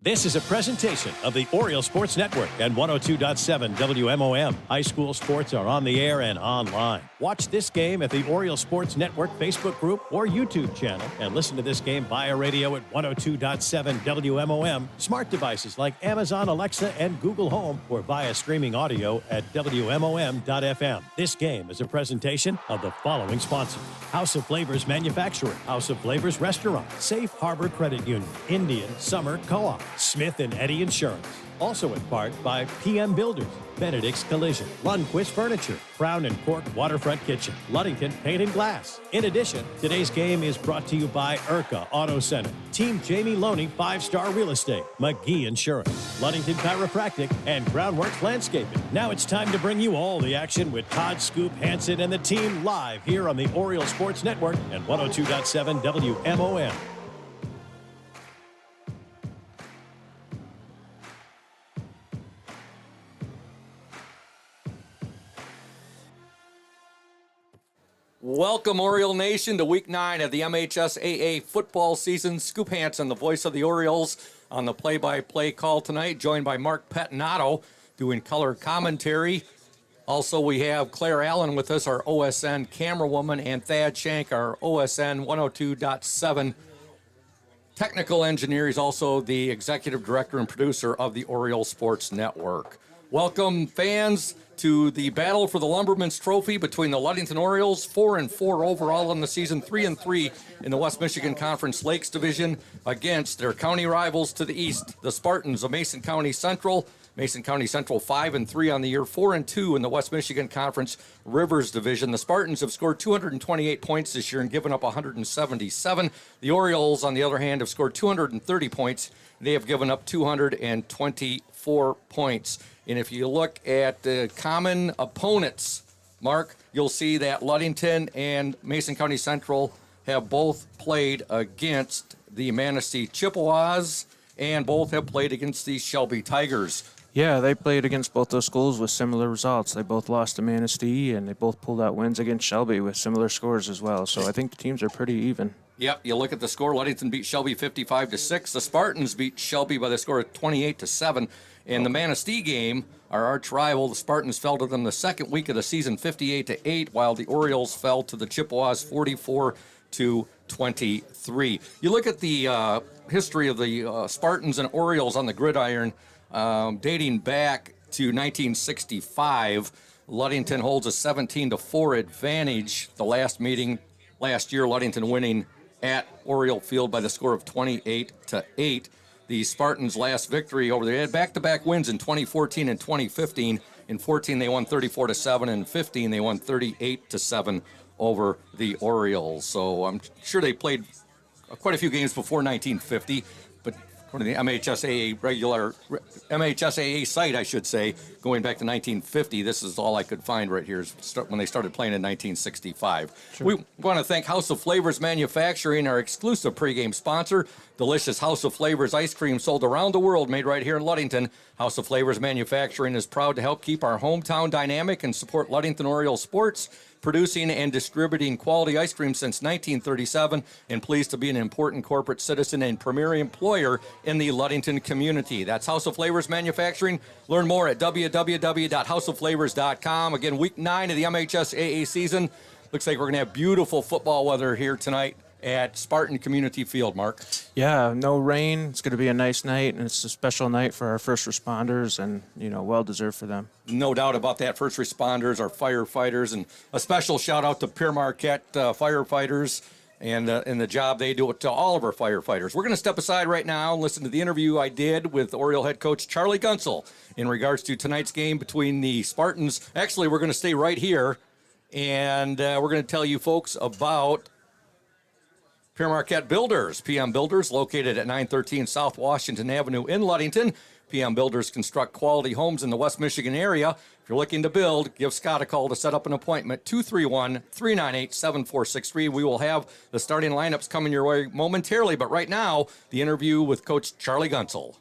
This is a presentation of the Oriole Sports Network and 102.7 WMOM. High school sports are on the air and online. Watch this game at the Oriole Sports Network Facebook group or YouTube channel and listen to this game via radio at 102.7 WMOM, smart devices like Amazon Alexa and Google Home, or via streaming audio at WMOM.FM. This game is a presentation of the following sponsors: House of Flavors Manufacturing, House of Flavors Restaurant, Safe Harbor Credit Union, Indian Summer Co-op, Smith & Eddy Insurance. Also in part by PM Builders, Benedict's Collision, Lundquist Furniture, Crown & Cork Waterfront Kitchen, Ludington Paint and Glass. In addition, today's game is brought to you by IRCA Auto Center, Team Jamie Loney 5-Star Real Estate, McGee Insurance, Ludington Chiropractic, and Groundworks Landscaping. Now it's time to bring you all the action with Todd Scoop Hansen and the team live here on the Oriole Sports Network and 102.7 WMOM. Welcome, Oriole Nation, to Week 9 of the MHSAA football season. Scoop Hansen, the voice of the Orioles, on the play-by-play call tonight, joined by Mark Pettinato doing color commentary. Also, we have Claire Allen with us, our OSN camerawoman, and Thad Shank, our OSN 102.7 technical engineer. He's also the executive director and producer of the Oriole Sports Network. Welcome, fans, to the battle for the Lumberman's Trophy between the Ludington Orioles, 4-4 overall in the season, 3-3 in the West Michigan Conference Lakes Division, against their county rivals to the east, the Spartans of Mason County Central. Mason County Central 5-3 on the year, 4-2 in the West Michigan Conference Rivers Division. The Spartans have scored 228 points this year and given up 177. The Orioles, on the other hand, have scored 230 points. They have given up 224 points. And if you look at the common opponents, Mark, you'll see that Ludington and Mason County Central have both played against the Manistee Chippewas, and both have played against the Shelby Tigers. Yeah, they played against both those schools with similar results. They both lost to Manistee, and they both pulled out wins against Shelby with similar scores as well. So I think the teams are pretty even. Yep, you look at the score. Ludington beat Shelby 55-6. The Spartans beat Shelby by the score of 28-7. In the Manistee game, our arch rival, the Spartans, fell to them the second week of the season, 58-8, while the Orioles fell to the Chippewas, 44-23. You look at the history of the Spartans and Orioles on the gridiron, dating back to 1965. Ludington holds a 17-4 advantage. The last meeting last year, Ludington winning at Oriole Field by the score of 28-8. The Spartans' last victory over there, they had back-to-back wins in 2014 and 2015. In 14, they won 34-7. In 15, they won 38-7 over the Orioles. So I'm sure they played quite a few games before 1950, but according to the MHSAA site, I should say, going back to 1950, this is all I could find right here when they started playing in 1965. Sure. We want to thank House of Flavors Manufacturing, our exclusive pregame sponsor. Delicious House of Flavors ice cream sold around the world, made right here in Ludington. House of Flavors Manufacturing is proud to help keep our hometown dynamic and support Ludington Orioles sports, producing and distributing quality ice cream since 1937, and pleased to be an important corporate citizen and premier employer in the Ludington community. That's House of Flavors Manufacturing. Learn more at www.houseofflavors.com. Again, Week 9 of the MHSAA season. Looks like we're going to have beautiful football weather here tonight at Spartan Community Field, Mark. Yeah, no rain. It's going to be a nice night, and it's a special night for our first responders, and, well-deserved for them. No doubt about that. First responders, our firefighters, and a special shout-out to Pierre Marquette firefighters and the job they do to all of our firefighters. We're going to step aside right now and listen to the interview I did with Oriole head coach Charlie Gunsel in regards to tonight's game between the Spartans. Actually, we're going to stay right here, and we're going to tell you folks about Pierre Marquette Builders. PM Builders, located at 913 South Washington Avenue in Ludington. PM Builders construct quality homes in the West Michigan area. If you're looking to build, give Scott a call to set up an appointment, 231-398-7463. We will have the starting lineups coming your way momentarily, but right now, the interview with Coach Charlie Gunsel.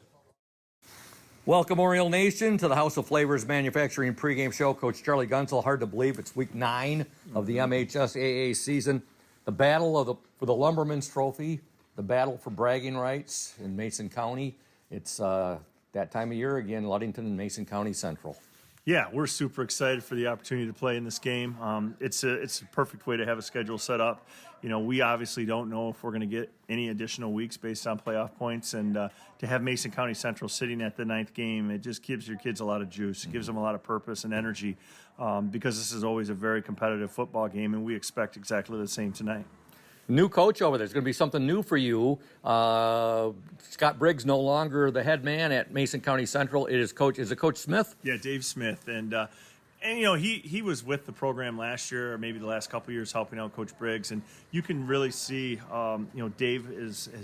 Welcome, Oriole Nation, to the House of Flavors Manufacturing pregame show. Coach Charlie Gunsel. Hard to believe it's Week 9 of the MHSAA season. The battle for the Lumberman's Trophy, the battle for bragging rights in Mason County. It's that time of year again, Ludington and Mason County Central. Yeah, we're super excited for the opportunity to play in this game. It's a perfect way to have a schedule set up. We obviously don't know if we're going to get any additional weeks based on playoff points, and to have Mason County Central sitting at the 9th game, it just gives your kids a lot of juice. It gives them a lot of purpose and energy, because this is always a very competitive football game, and we expect exactly the same tonight. New coach over there. It's going to be something new for you. Scott Briggs no longer the head man at Mason County Central. Is it Coach Smith? Yeah, Dave Smith, and he was with the program last year, or maybe the last couple of years, helping out Coach Briggs, and you can really see, Dave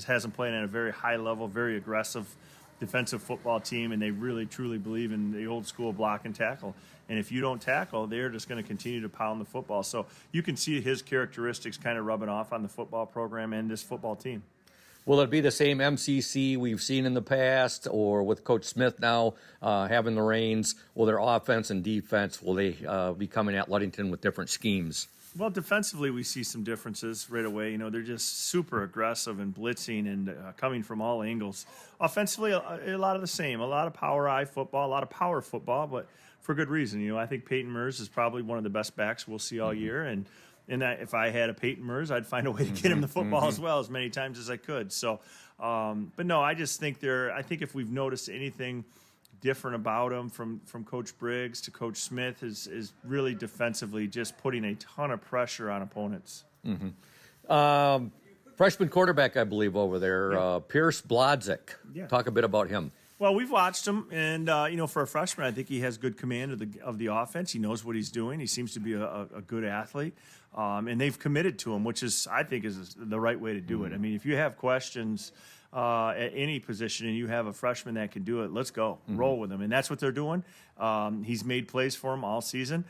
has them playing at a very high level, very aggressive defensive football team, and they really truly believe in the old school block and tackle. And if you don't tackle, they're just going to continue to pound the football. So you can see his characteristics kind of rubbing off on the football program and this football team. Will it be the same MCC we've seen in the past, or with Coach Smith now having the reins? Will their offense and defense, will they be coming at Ludington with different schemes? Well, defensively, we see some differences right away. They're just super aggressive and blitzing and coming from all angles. Offensively, a lot of the same. A lot of power eye football, a lot of power football, but for good reason. I think Peyton Mers is probably one of the best backs we'll see all year, and if I had a Peyton Mers, I'd find a way to get him the football as well, as many times as I could. So, but no, I just think I think if we've noticed anything different about him from Coach Briggs to Coach Smith is really defensively just putting a ton of pressure on opponents. Freshman quarterback, I believe, over there, Yeah. Pierce Blodzik. Yeah. Talk a bit about him. Well, we've watched him, and for a freshman, I think he has good command of the offense. He knows what he's doing. He seems to be a good athlete, and they've committed to him, which I think is the right way to do it. I mean, if you have questions at any position and you have a freshman that can do it, let's go. Roll with him. And that's what they're doing. He's made plays for him all season.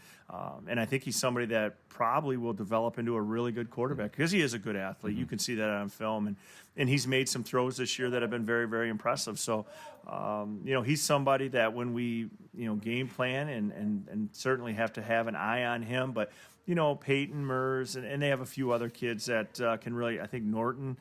And I think he's somebody that probably will develop into a really good quarterback because he is a good athlete. You can see that on film. And he's made some throws this year that have been very, very impressive. So, he's somebody that when we, game plan and certainly have to have an eye on him. But, Peyton Mers, and they have a few other kids that can really, I think Norton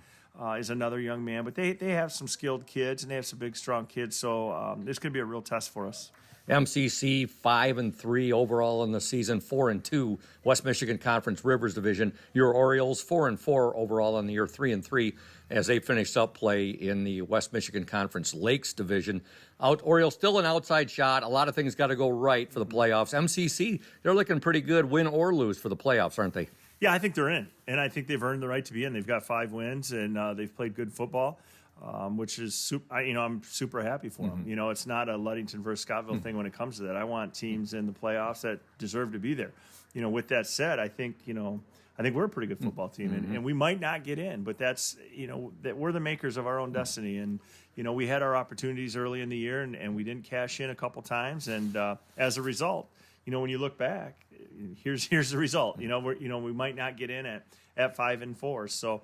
is another young man. But they have some skilled kids, and they have some big, strong kids. So it's going to be a real test for us. MCC 5-3 overall in the season, 4-2 West Michigan Conference Rivers Division. Your Orioles 4-4 overall in the year, 3-3 as they finished up play in the West Michigan Conference Lakes Division. Orioles still an outside shot. A lot of things got to go right for the playoffs. MCC, they're looking pretty good, win or lose for the playoffs, aren't they? Yeah, I think they're in, and I think they've earned the right to be in. They've got 5 wins, and they've played good football. Which is I'm super happy for them. It's not a Ludington versus Scottville thing when it comes to that. I want teams in the playoffs that deserve to be there. With that said, I think we're a pretty good football team, and we might not get in, but that's that we're the makers of our own destiny. And we had our opportunities early in the year, and we didn't cash in a couple times, and as a result, when you look back, here's the result. We might not get in at 5-4. So.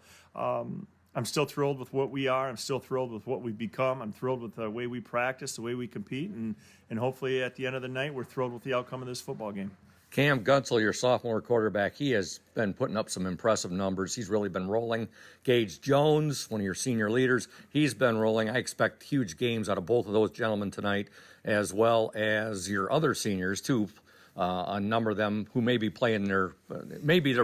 I'm still thrilled with what we are. I'm still thrilled with what we've become. I'm thrilled with the way we practice, the way we compete, and hopefully at the end of the night, we're thrilled with the outcome of this football game. Cam Guntzel, your sophomore quarterback, he has been putting up some impressive numbers. He's really been rolling. Gage Jones, one of your senior leaders, he's been rolling. I expect huge games out of both of those gentlemen tonight, as well as your other seniors, too. A number of them who may be playing their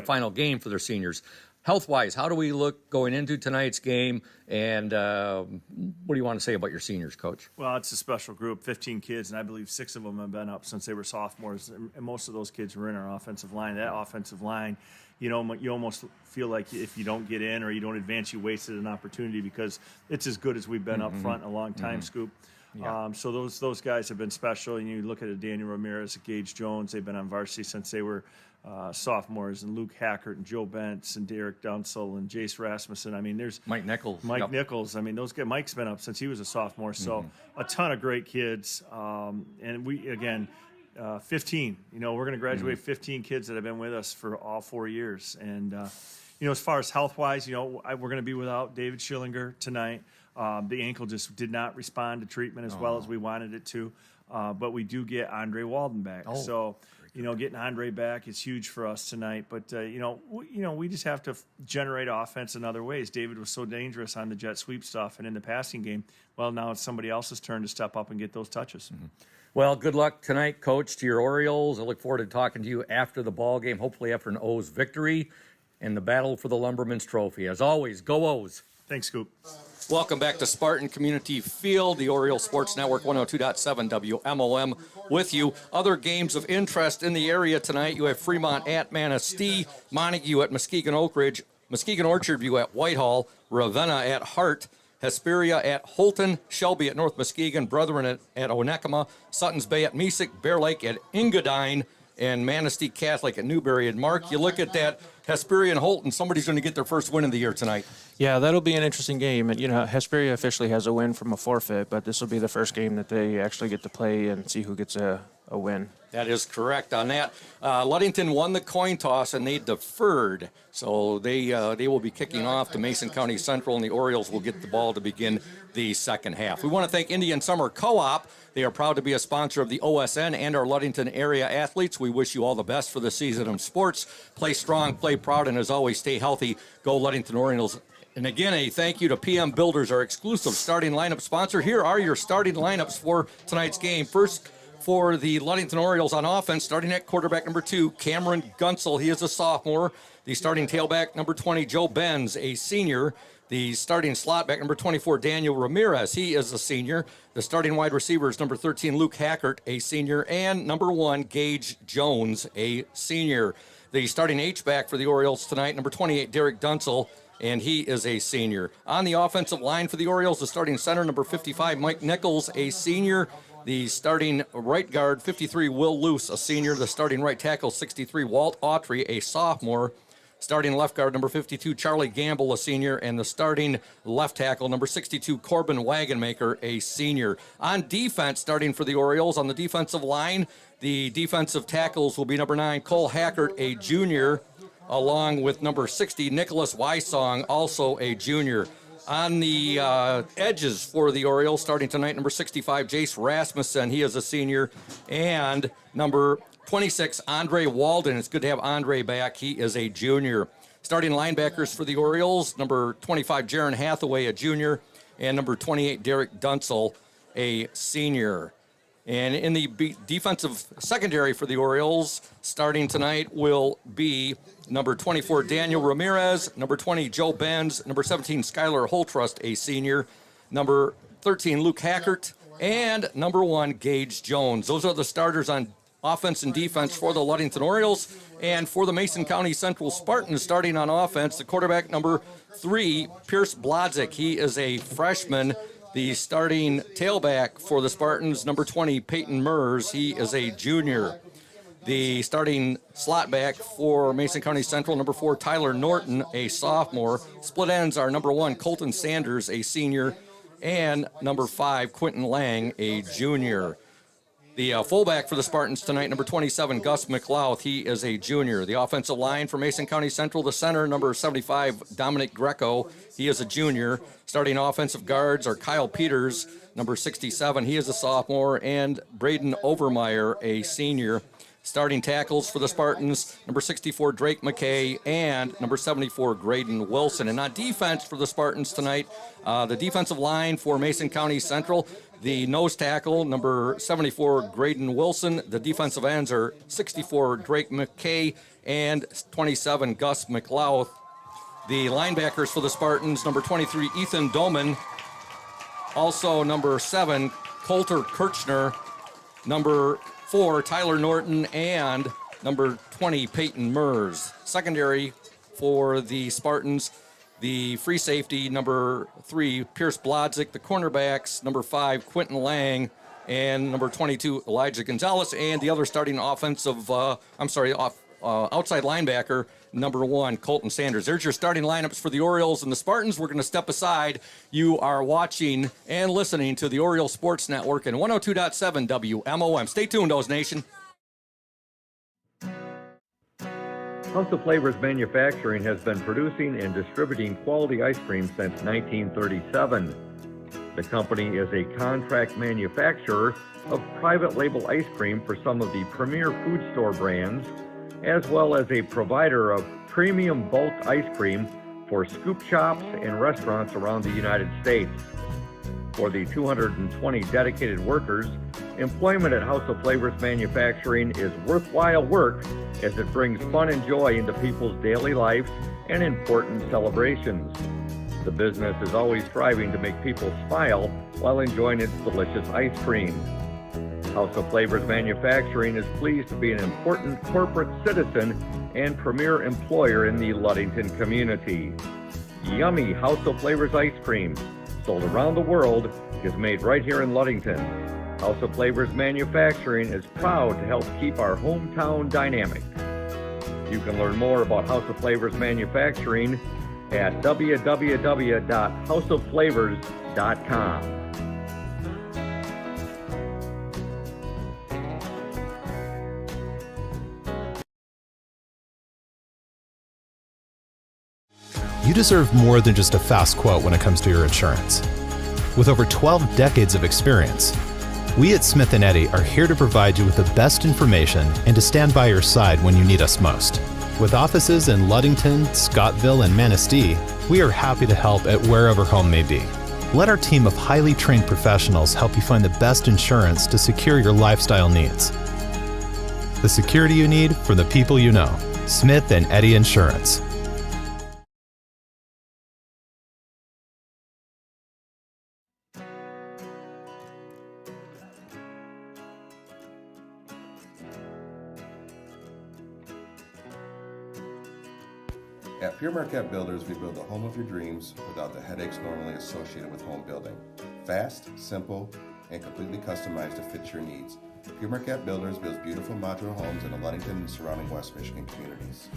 final game for their seniors. Health-wise, how do we look going into tonight's game, and what do you want to say about your seniors, Coach? Well, it's a special group, 15 kids, and I believe 6 of them have been up since they were sophomores, and most of those kids were in our offensive line. That offensive line, you almost feel like if you don't get in or you don't advance, you wasted an opportunity because it's as good as we've been up front in a long time, Scoop. Yeah. So those guys have been special, and you look at Daniel Ramirez, Gage Jones, they've been on varsity since they were sophomores, and Luke Hackert and Joe Bentz and Derek Dunsel and Jace Rasmussen. I mean, there's Mike Nichols. Nichols. I mean, those guys. Mike's been up since he was a sophomore. So a ton of great kids. And we 15. We're going to graduate 15 kids that have been with us for all 4 years. And as far as health wise, we're going to be without David Schillinger tonight. The ankle just did not respond to treatment as well as we wanted it to. But we do get Andre Walden back. So. getting Andre back is huge for us tonight. But we just have to generate offense in other ways. David was so dangerous on the jet sweep stuff and in the passing game. Well, now it's somebody else's turn to step up and get those touches. Mm-hmm. Well, good luck tonight, Coach, to your Orioles. I look forward to talking to you after the ball game, hopefully after an O's victory and the battle for the Lumberman's Trophy. As always, go O's. Thanks, Scoop. Welcome back to Spartan Community Field, the Oriole Sports Network, 102.7 WMOM with you. Other games of interest in the area tonight, you have Fremont at Manistee, Montague at Muskegon Oak Ridge, Muskegon Orchard View at Whitehall, Ravenna at Hart, Hesperia at Holton, Shelby at North Muskegon, Brethren at Onekama, Sutton's Bay at Mesick, Bear Lake at Engadine, and Manistee Catholic at Newberry. And Mark, you look at that, Hesperia and Holton, somebody's going to get their first win of the year tonight. Yeah, that'll be an interesting game. And, Hesperia officially has a win from a forfeit, but this will be the first game that they actually get to play and see who gets a win. That is correct on that. Ludington won the coin toss, and they deferred. So they will be kicking off to Mason County Central, and the Orioles will get the ball to begin the second half. We want to thank Indian Summer Co-op. They are proud to be a sponsor of the OSN and our Ludington area athletes. We wish you all the best for the season of sports. Play strong, play proud, and as always, stay healthy. Go Ludington Orioles. And again, a thank you to PM Builders, our exclusive starting lineup sponsor. Here are your starting lineups for tonight's game. First, for the Ludington Orioles on offense, starting at quarterback number 2, Cameron Gunsel. He is a sophomore. The starting tailback number 20, Joe Benz, a senior. The starting slot back number 24, Daniel Ramirez. He is a senior. The starting wide receivers, number 13, Luke Hackert, a senior. And number 1, Gage Jones, a senior. The starting H-back for the Orioles tonight, number 28, Derek Dunsel, and he is a senior. On the offensive line for the Orioles, the starting center, number 55, Mike Nichols, a senior. The starting right guard, 53, Will Luce, a senior. The starting right tackle, 63, Walt Autry, a sophomore. Starting left guard, number 52, Charlie Gamble, a senior. And the starting left tackle, number 62, Corbin Wagonmaker, a senior. On defense, starting for the Orioles, on the defensive line, the defensive tackles will be number 9, Cole Hackert, a junior, along with number 60, Nicholas Wysong, also a junior. On the edges for the Orioles, starting tonight, number 65, Jace Rasmussen. He is a senior. And number 26, Andre Walden. It's good to have Andre back. He is a junior. Starting linebackers for the Orioles, number 25, Jaron Hathaway, a junior. And number 28, Derek Dunsel, a senior. And in the defensive secondary for the Orioles, starting tonight will be number 24, Daniel Ramirez, number 20, Joe Benz, number 17, Skylar Holtrust, a senior, number 13, Luke Hackert, and number 1, Gage Jones. Those are the starters on offense and defense for the Ludington Orioles. And for the Mason County Central Spartans, starting on offense, the quarterback, number 3, Pierce Blodzik. He is a freshman. The starting tailback for the Spartans, number 20, Peyton Mers. He is a junior. The starting slot back for Mason County Central, number 4, Tyler Norton, a sophomore. Split ends are number 1, Colton Sanders, a senior, and number 5, Quentin Lang, a junior. The fullback for the Spartans tonight, number 27, Gus McLeod. He is a junior. The offensive line for Mason County Central, the center, number 75, Dominic Greco. He is a junior. Starting offensive guards are Kyle Peters, number 67. He is a sophomore. And Braden Overmeyer, a senior. Starting tackles for the Spartans, number 64, Drake McKay, and number 74, Graydon Wilson. And on defense for the Spartans tonight, the defensive line for Mason County Central, the nose tackle, number 74, Graydon Wilson. The defensive ends are 64, Drake McKay, and 27, Gus McLeod. The linebackers for the Spartans, number 23, Ethan Doman. Also number 7, Coulter Kirchner. Number 4, Tyler Norton, and number 20, Peyton Mers. Secondary for the Spartans, the free safety, number 3, Pierce Blodzik. The cornerbacks, number 5, Quentin Lang, and number 22, Elijah Gonzalez. And the other starting offensive, outside linebacker, number 1, Colton Sanders. There's your starting lineups for the Orioles and the Spartans. We're going to step aside. You are watching and listening to the Oriole Sports Network and 102.7 WMOM. Stay tuned, O's Nation. House of Flavors Manufacturing has been producing and distributing quality ice cream since 1937. The company is a contract manufacturer of private label ice cream for some of the premier food store brands, as well as a provider of premium bulk ice cream for scoop shops and restaurants around the United States. For the 220 dedicated workers, employment at House of Flavors Manufacturing is worthwhile work as it brings fun and joy into people's daily lives and important celebrations. The business is always striving to make people smile while enjoying its delicious ice cream. House of Flavors Manufacturing is pleased to be an important corporate citizen and premier employer in the Ludington community. Yummy House of Flavors ice cream, sold around the world, is made right here in Ludington. House of Flavors Manufacturing is proud to help keep our hometown dynamic. You can learn more about House of Flavors Manufacturing at www.houseofflavors.com. You deserve more than just a fast quote when it comes to your insurance. With over 12 decades of experience, we at Smith & Eddy are here to provide you with the best information and to stand by your side when you need us most. With offices in Ludington, Scottville, and Manistee, we are happy to help at wherever home may be. Let our team of highly trained professionals help you find the best insurance to secure your lifestyle needs. The security you need from the people you know. Smith & Eddy Insurance. At Pure Marquette Builders, we build the home of your dreams without the headaches normally associated with home building. Fast, simple, and completely customized to fit your needs. Pure Marquette Builders builds beautiful modular homes in the Ludington and surrounding West Michigan communities.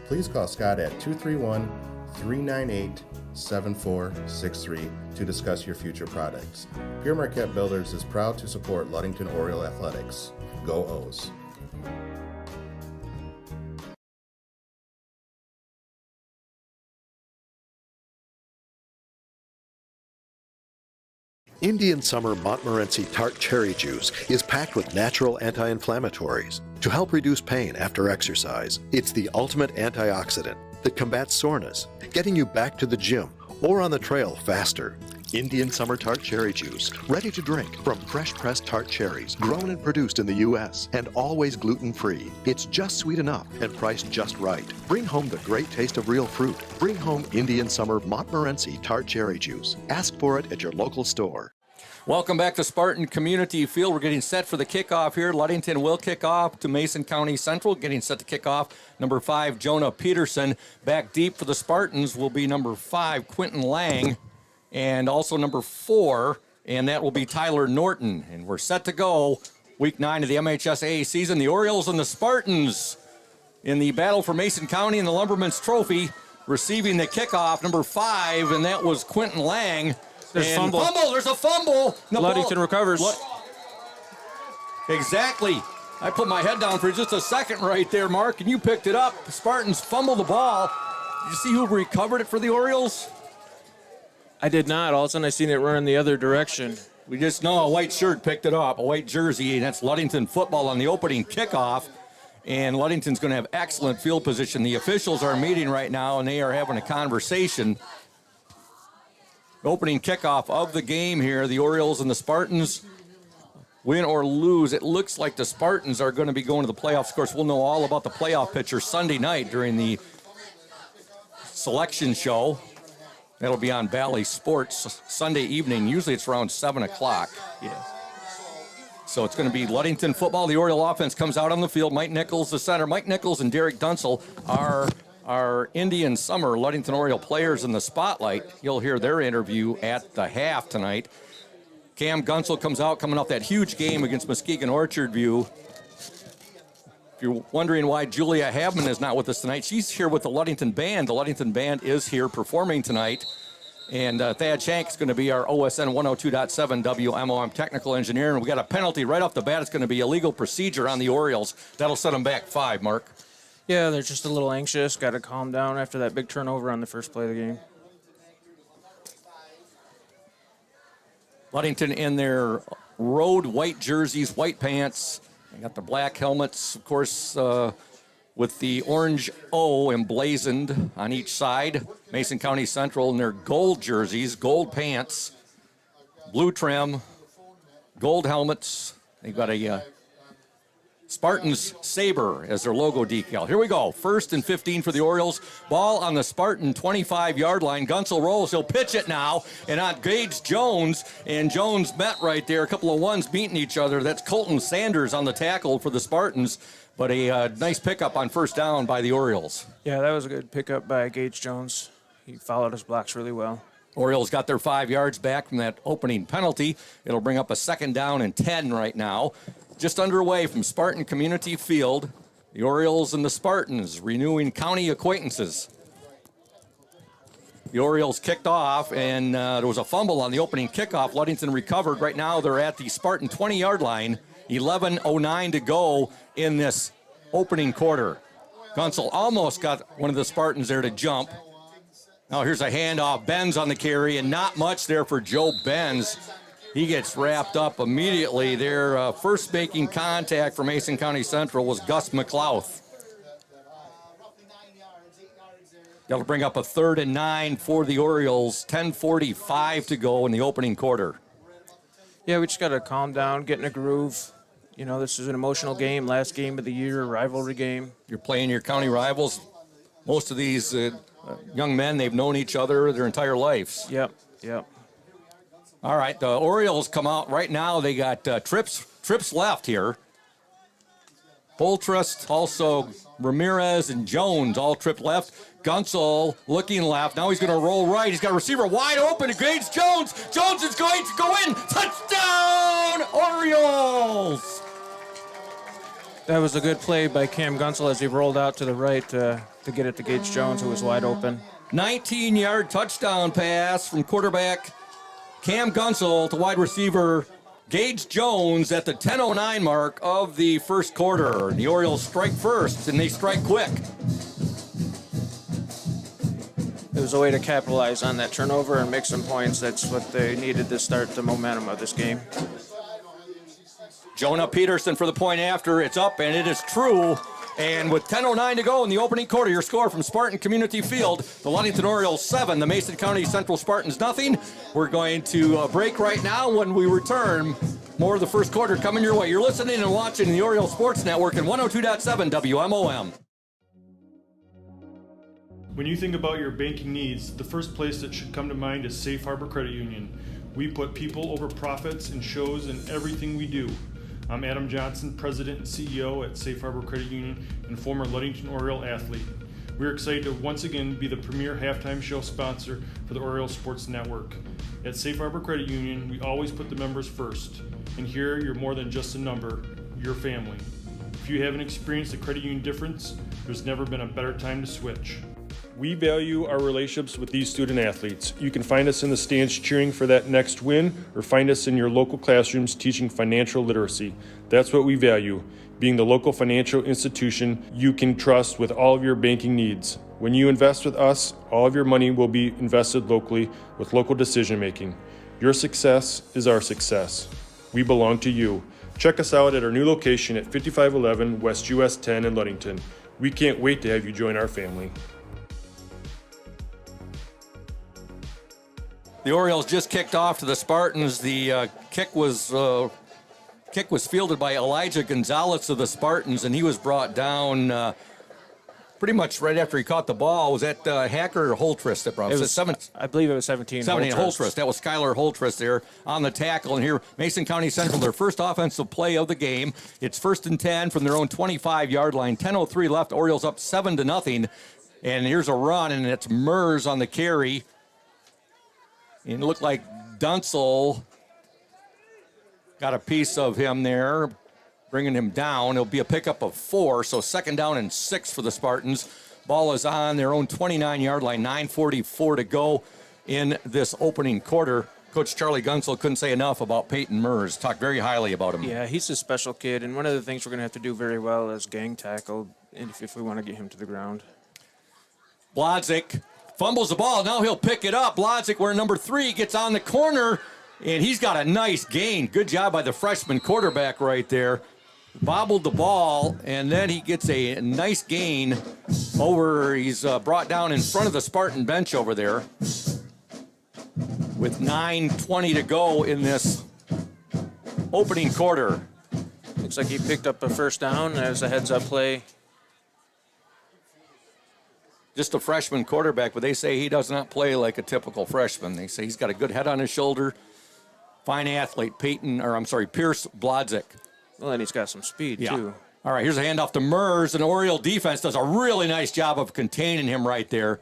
Please call Scott at 231-398-7463 to discuss your future products. Pure Marquette Builders is proud to support Ludington Oriole Athletics. Go O's! Indian Summer Montmorency Tart Cherry Juice is packed with natural anti-inflammatories to help reduce pain after exercise. It's the ultimate antioxidant that combats soreness, getting you back to the gym or on the trail faster. Indian Summer Tart Cherry Juice, ready to drink from fresh pressed tart cherries, grown and produced in the U.S. and always gluten-free. It's just sweet enough and priced just right. Bring home the great taste of real fruit. Bring home Indian Summer Montmorency Tart Cherry Juice. Ask for it at your local store. Welcome back to Spartan Community Field. We're getting set for the kickoff here. Ludington will kick off to Mason County Central. Getting set to kick off, number 5, Jonah Peterson. Back deep for the Spartans will be number 5, Quentin Lang, and also number 4, and that will be Tyler Norton. And we're set to go. Week 9 of the MHSAA season. The Orioles and the Spartans in the battle for Mason County and the Lumberman's Trophy. Receiving the kickoff, number 5, and that was Quentin Lang. There's a fumble. There's a fumble. Ludington recovers. Exactly. I put my head down for just a second right there, Mark, and you picked it up. The Spartans fumbled the ball. Did you see who recovered it for the Orioles? I did not. All of a sudden I seen it run the other direction. We just know a white shirt picked it up, a white jersey, and that's Ludington football on the opening kickoff. And Ludington's going to have excellent field position. The officials are meeting right now, and they are having a conversation. Opening kickoff of the game here, the Orioles and the Spartans. Win or lose, it looks like the Spartans are going to be going to the playoffs. Of course, we'll know all about the playoff picture Sunday night during the selection show. That'll be on Valley Sports Sunday evening. Usually it's around 7 o'clock. Yeah. So it's going to be Ludington football. The Oriole offense comes out on the field. Mike Nichols, the center. Mike Nichols and Derek Dunsel are our Indian Summer Ludington Oriole players in the spotlight. You'll hear their interview at the half tonight. Cam Gunsel comes out coming off that huge game against Muskegon Orchard View. If you're wondering why Julia Havman is not with us tonight, she's here with the Ludington Band. The Ludington Band is here performing tonight. And Thad Shank is going to be our OSN 102.7 WMOM technical engineer. And we got a penalty right off the bat. It's going to be illegal procedure on the Orioles. That'll set them back 5, Mark. Yeah, they're just a little anxious. Got to calm down after that big turnover on the first play of the game. Ludington in their road white jerseys, white pants. They got the black helmets, of course, with the orange O emblazoned on each side. Mason County Central in their gold jerseys, gold pants, blue trim, gold helmets. They've got a Spartans saber as their logo decal. Here we go. 1st and 15 for the Orioles. Ball on the Spartan 25-yard line. Gunsel rolls. He'll pitch it now. And on Gage Jones. And Jones met right there. A couple of ones beating each other. That's Colton Sanders on the tackle for the Spartans. But a nice pickup on first down by the Orioles. Yeah, that was a good pickup by Gage Jones. He followed his blocks really well. Orioles got their 5 yards back from that opening penalty. It'll bring up a 2nd down and 10 right now. Just underway from Spartan Community Field, the Orioles and the Spartans renewing county acquaintances. The Orioles kicked off, and there was a fumble on the opening kickoff. Ludington recovered. Right now they're at the Spartan 20-yard line. 11:09 to go in this opening quarter. Gunsel almost got one of the Spartans there to jump. Now here's a handoff. Benz on the carry, and not much there for Joe Benz. He gets wrapped up immediately. Their first making contact for Mason County Central was Gus McLouth. That'll bring up a 3rd and 9 for the Orioles. 10:45 to go in the opening quarter. Yeah, we just got to calm down, get in a groove. You know, this is an emotional game, last game of the year, rivalry game. You're playing your county rivals. Most of these young men, they've known each other their entire lives. Yep. All right, the Orioles come out right now. They got trips left here. Boltrust, also Ramirez and Jones all tripped left. Gunsel looking left. Now he's going to roll right. He's got a receiver wide open. Against Jones. Jones is going to go in. Touchdown, Orioles! That was a good play by Cam Gunsel as he rolled out to the right to get it to Gage Jones, who was wide open. 19-yard touchdown pass from quarterback Cam Gunsel to wide receiver Gage Jones at the 10:09 mark of the first quarter. The Orioles strike first, and they strike quick. It was a way to capitalize on that turnover and make some points. That's what they needed to start the momentum of this game. Jonah Peterson for the point after. It's up, and it is true. And with 10:09 to go in the opening quarter, your score from Spartan Community Field, the Ludington Orioles 7, the Mason County Central Spartans nothing. We're going to break right now. When we return, more of the first quarter coming your way. You're listening and watching the Orioles Sports Network and 102.7 WMOM. When you think about your banking needs, the first place that should come to mind is Safe Harbor Credit Union. We put people over profits and shows in everything we do. I'm Adam Johnson, President and CEO at Safe Harbor Credit Union and former Ludington Oriole athlete. We're excited to once again be the premier halftime show sponsor for the Orioles Sports Network. At Safe Harbor Credit Union, we always put the members first. And here, you're more than just a number, you're family. If you haven't experienced the credit union difference, there's never been a better time to switch. We value our relationships with these student athletes. You can find us in the stands cheering for that next win, or find us in your local classrooms teaching financial literacy. That's what we value, being the local financial institution you can trust with all of your banking needs. When you invest with us, all of your money will be invested locally with local decision making. Your success is our success. We belong to you. Check us out at our new location at 5511 West US 10 in Ludington. We can't wait to have you join our family. The Orioles just kicked off to the Spartans. The kick was fielded by Elijah Gonzalez of the Spartans, and he was brought down pretty much right after he caught the ball. Was that Hacker or Holtrist that brought it? I believe it was 17. 17 Holtrist. That was Skylar Holtrist there on the tackle. And here, Mason County Central, their first offensive play of the game. It's 1st and 10 from their own 25-yard line. 10:03 left. Orioles up 7-0. And here's a run, and it's Mers on the carry. And it looked like Dunsel got a piece of him there. bringing him down. It'll be a pickup of 4, so 2nd down and 6 for the Spartans. Ball is on their own 29-yard line, 9:44 to go in this opening quarter. Coach Charlie Gunsel couldn't say enough about Peyton Mers. Talked very highly about him. Yeah, he's a special kid, and one of the things we're going to have to do very well is gang tackle if we want to get him to the ground. Blodzik fumbles the ball. Now he'll pick it up. Blodzik, where number 3 gets on the corner, and he's got a nice gain. Good job by the freshman quarterback right there. Bobbled the ball, and then he gets a nice gain over. He's brought down in front of the Spartan bench over there with 9:20 to go in this opening quarter. Looks like he picked up a first down as a heads-up play. Just a freshman quarterback, but they say he does not play like a typical freshman. They say he's got a good head on his shoulder. Fine athlete, Pierce Blodzik. Well, and he's got some speed, too. All right, here's a handoff to Mers, and Oriole defense does a really nice job of containing him right there.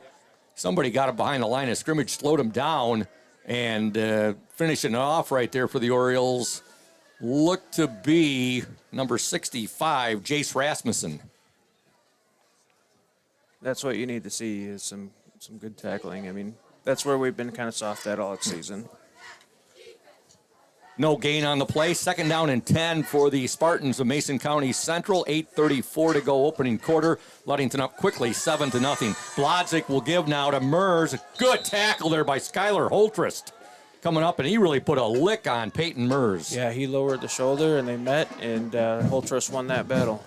Somebody got him behind the line of scrimmage, slowed him down, and finishing it off right there for the Orioles looked to be number 65, Jace Rasmussen. That's what you need to see is some good tackling. I mean, that's where we've been kind of soft at all season. No gain on the play. 2nd down and 10 for the Spartans of Mason County Central. 8:34 to go opening quarter. Ludington up quickly, 7-0. Blodzik will give now to Mers. Good tackle there by Skylar Holtrist. Coming up, and he really put a lick on Peyton Mers. Yeah, he lowered the shoulder, and they met, and Holtrust won that battle.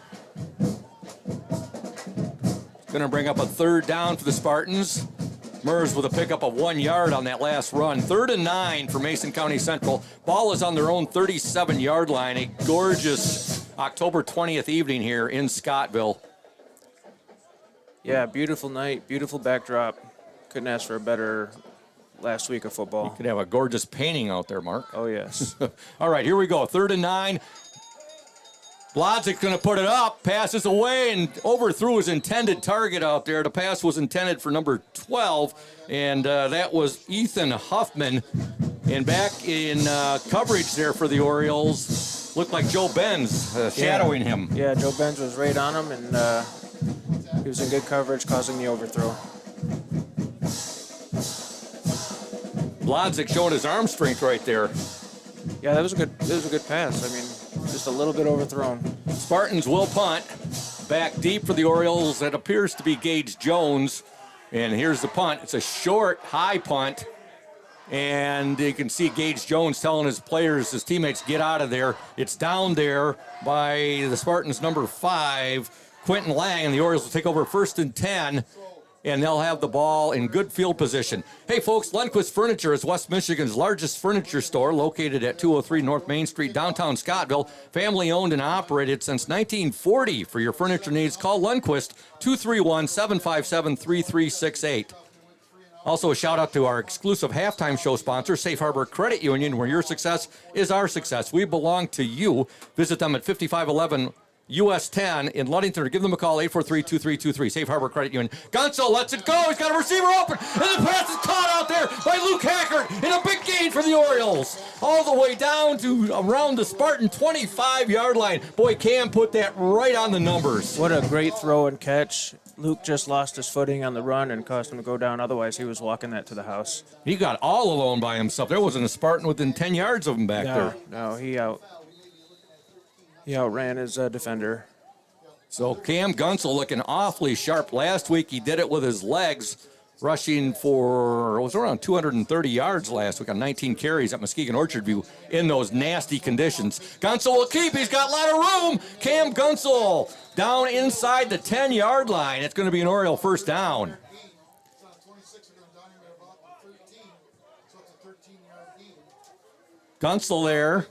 Going to bring up a 3rd down for the Spartans. Mers with a pickup of 1 yard on that last run. 3rd and 9 for Mason County Central. Ball is on their own 37-yard line. A gorgeous October 20th evening here in Scottville. Yeah, beautiful night, beautiful backdrop. Couldn't ask for a better last week of football. You could have a gorgeous painting out there, Mark. Oh, yes. All right, here we go. 3rd and 9. Blodzik's going to put it up, passes away, and overthrew his intended target out there. The pass was intended for number 12, and that was Ethan Huffman. And back in coverage there for the Orioles, looked like Joe Benz shadowing him. Yeah, Joe Benz was right on him, and he was in good coverage, causing the overthrow. Blodzik showing his arm strength right there. Yeah, that was a good pass. I mean, just a little bit overthrown. Spartans will punt. Back deep for the Orioles. That appears to be Gage Jones. And here's the punt. It's a short, high punt. And you can see Gage Jones telling his players, his teammates, get out of there. It's down there by the Spartans' number 5, Quentin Lang. And the Orioles will take over 1st and 10. And they'll have the ball in good field position. Hey, folks, Lundquist Furniture is West Michigan's largest furniture store, located at 203 North Main Street, downtown Scottville. Family-owned and operated since 1940. For your furniture needs, call Lundquist, 231-757-3368. Also, a shout-out to our exclusive halftime show sponsor, Safe Harbor Credit Union, where your success is our success. We belong to you. Visit them at 5511 US 10 in Ludington, or give them a call, 843-2323, Safe Harbor Credit Union. Gunsel lets it go. He's got a receiver open, and the pass is caught out there by Luke Hackert, and a big gain for the Orioles. All the way down to around the Spartan 25-yard line. Boy, Cam put that right on the numbers. What a great throw and catch. Luke just lost his footing on the run and caused him to go down. Otherwise, he was walking that to the house. He got all alone by himself. There wasn't a Spartan within 10 yards of him back there. No, he outran his defender. So Cam Gunsel looking awfully sharp. Last week he did it with his legs, rushing for, it was around 230 yards last week on 19 carries at Muskegon Orchard View in those nasty conditions. Gunsel will keep. He's got a lot of room. Cam Gunsel down inside the 10-yard line. It's going to be an Oriole 1st down. Gunsel there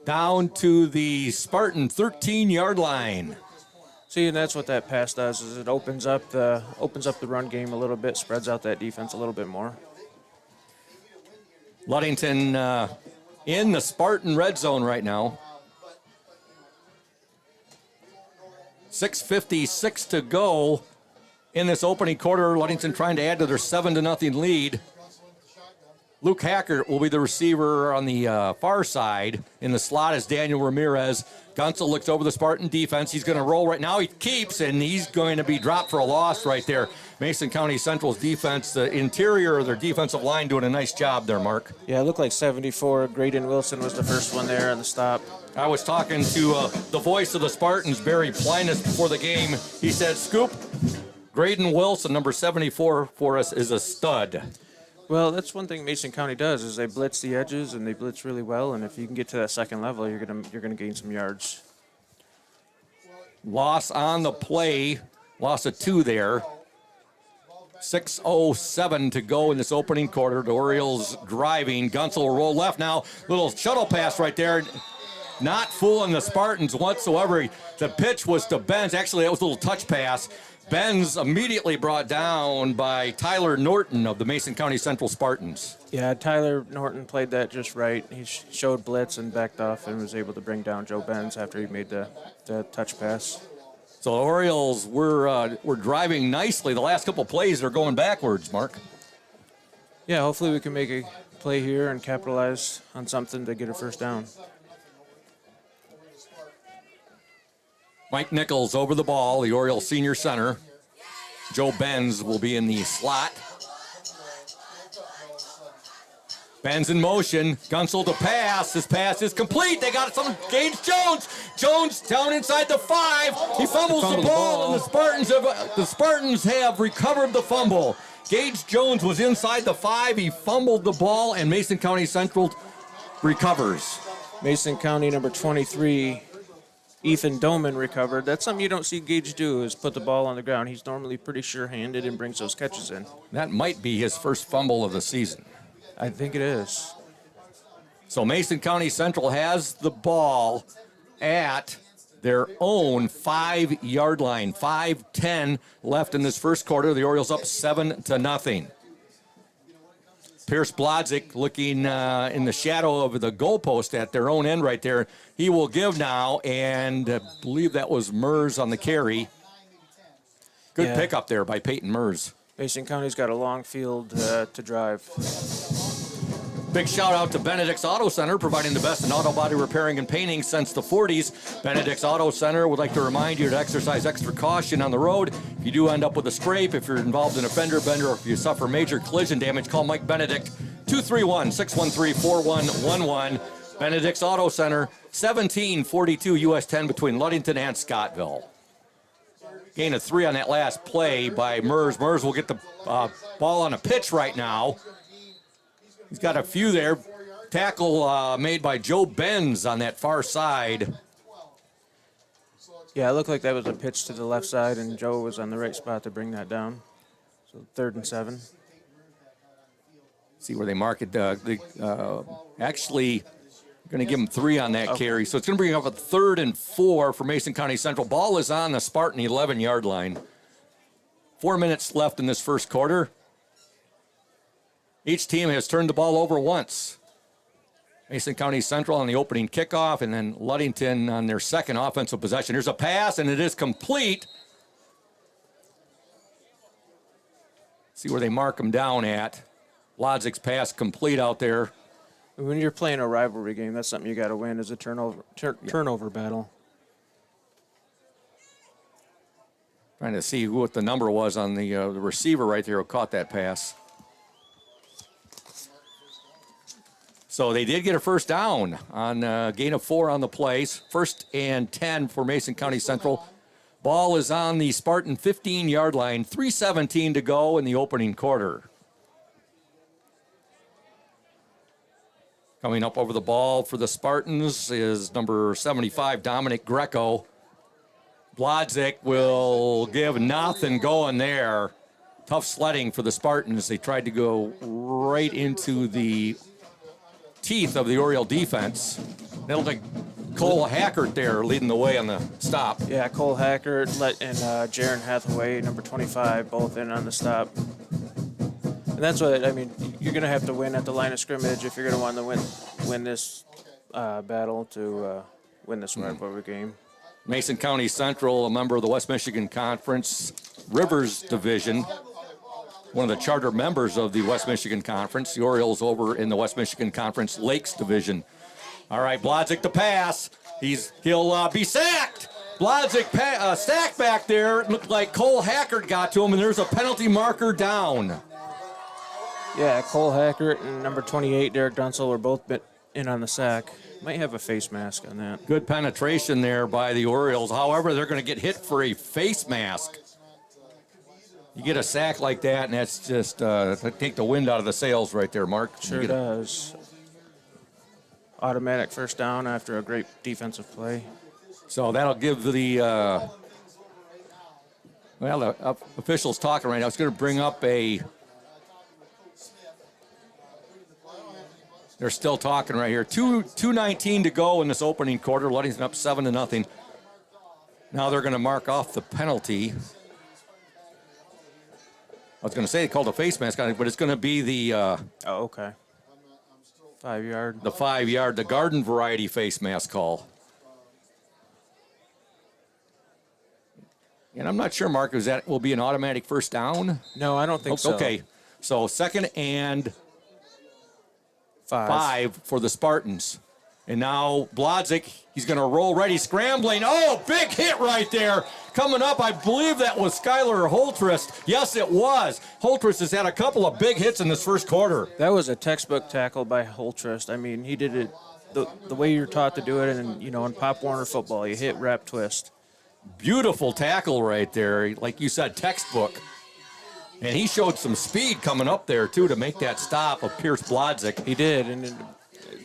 down to the Spartan 13-yard line. See, and that's what that pass does, is it opens up the run game a little bit, spreads out that defense a little bit more. Ludington in the Spartan red zone right now. 6:56 to go in this opening quarter. Ludington trying to add to their 7-0 lead. Luke Hackert will be the receiver on the far side. In the slot is Daniel Ramirez. Gunsel looks over the Spartan defense. He's going to roll right now. He keeps, and he's going to be dropped for a loss right there. Mason County Central's defense, the interior of their defensive line, doing a nice job there, Mark. Yeah, it looked like 74. Graydon Wilson was the first one there on the stop. I was talking to the voice of the Spartans, Barry Plinus, before the game. He said, Scoop, Graydon Wilson, number 74 for us, is a stud. Well, that's one thing Mason County does is they blitz the edges and they blitz really well. And if you can get to that second level, you're gonna gain some yards. Loss on the play, loss of 2 there. 6:07 to go in this opening quarter. The Orioles driving. Gunsel will roll left now. Little shuttle pass right there. Not fooling the Spartans whatsoever. The pitch was to Benz. Actually, that was a little touch pass. Benz immediately brought down by Tyler Norton of the Mason County Central Spartans. Yeah, Tyler Norton played that just right. He showed blitz and backed off and was able to bring down Joe Benz after he made the touch pass. So the Orioles were driving nicely. The last couple plays are going backwards, Mark. Yeah, hopefully we can make a play here and capitalize on something to get a first down. Mike Nichols over the ball, the Orioles senior center. Joe Benz will be in the slot. Benz in motion. Gunsel to pass. His pass is complete. They got some. Gage Jones. Jones down inside the 5. He fumbles the ball, and the Spartans have recovered the fumble. Gage Jones was inside the 5. He fumbled the ball, and Mason County Central recovers. Mason County number 23. Ethan Doman recovered. That's something you don't see Gage do, is put the ball on the ground. He's normally pretty sure-handed and brings those catches in. That might be his first fumble of the season. I think it is. So Mason County Central has the ball at their own 5-yard line. 5:10 left in this first quarter. The Orioles up 7-0. Pierce Blodzik looking in the shadow of the goalpost at their own end right there. He will give now, and I believe that was Mers on the carry. Good pickup there by Peyton Mers. Mason County's got a long field to drive. Big shout out to Benedict's Auto Center, providing the best in auto body repairing and painting since the 40s. Benedict's Auto Center would like to remind you to exercise extra caution on the road. If you do end up with a scrape, if you're involved in a fender bender, or if you suffer major collision damage, call Mike Benedict, 231-613-4111. Benedict's Auto Center, 1742 US 10 between Ludington and Scottville. Gain of 3 on that last play by Mers. Mers will get the ball on a pitch right now. He's got a few there. Tackle made by Joe Benz on that far side. Yeah, it looked like that was a pitch to the left side, and Joe was on the right spot to bring that down. So 3rd and 7. See where they mark it. Actually, going to give him 3 on that carry. So it's going to bring up a 3rd and 4 for Mason County Central. Ball is on the Spartan 11-yard line. 4 minutes left in this first quarter. Each team has turned the ball over once. Mason County Central on the opening kickoff, and then Ludington on their second offensive possession. Here's a pass, and it is complete. See where they mark him down at. Lodzik's pass complete out there. When you're playing a rivalry game, that's something you got to win, is a turnover battle. Trying to see what the number was on the receiver right there who caught that pass. So they did get a first down on gain of 4 on the plays. 1st and 10 for Mason County Central. Ball is on the Spartan 15-yard line. 3:17 to go in the opening quarter. Coming up over the ball for the Spartans is number 75, Dominic Greco. Blodzik will give nothing going there. Tough sledding for the Spartans. They tried to go right into the teeth of the Oriole defense. They look like Cole Hackert there leading the way on the stop. Yeah, Cole Hackert and Jaron Hathaway, number 25, both in on the stop. And that's what, I mean, you're going to have to win at the line of scrimmage if you're going to want to win this battle to win this rivalry game. Mason County Central, a member of the West Michigan Conference Rivers Division. one of the charter members of the West Michigan Conference. The Orioles over in the West Michigan Conference Lakes Division. All right, Blodzik to pass. He'll be sacked. Blodzik sacked back there. It looked like Cole Hackert got to him, and there's a penalty marker down. Yeah, Cole Hackert and number 28, Derek Dunsel, were both in on the sack. Might have a face mask on that. Good penetration there by the Orioles. However, they're going to get hit for a face mask. You get a sack like that, and that's just take the wind out of the sails right there, Mark. Sure does. Automatic first down after a great defensive play. So that'll give the officials talking right now. It's going to bring up a. They're still talking right here. 2:19 to go in this opening quarter. Ludington up 7-0. Now they're going to mark off the penalty. I was going to say they called a face mask on it, but it's going to be the. Oh, okay. 5-yard. The 5-yard, the garden variety face mask call. And I'm not sure, Mark, that will be an automatic first down? No, I don't think so. Okay, so 2nd and 5 for the Spartans. And now Blodzik, he's going to roll right. He's scrambling. Oh, big hit right there. Coming up, I believe that was Skylar Holtrist. Yes, it was. Holtrist has had a couple of big hits in this first quarter. That was a textbook tackle by Holtrist. I mean, he did it the way you're taught to do it, and in Pop Warner football, you hit, wrap, twist. Beautiful tackle right there. Like you said, textbook. And he showed some speed coming up there, too, to make that stop of Pierce Blodzik. He did, and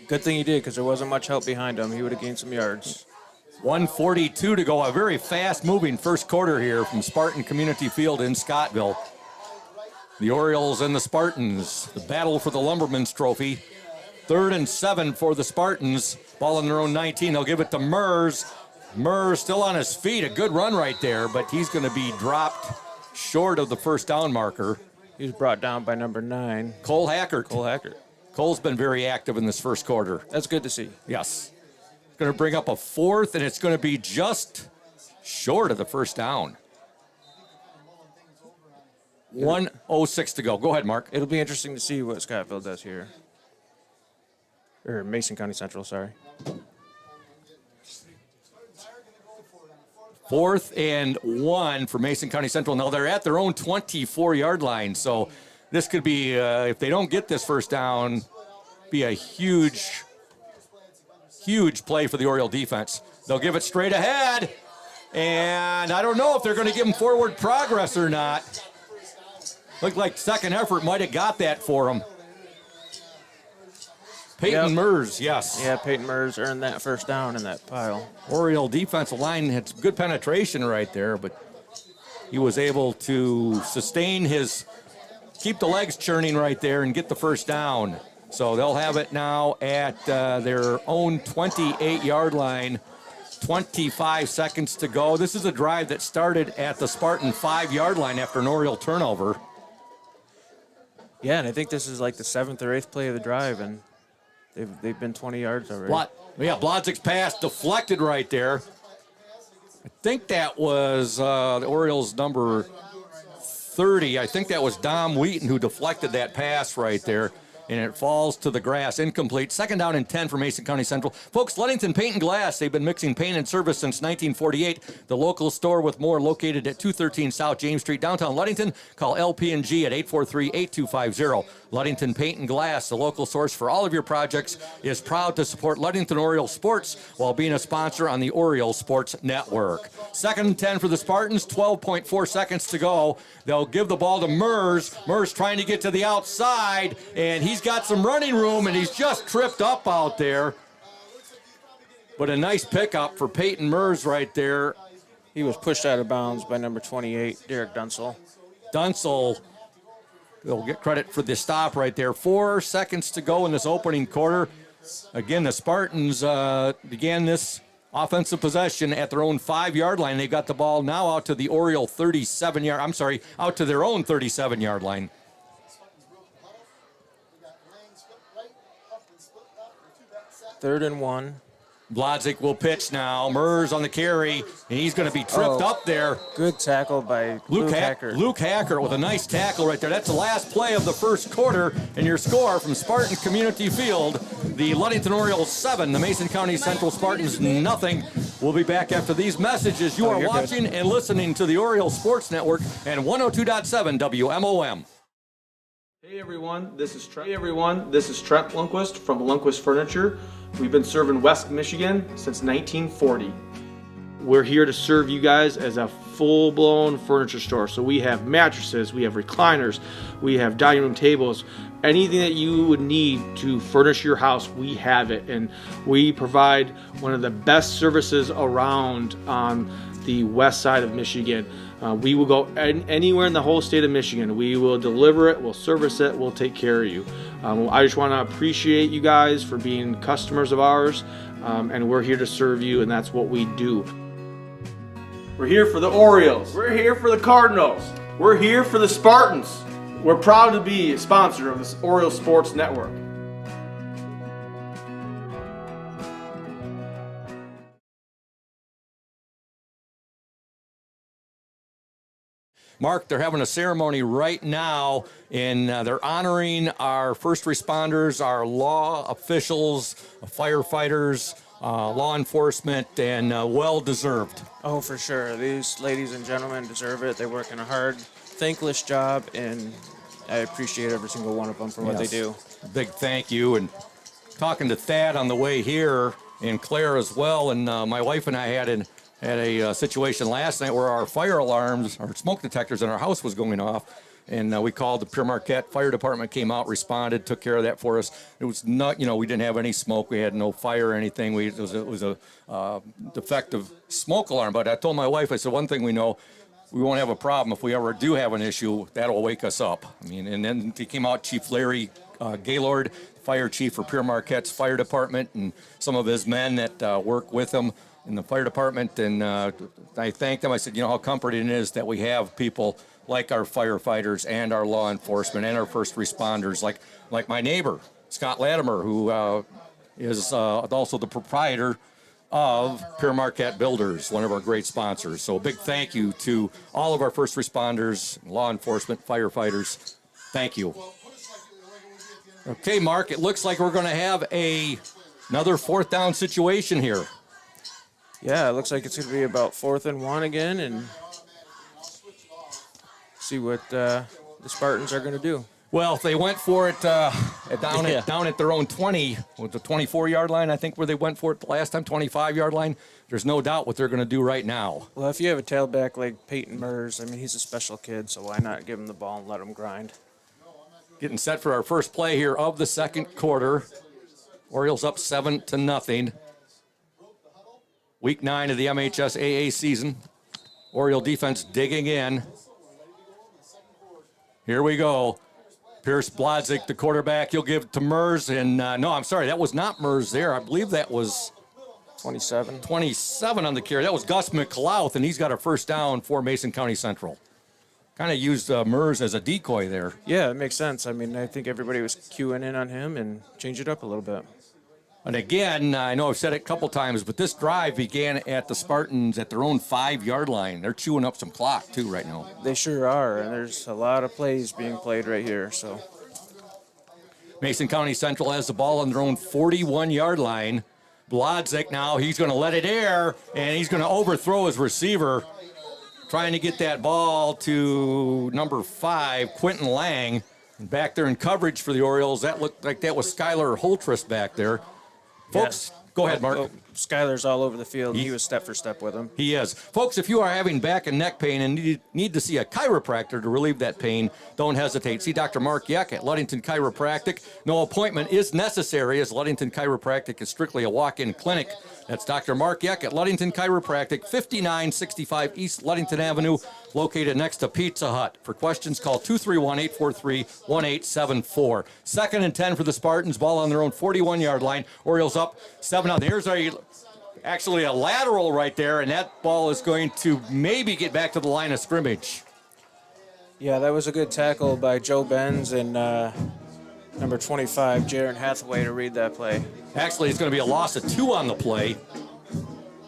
good thing he did, because there wasn't much help behind him. He would have gained some yards. 1:42 to go. A very fast-moving first quarter here from Spartan Community Field in Scottville. The Orioles and the Spartans, the battle for the Lumberman's Trophy. 3rd and 7 for the Spartans. Ball on their own 19. They'll give it to Mers. Mers still on his feet. A good run right there, but he's going to be dropped short of the first down marker. He was brought down by number 9. Cole Hackert. Cole Hackert. Cole's been very active in this first quarter. That's good to see. Yes. Going to bring up a 4th, and it's going to be just short of the first down. 1:06 to go. Go ahead, Mark. It'll be interesting to see what Scottville does here. Or Mason County Central, sorry. 4th and 1 for Mason County Central. Now they're at their own 24-yard line, so this could be, if they don't get this first down, be a huge play for the Oriole defense. They'll give it straight ahead, and I don't know if they're going to give them forward progress or not. Looked like second effort might have got that for them. Peyton Mers, yes. Yeah, Peyton Mers earned that first down in that pile. Oriole defensive line had good penetration right there, but he was able to keep the legs churning right there and get the first down. So they'll have it now at their own 28-yard line. 25 seconds to go. This is a drive that started at the Spartan 5-yard line after an Oriole turnover. Yeah, and I think this is like the 7th or 8th play of the drive, and they've been 20 yards already. Blodzik's pass deflected right there. I think that was the Orioles' number 30. I think that was Dom Wheaton who deflected that pass right there. And it falls to the grass, incomplete. 2nd down and 10 for Mason County Central. Folks, Ludington Paint and Glass, they've been mixing paint and service since 1948. The local store with more located at 213 South James Street, downtown Ludington. Call LP&G at 843-8250. Ludington Paint and Glass, the local source for all of your projects, is proud to support Ludington Oriole Sports while being a sponsor on the Oriole Sports Network. 2nd and 10 for the Spartans, 12.4 seconds to go. They'll give the ball to Mers. Mers trying to get to the outside, and he's got some running room, and he's just tripped up out there. But a nice pickup for Peyton Mers right there. He was pushed out of bounds by number 28, Derek Dunsel. Dunsel will get credit for the stop right there. 4 seconds to go in this opening quarter. Again, the Spartans began this offensive possession at their own 5-yard line. They've got the ball now out to the Oriole out to their own 37-yard line. Third and 1. Blodzik will pitch now. Mers on the carry, and he's going to be tripped up there. Good tackle by Luke Hacker. Luke Hacker with a nice tackle right there. That's the last play of the first quarter, and your score from Spartan Community Field, the Ludington Orioles 7, the Mason County Central Spartans nothing. We'll be back after these messages. You are watching and listening to the Orioles Sports Network and 102.7 WMOM. Hey everyone, this is Trent Lundquist from Lundquist Furniture. We've been serving West Michigan since 1940. We're here to serve you guys as a full-blown furniture store. So we have mattresses, we have recliners, we have dining room tables, anything that you would need to furnish your house, we have it. And we provide one of the best services around on the west side of Michigan. We will go anywhere in the whole state of Michigan. We will deliver it, we'll service it, we'll take care of you. I just want to appreciate you guys for being customers of ours, and we're here to serve you, and that's what we do. We're here for the Orioles. We're here for the Cardinals. We're here for the Spartans. We're proud to be a sponsor of this Orioles Sports Network. Mark, they're having a ceremony right now, and they're honoring our first responders, our law officials, firefighters, law enforcement, and well-deserved. Oh, for sure. These ladies and gentlemen deserve it. They work in a hard, thankless job, and I appreciate every single one of them for what they do. Big thank you. And talking to Thad on the way here, and Claire as well, and my wife and I had a situation last night where our fire alarms, our smoke detectors in our house was going off, and we called the Pure Marquette Fire Department, came out, responded, took care of that for us. It was not, we didn't have any smoke, we had no fire or anything. It was a defective smoke alarm. But I told my wife, I said, one thing we know, we won't have a problem. If we ever do have an issue, that'll wake us up. I mean, and then he came out, Chief Larry Gaylord, fire chief for Pure Marquette's fire department, and some of his men that work with him in the fire department, and I thanked them. I said, how comforting it is that we have people like our firefighters and our law enforcement and our first responders, like my neighbor, Scott Latimer, who is also the proprietor of Pure Marquette Builders, one of our great sponsors. So a big thank you to all of our first responders, law enforcement, firefighters. Thank you. Okay, Mark, it looks like we're going to have another fourth down situation here. Yeah, it looks like it's going to be about 4th and 1 again, and see what the Spartans are going to do. Well, they went for it down at their own 20, with the 24-yard line, I think, where they went for it the last time, 25-yard line. There's no doubt what they're going to do right now. Well, if you have a tailback like Peyton Mers, I mean, he's a special kid, so why not give him the ball and let him grind? Getting set for our first play here of the second quarter. Orioles up 7-0. Week 9 of the MHSAA season. Oriole defense digging in. Here we go. Pierce Blodzik, the quarterback. He'll give it to Mers. And no, I'm sorry, that was not Mers there. I believe that was 27 on the carry. That was Gus McLeod, and he's got a first down for Mason County Central. Kind of used Mers as a decoy there. Yeah, it makes sense. I mean, I think everybody was queuing in on him and changed it up a little bit. And again, I know I've said it a couple times, but this drive began at the Spartans at their own 5-yard line. They're chewing up some clock, too, right now. They sure are, and there's a lot of plays being played right here. So Mason County Central has the ball on their own 41-yard line. Blodzik now, he's going to let it air, and he's going to overthrow his receiver, trying to get that ball to number 5, Quentin Lang. Back there in coverage for the Orioles, that looked like that was Skylar Holtrist back there. Folks, go ahead, Mark. Skylar's all over the field. He was step for step with him. He is. Folks, if you are having back and neck pain and need to see a chiropractor to relieve that pain, don't hesitate. See Dr. Mark Yeck at Ludington Chiropractic. No appointment is necessary, as Ludington Chiropractic is strictly a walk-in clinic. That's Dr. Mark Yeck at Ludington Chiropractic, 5965 East Ludington Avenue, located next to Pizza Hut. For questions, call 231-843-1874. 2nd and 10 for the Spartans. Ball on their own 41-yard line. Orioles up 7-0. There's actually a lateral right there, and that ball is going to maybe get back to the line of scrimmage. Yeah, that was a good tackle by Joe Benz, and number 25, Jaron Hathaway, to read that play. Actually, it's going to be a loss of 2 on the play.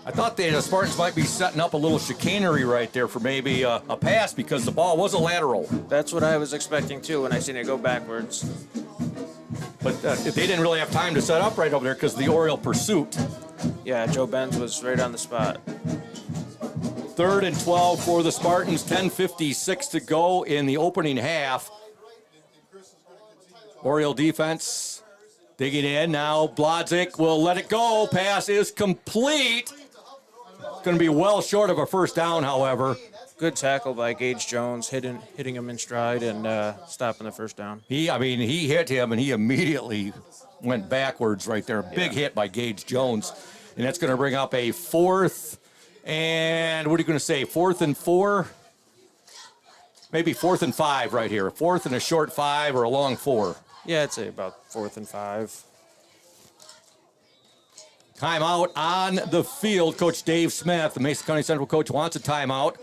I thought the Spartans might be setting up a little chicanery right there for maybe a pass because the ball was a lateral. That's what I was expecting too when I seen it go backwards. But they didn't really have time to set up right over there because of the Oriole pursuit. Yeah, Joe Benz was right on the spot. 3rd and 12 for the Spartans, 10:56 to go in the opening half. Oriole defense digging in. Now Blodzik will let it go. Pass is complete. Going to be well short of a first down, however. Good tackle by Gage Jones, hitting him in stride and stopping the first down. He hit him and he immediately went backwards right there. Big hit by Gage Jones. And that's going to bring up a 4th and what are you going to say? 4th and 4? Maybe 4th and 5 right here. 4th and a short 5 or a long 4. Yeah, I'd say about 4th and 5. Timeout on the field. Coach Dave Smith, the Mason County Central coach, wants a timeout.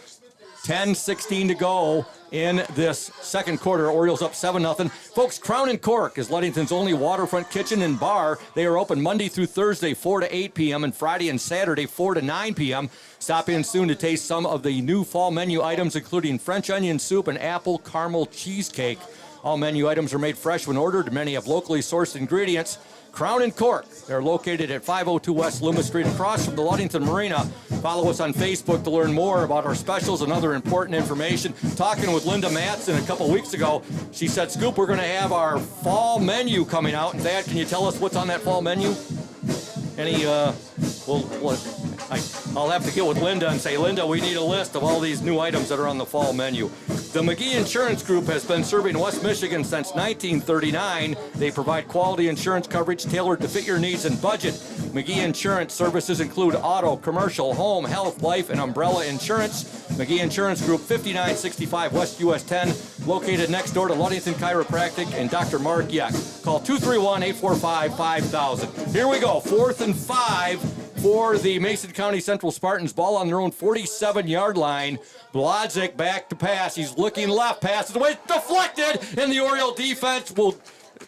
10:16 to go in this second quarter. Orioles up 7-0. Folks, Crown and Cork is Ludington's only waterfront kitchen and bar. They are open Monday through Thursday, 4 to 8 p.m., and Friday and Saturday, 4 to 9 p.m. Stop in soon to taste some of the new fall menu items, including French onion soup and apple caramel cheesecake. All menu items are made fresh when ordered. Many have locally sourced ingredients. Crown and Cork. They're located at 502 West Loomis Street, across from the Ludington Marina. Follow us on Facebook to learn more about our specials and other important information. Talking with Linda Matson a couple weeks ago, she said, Scoop, we're going to have our fall menu coming out. And Thad, can you tell us what's on that fall menu? I'll have to get with Linda and say, Linda, we need a list of all these new items that are on the fall menu. The McGee Insurance Group has been serving West Michigan since 1939. They provide quality insurance coverage tailored to fit your needs and budget. McGee Insurance services include auto, commercial, home, health, life, and umbrella insurance. McGee Insurance Group, 5965 West US 10, located next door to Ludington Chiropractic and Dr. Mark Yeck. Call 231-845-5000. Here we go, 4th and 5 for the Mason County Central Spartans. Ball on their own 47-yard line. Blodzik back to pass. He's looking left. Passes away. Deflected. And the Oriole defense will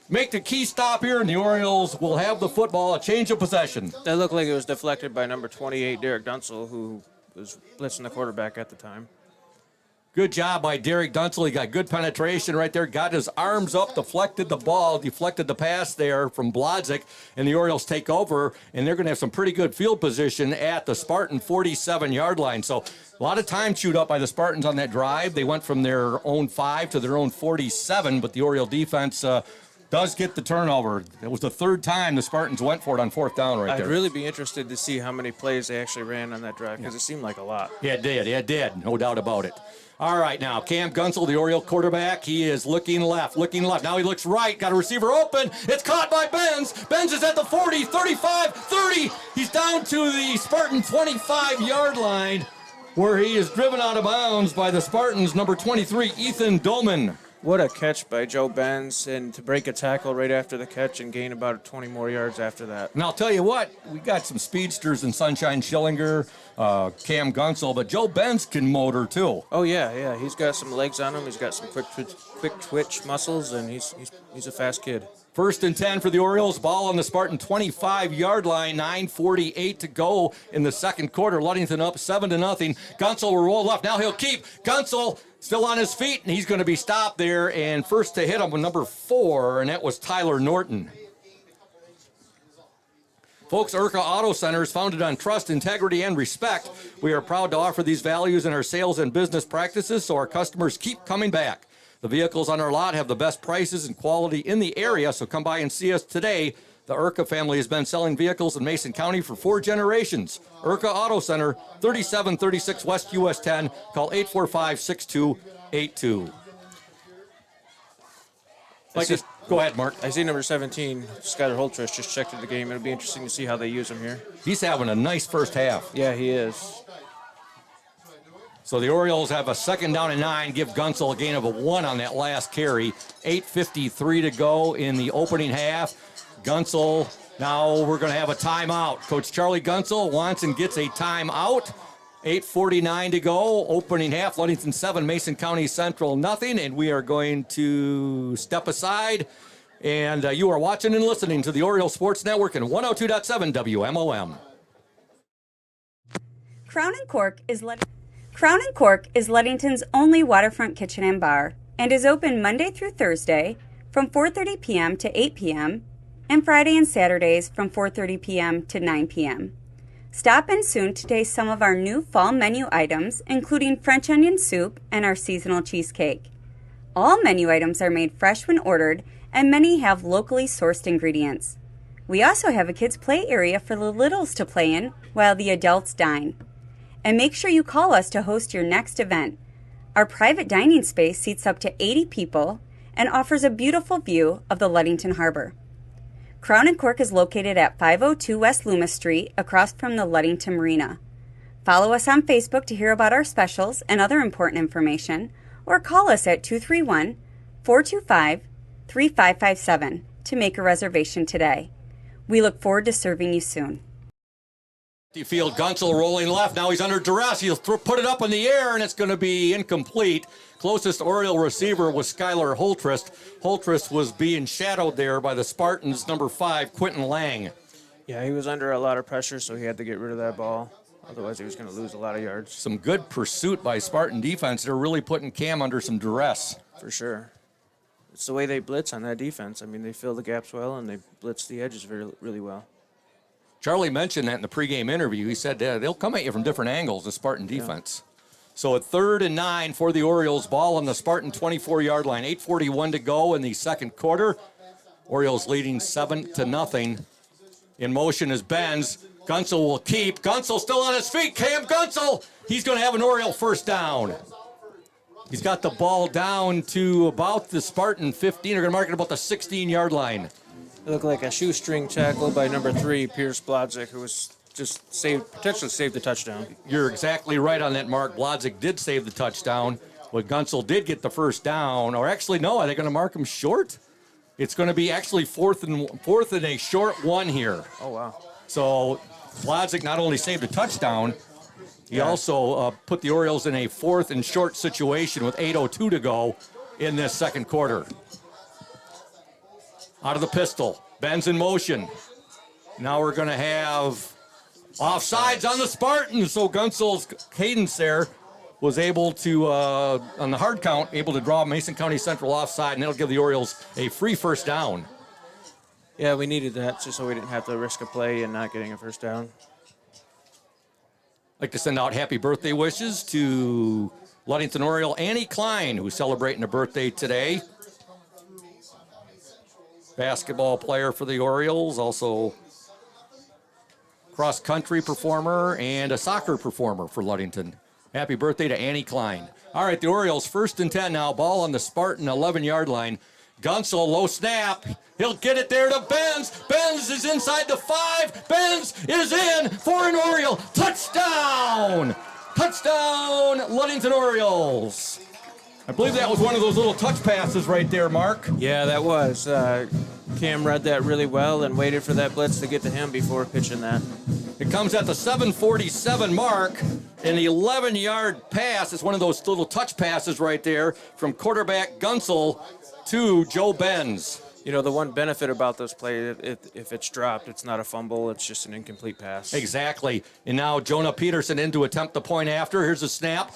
make the key stop here, and the Orioles will have the football. A change of possession. That looked like it was deflected by number 28, Derek Dunsel, who was blitzing the quarterback at the time. Good job by Derek Dunsel. He got good penetration right there. Got his arms up, deflected the ball, deflected the pass there from Blodzik, and the Orioles take over, and they're going to have some pretty good field position at the Spartan 47-yard line. So a lot of time chewed up by the Spartans on that drive. They went from their own 5 to their own 47, but the Oriole defense does get the turnover. It was the 3rd time the Spartans went for it on 4th down right there. I'd really be interested to see how many plays they actually ran on that drive, because it seemed like a lot. Yeah, it did. No doubt about it. All right, now, Cam Gunsel, the Oriole quarterback, he is looking left. Now he looks right. Got a receiver open. It's caught by Benz. Benz is at the 40, 35, 30. He's down to the Spartan 25-yard line, where he is driven out of bounds by the Spartans, number 23, Ethan Dolman. What a catch by Joe Benz, and to break a tackle right after the catch and gain about 20 more yards after that. And I'll tell you what, we got some speedsters in Sunshine Schillinger, Cam Gunsel, but Joe Benz can motor too. Oh, yeah. He's got some legs on him. He's got some quick twitch muscles, and he's a fast kid. 1st and 10 for the Orioles. Ball on the Spartan 25-yard line. 9:48 to go in the second quarter. Ludington up 7-0. Gunsel will roll left. Now he'll keep. Gunsel still on his feet, and he's going to be stopped there. And first to hit him with number 4, and that was Tyler Norton. Folks, Urca Auto Center is founded on trust, integrity, and respect. We are proud to offer these values in our sales and business practices so our customers keep coming back. The vehicles on our lot have the best prices and quality in the area, so come by and see us today. The Urca family has been selling vehicles in Mason County for 4 generations. Urca Auto Center, 3736 West US 10. Call 845-6282. Go ahead, Mark. I see number 17, Skyler Holtrich, just checked in the game. It'll be interesting to see how they use him here. He's having a nice first half. Yeah, he is. So the Orioles have a 2nd down and 9, give Gunsel a gain of 1 on that last carry. 8:53 to go in the opening half. Gunsel, now we're going to have a timeout. Coach Charlie Gunsel wants and gets a timeout. 8:49 to go, opening half, Ludington 7, Mason County Central nothing, and we are going to step aside And you are watching and listening to the Oriole Sports Network and 102.7 WMOM. Crown and Cork is Ludington's only waterfront kitchen and bar and is open Monday through Thursday from 4:30 p.m. to 8 p.m. and Friday and Saturdays from 4:30 p.m. to 9 p.m. Stop in soon to taste some of our new fall menu items, including French onion soup and our seasonal cheesecake. All menu items are made fresh when ordered, and many have locally sourced ingredients. We also have a kids' play area for the littles to play in while the adults dine. And make sure you call us to host your next event. Our private dining space seats up to 80 people and offers a beautiful view of the Ludington Harbor. Crown and Cork is located at 502 West Loomis Street, across from the Ludington Marina. Follow us on Facebook to hear about our specials and other important information, or call us at 231-425-3557 to make a reservation today. We look forward to serving you soon. Field, Gunsel rolling left. Now he's under duress. He'll put it up in the air, and it's going to be incomplete. Closest Oriole receiver was Skylar Holtrist. Holtrist was being shadowed there by the Spartans' number 5, Quentin Lang. Yeah, he was under a lot of pressure, so he had to get rid of that ball. Otherwise, he was going to lose a lot of yards. Some good pursuit by Spartan defense. They're really putting Cam under some duress. For sure. It's the way they blitz on that defense. I mean, they fill the gaps well, and they blitz the edges really well. Charlie mentioned that in the pregame interview. He said they'll come at you from different angles, the Spartan defense. Yeah. So at 3rd and 9 for the Orioles, ball on the Spartan 24-yard line. 8:41 to go in the second quarter. Orioles leading 7-0. In motion is Benz. Gunsel will keep. Gunsel still on his feet. Cam Gunsel. He's going to have an Oriole first down. He's got the ball down to about the Spartan 15. They're going to mark it about the 16-yard line. It looked like a shoestring tackle by number 3, Pierce Blodzik, who was just potentially saved the touchdown. You're exactly right on that, Mark. Blodzik did save the touchdown, but Gunsel did get the first down. Or actually, no, are they going to mark him short? It's going to be actually fourth and a short one here. Oh, wow. So Blodzik not only saved a touchdown, he also put the Orioles in a 4th and short situation with 8:02 to go in this second quarter. Out of the pistol. Ben's in motion. Now we're going to have offsides on the Spartans. So Gunsel's cadence there was able to, on the hard count, able to draw Mason County Central offside, and that'll give the Orioles a free first down. Yeah, we needed that just so we didn't have to risk a play and not getting a first down. I'd like to send out happy birthday wishes to Ludington Oriole Annie Klein, who's celebrating a birthday today. Basketball player for the Orioles, also cross-country performer and a soccer performer for Ludington. Happy birthday to Annie Klein. All right, the Orioles 1st and 10 now. Ball on the Spartan 11-yard line. Gunsel, low snap. He'll get it there to Benz. Benz is inside the 5. Benz is in for an Oriole. Touchdown! Touchdown, Ludington Orioles. I believe that was one of those little touch passes right there, Mark. Yeah, that was. Cam read that really well and waited for that blitz to get to him before pitching that. It comes at the 7:47 mark. An 11-yard pass. It's one of those little touch passes right there from quarterback Gunsel to Joe Benz. You know, the one benefit about this play, if it's dropped, it's not a fumble, it's just an incomplete pass. Exactly. And now Jonah Peterson in to attempt the point after. Here's a snap.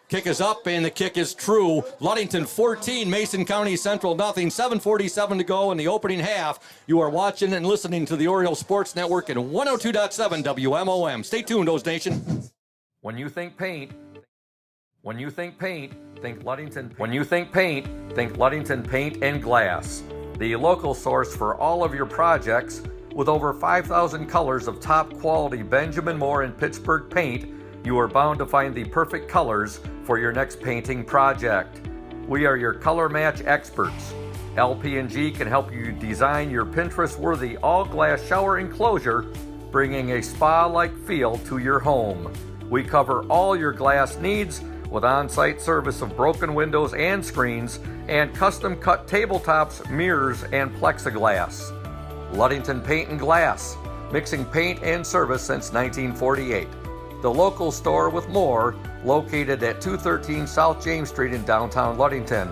Kick is up, and the kick is true. Ludington 14, Mason County Central nothing. 7:47 to go in the opening half. You are watching and listening to the Oriole Sports Network and 102.7 WMOM. Stay tuned, O's Nation. When you think paint, think Ludington. When you think paint, think Ludington Paint and Glass. The local source for all of your projects with over 5,000 colors of top quality Benjamin Moore and Pittsburgh paint. You are bound to find the perfect colors for your next painting project. We are your color match experts. LP&G can help you design your Pinterest-worthy all-glass shower enclosure, bringing a spa-like feel to your home. We cover all your glass needs with on-site service of broken windows and screens and custom-cut tabletops, mirrors, and plexiglass. Ludington Paint and Glass, mixing paint and service since 1948. The local store with more, located at 213 South James Street in downtown Ludington.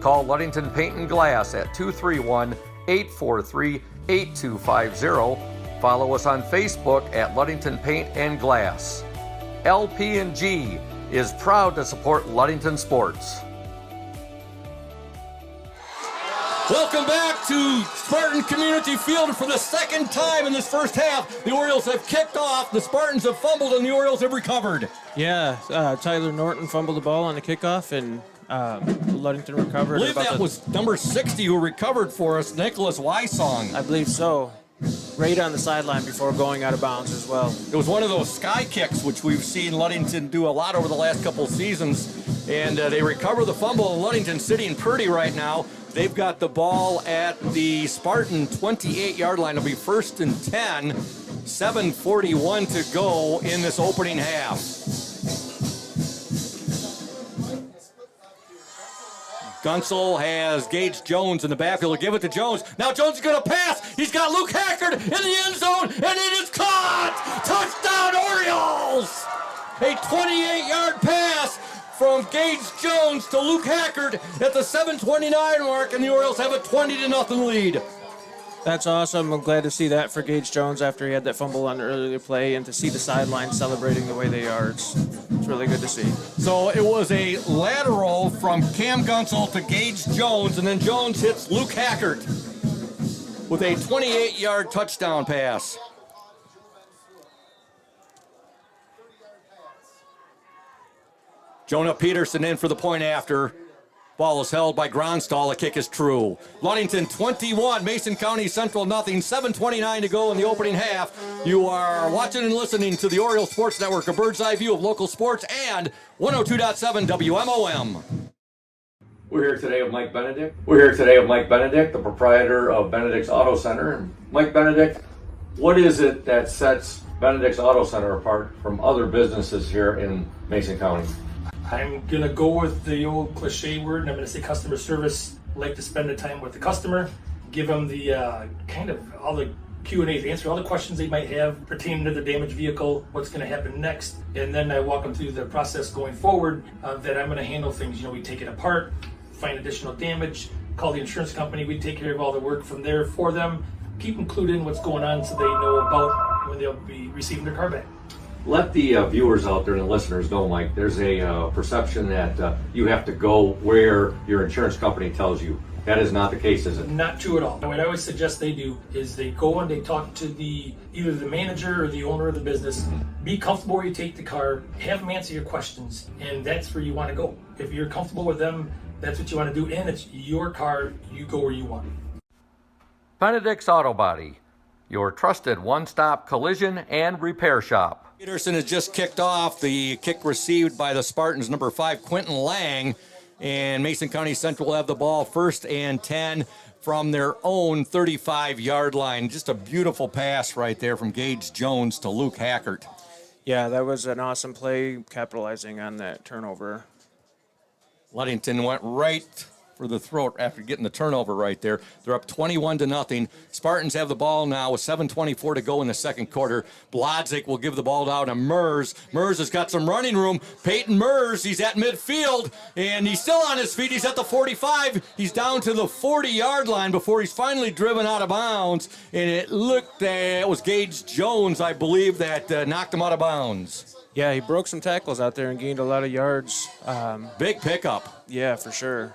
Call Ludington Paint and Glass at 231-843-8250. Follow us on Facebook at Ludington Paint and Glass. LP&G is proud to support Ludington sports. Welcome back to Spartan Community Field for the second time in this first half. The Orioles have kicked off, the Spartans have fumbled, and the Orioles have recovered. Yeah, Tyler Norton fumbled the ball on the kickoff, and Ludington recovered. I believe that was number 60 who recovered for us, Nicholas Wysong. I believe so. Right on the sideline before going out of bounds as well. It was one of those sky kicks, which we've seen Ludington do a lot over the last couple seasons. And they recover the fumble. Ludington sitting pretty right now. They've got the ball at the Spartan 28-yard line. It'll be 1st and 10. 7:41 to go in this opening half. Gunsel has Gage Jones in the backfield. He'll give it to Jones. Now Jones is going to pass. He's got Luke Hackard in the end zone, and it is caught! Touchdown Orioles! A 28-yard pass from Gage Jones to Luke Hackard at the 7:29 mark, and the Orioles have a 20-0 lead. That's awesome. I'm glad to see that for Gage Jones after he had that fumble on the earlier play, and to see the sideline celebrating the way they are. It's really good to see. So it was a lateral from Cam Gunsel to Gage Jones, and then Jones hits Luke Hackard with a 28-yard touchdown pass. Jonah Peterson in for the point after. Ball is held by Gronstal. The kick is true. Ludington 21, Mason County Central nothing. 7:29 to go in the opening half. You are watching and listening to the Oriole Sports Network, a bird's eye view of local sports, and 102.7 WMOM. We're here today with Mike Benedict. The proprietor of Benedict's Auto Center. And Mike Benedict, what is it that sets Benedict's Auto Center apart from other businesses here in Mason County? I'm going to go with the old cliche word, and I'm going to say customer service. Like to spend the time with the customer, give them the kind of all the Q&As, answer all the questions they might have pertaining to the damaged vehicle, what's going to happen next, and then I walk them through the process going forward that I'm going to handle things. You know, we take it apart, find additional damage, call the insurance company, we take care of all the work from there for them, keep them clued in what's going on so they know about when they'll be receiving their car back. Let the viewers out there and the listeners know, Mike, there's a perception that you have to go where your insurance company tells you. That is not the case, is it? Not true at all. What I always suggest they do is they go and they talk to either the manager or the owner of the business. Be comfortable where you take the car, have them answer your questions, and that's where you want to go. If you're comfortable with them, that's what you want to do, and it's your car, you go where you want. Benedict's Auto Body, your trusted one-stop collision and repair shop. Peterson has just kicked off. The kick received by the Spartans, number 5, Quentin Lang. And Mason County Central will have the ball 1st and 10 from their own 35-yard line. Just a beautiful pass right there from Gage Jones to Luke Hackert. Yeah, that was an awesome play, capitalizing on that turnover. Ludington went right for the throat after getting the turnover right there. They're up 21-0. Spartans have the ball now with 7:24 to go in the second quarter. Blodzik will give the ball down to Mers. Mers has got some running room. Peyton Mers, he's at midfield, and he's still on his feet. He's at the 45. He's down to the 40-yard line before he's finally driven out of bounds, and it was Gage Jones, I believe, that knocked him out of bounds. Yeah, he broke some tackles out there and gained a lot of yards. Big pickup. Yeah, for sure.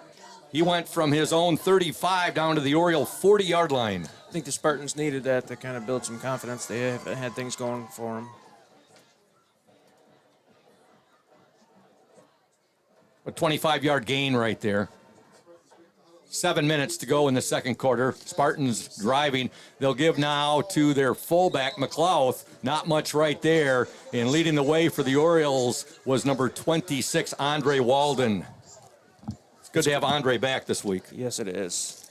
He went from his own 35 down to the Oriole 40-yard line. I think the Spartans needed that to kind of build some confidence. They haven't had things going for them. A 25-yard gain right there. 7 minutes to go in the second quarter. Spartans driving. They'll give now to their fullback, McLeod. Not much right there. And leading the way for the Orioles was number 26, Andre Walden. Good to have Andre back this week. Yes, it is.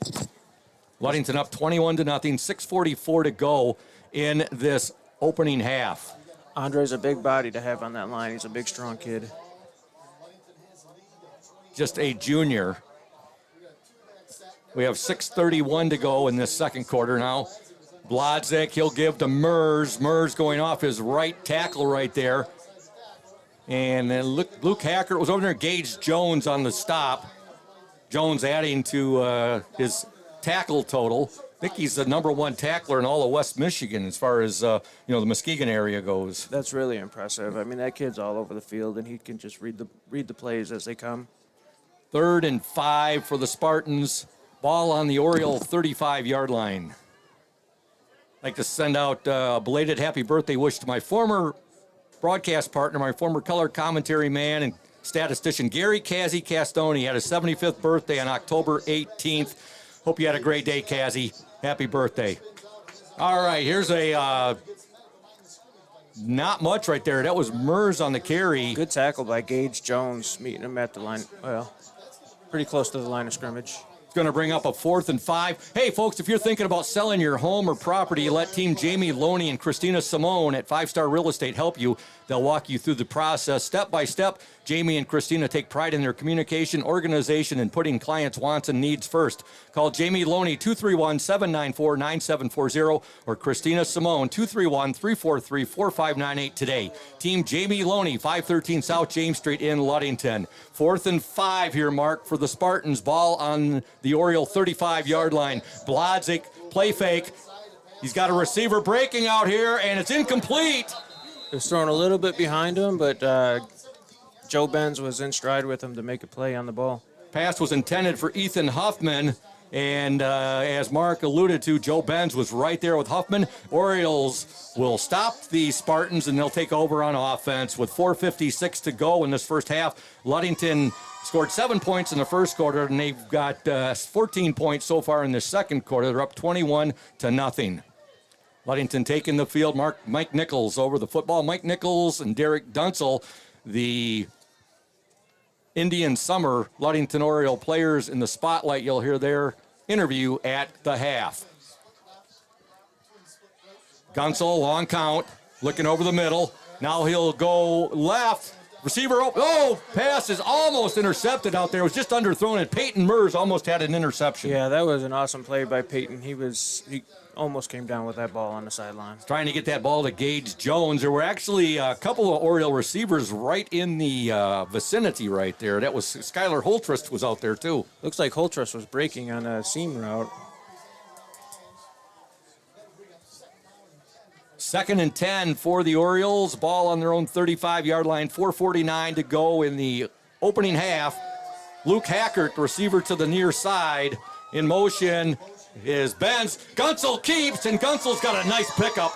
Ludington up 21-0, 6:44 to go in this opening half. Andre's a big body to have on that line. He's a big, strong kid. Just a junior. We have 6:31 to go in this second quarter now. Blodzik, he'll give to Mers. Mers going off his right tackle right there. And then Luke Hackert was over there. Gage Jones on the stop. Jones adding to his tackle total. I think he's the number 1 tackler in all of West Michigan as far as the Muskegon area goes. That's really impressive. I mean, that kid's all over the field, and he can just read the plays as they come. 3rd and 5 for the Spartans. Ball on the Oriole 35-yard line. I'd like to send out a belated happy birthday wish to my former broadcast partner, my former color commentary man and statistician, Gary Cassie Castone. He had his 75th birthday on October 18th. Hope you had a great day, Cassie. Happy birthday. All right, here's a not much right there. That was Mers on the carry. Good tackle by Gage Jones, meeting him at the line. Well, pretty close to the line of scrimmage. It's going to bring up a 4th and 5. Hey, folks, if you're thinking about selling your home or property, let Team Jamie Loney and Christina Simone at 5 Star Real Estate help you. They'll walk you through the process step by step. Jamie and Christina take pride in their communication, organization, and putting clients' wants and needs first. Call Jamie Loney, 231-794-9740, or Christina Simone, 231-343-4598 today. Team Jamie Loney, 513 South James Street in Ludington. 4th and 5 here, Mark, for the Spartans. Ball on the Oriole 35-yard line. Blodzik, play fake. He's got a receiver breaking out here, and it's incomplete. It was thrown a little bit behind him, but Joe Benz was in stride with him to make a play on the ball. Pass was intended for Ethan Huffman, and as Mark alluded to, Joe Benz was right there with Huffman. Orioles will stop the Spartans, and they'll take over on offense with 4:56 to go in this first half. Ludington scored 7 points in the first quarter, and they've got 14 points so far in the second quarter. They're up 21-0. Ludington taking the field. Mike Nichols over the football. Mike Nichols and Derek Dunsel, the Indian Summer Ludington Oriole players in the spotlight. You'll hear their interview at the half. Gunsel, long count, looking over the middle. Now he'll go left. Receiver, pass is almost intercepted out there. It was just underthrown, and Peyton Mers almost had an interception. Yeah, that was an awesome play by Peyton. He almost came down with that ball on the sideline. Trying to get that ball to Gage Jones. There were actually a couple of Oriole receivers right in the vicinity right there. That was Skylar Holtrust was out there too. Looks like Holtrust was breaking on a seam route. 2nd and 10 for the Orioles. Ball on their own 35-yard line. 4:49 to go in the opening half. Luke Hackert, receiver to the near side. In motion is Benz. Gunsel keeps, and Gunsel's got a nice pickup.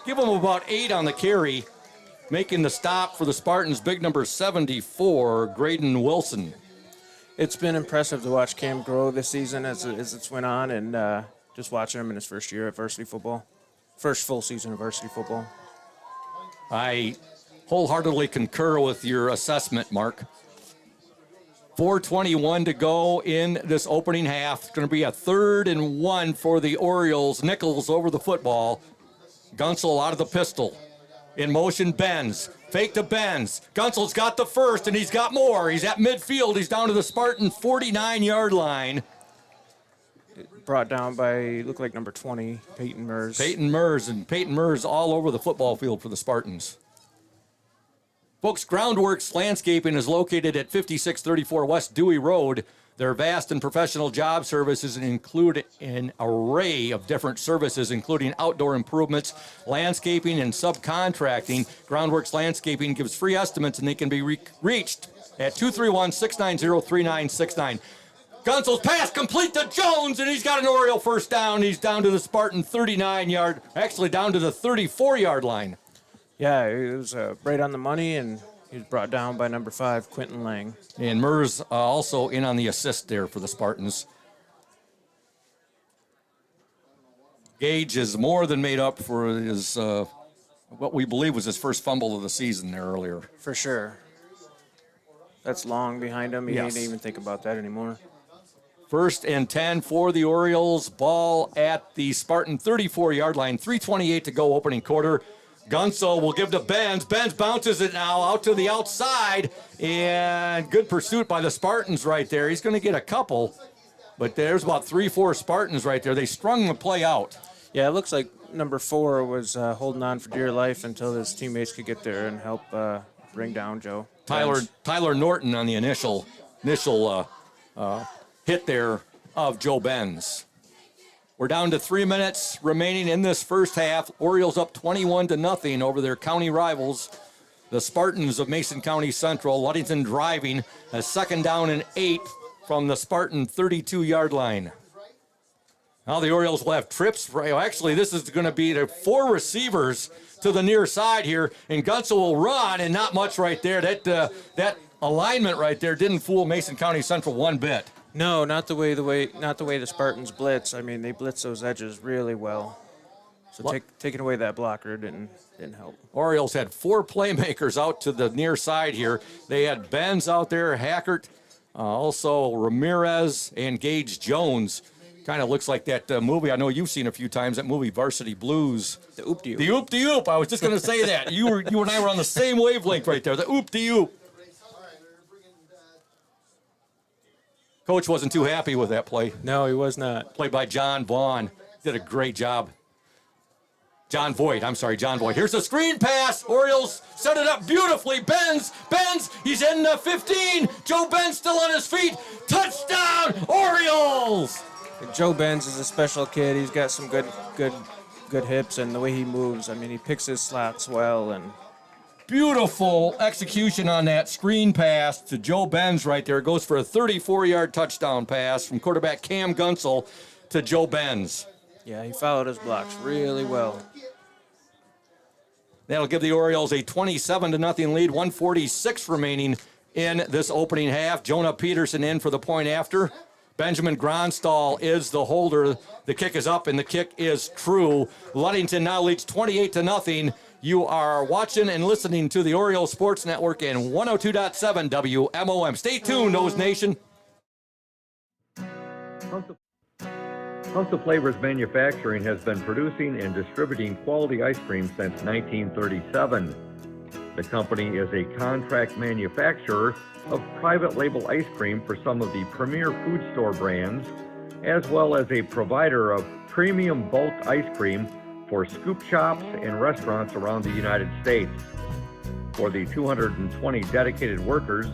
Give him about 8 on the carry. Making the stop for the Spartans, big number 74, Graydon Wilson. It's been impressive to watch Cam grow this season as it's went on, and just watching him in his first year at varsity football. First full season of varsity football. I wholeheartedly concur with your assessment, Mark. 4:21 to go in this opening half. It's going to be a 3rd and 1 for the Orioles. Nichols over the football. Gunsel out of the pistol. In motion, Benz. Fake to Benz. Gunsel's got the first, and he's got more. He's at midfield. He's down to the Spartan 49-yard line. Brought down by, looked like number 20, Peyton Mers. Peyton Mers all over the football field for the Spartans. Folks, Groundworks Landscaping is located at 5634 West Dewey Road. Their vast and professional job services include an array of different services, including outdoor improvements, landscaping, and subcontracting. Groundworks Landscaping gives free estimates, and they can be reached at 231-690-3969. Gunsel's pass complete to Jones, and he's got an Oriole first down. He's down to the Spartan 39-yard, actually down to the 34-yard line. Yeah, it was right on the money, and he was brought down by number 5, Quentin Lang. And Mers also in on the assist there for the Spartans. Gage is more than made up for his what we believe was his first fumble of the season there earlier. For sure. That's long behind him. He Yes. ain't even think about that anymore. 1st and 10 for the Orioles. Ball at the Spartan 34-yard line. 3:28 to go opening quarter. Gunsel will give to Benz. Benz bounces it now out to the outside. And good pursuit by the Spartans right there. He's going to get a couple. But there's about 3-4 Spartans right there. They strung the play out. Yeah, it looks like number 4 was holding on for dear life until his teammates could get there and help bring down Joe. Tyler Norton on the initial hit there of Joe Benz. We're down to 3 minutes remaining in this first half. Orioles up 21-0 over their county rivals, the Spartans of Mason County Central. Ludington driving a 2nd down and 8 from the Spartan 32-yard line. Now the Orioles will have trips. Actually, this is going to be the 4 receivers to the near side here, and Gunsel will run, and not much right there. That alignment right there didn't fool Mason County Central one bit. No, not the way the Spartans blitz. I mean, they blitz those edges really well. So taking away that blocker didn't help. Orioles had 4 playmakers out to the near side here. They had Benz out there, Hackert, also Ramirez, and Gage Jones. Kind of looks like that movie I know you've seen a few times, that movie Varsity Blues. The Oop-de-Oop. The Oop-de-Oop. I was just going to say that. You and I were on the same wavelength right there. The Oop-de-Oop. Coach wasn't too happy with that play. No, he was not. Played by John Vaughn. Did a great job. John Voight. Here's a screen pass. Orioles set it up beautifully. Benz, he's in the 15. Joe Benz still on his feet. Touchdown, Orioles! Joe Benz is a special kid. He's got some good hips, and the way he moves. I mean, he picks his slots well, and beautiful execution on that screen pass to Joe Benz right there. It goes for a 34-yard touchdown pass from quarterback Cam Gunsel to Joe Benz. Yeah, he followed his blocks really well. That'll give the Orioles a 27-0 lead, 1:46 remaining in this opening half. Jonah Peterson in for the point after. Benjamin Gronstall is the holder. The kick is up, and the kick is true. Ludington now leads 28-0. You are watching and listening to the Orioles Sports Network and 102.7 WMOM. Stay tuned, Nose Nation. House of Flavors Manufacturing has been producing and distributing quality ice cream since 1937. The company is a contract manufacturer of private label ice cream for some of the premier food store brands, as well as a provider of premium bulk ice cream for scoop shops and restaurants around the United States. For the 220 dedicated workers,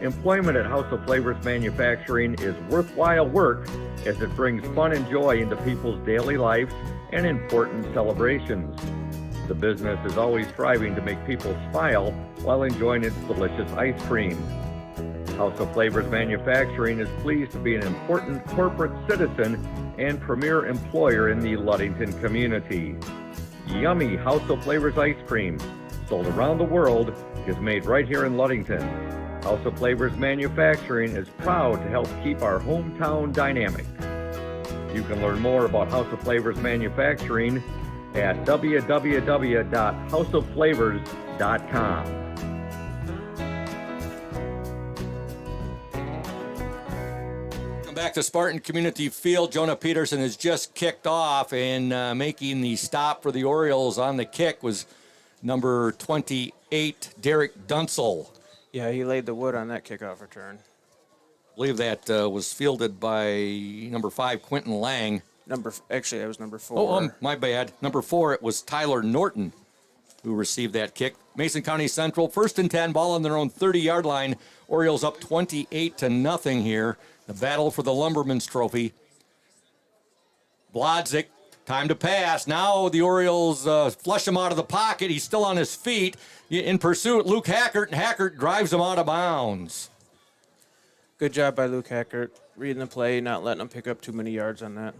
employment at House of Flavors Manufacturing is worthwhile work as it brings fun and joy into people's daily lives and important celebrations. The business is always striving to make people smile while enjoying its delicious ice cream. House of Flavors Manufacturing is pleased to be an important corporate citizen and premier employer in the Ludington community. Yummy House of Flavors ice cream, sold around the world, is made right here in Ludington. House of Flavors Manufacturing is proud to help keep our hometown dynamic. You can learn more about House of Flavors Manufacturing at www.houseofflavors.com. Back to Spartan Community Field. Jonah Peterson has just kicked off, and making the stop for the Orioles on the kick was number 28, Derek Dunsel. Yeah, he laid the wood on that kickoff return. I believe that was fielded by number 5, Quentin Lang. Actually, that was number 4. Oh, my bad. Number 4, it was Tyler Norton who received that kick. Mason County Central, 1st and 10, ball on their own 30-yard line. Orioles up 28-0 here. The battle for the Lumberman's Trophy. Blodzik, time to pass. Now the Orioles flush him out of the pocket. He's still on his feet. In pursuit, Luke Hackert, and Hackert drives him out of bounds. Good job by Luke Hackert, reading the play, not letting him pick up too many yards on that.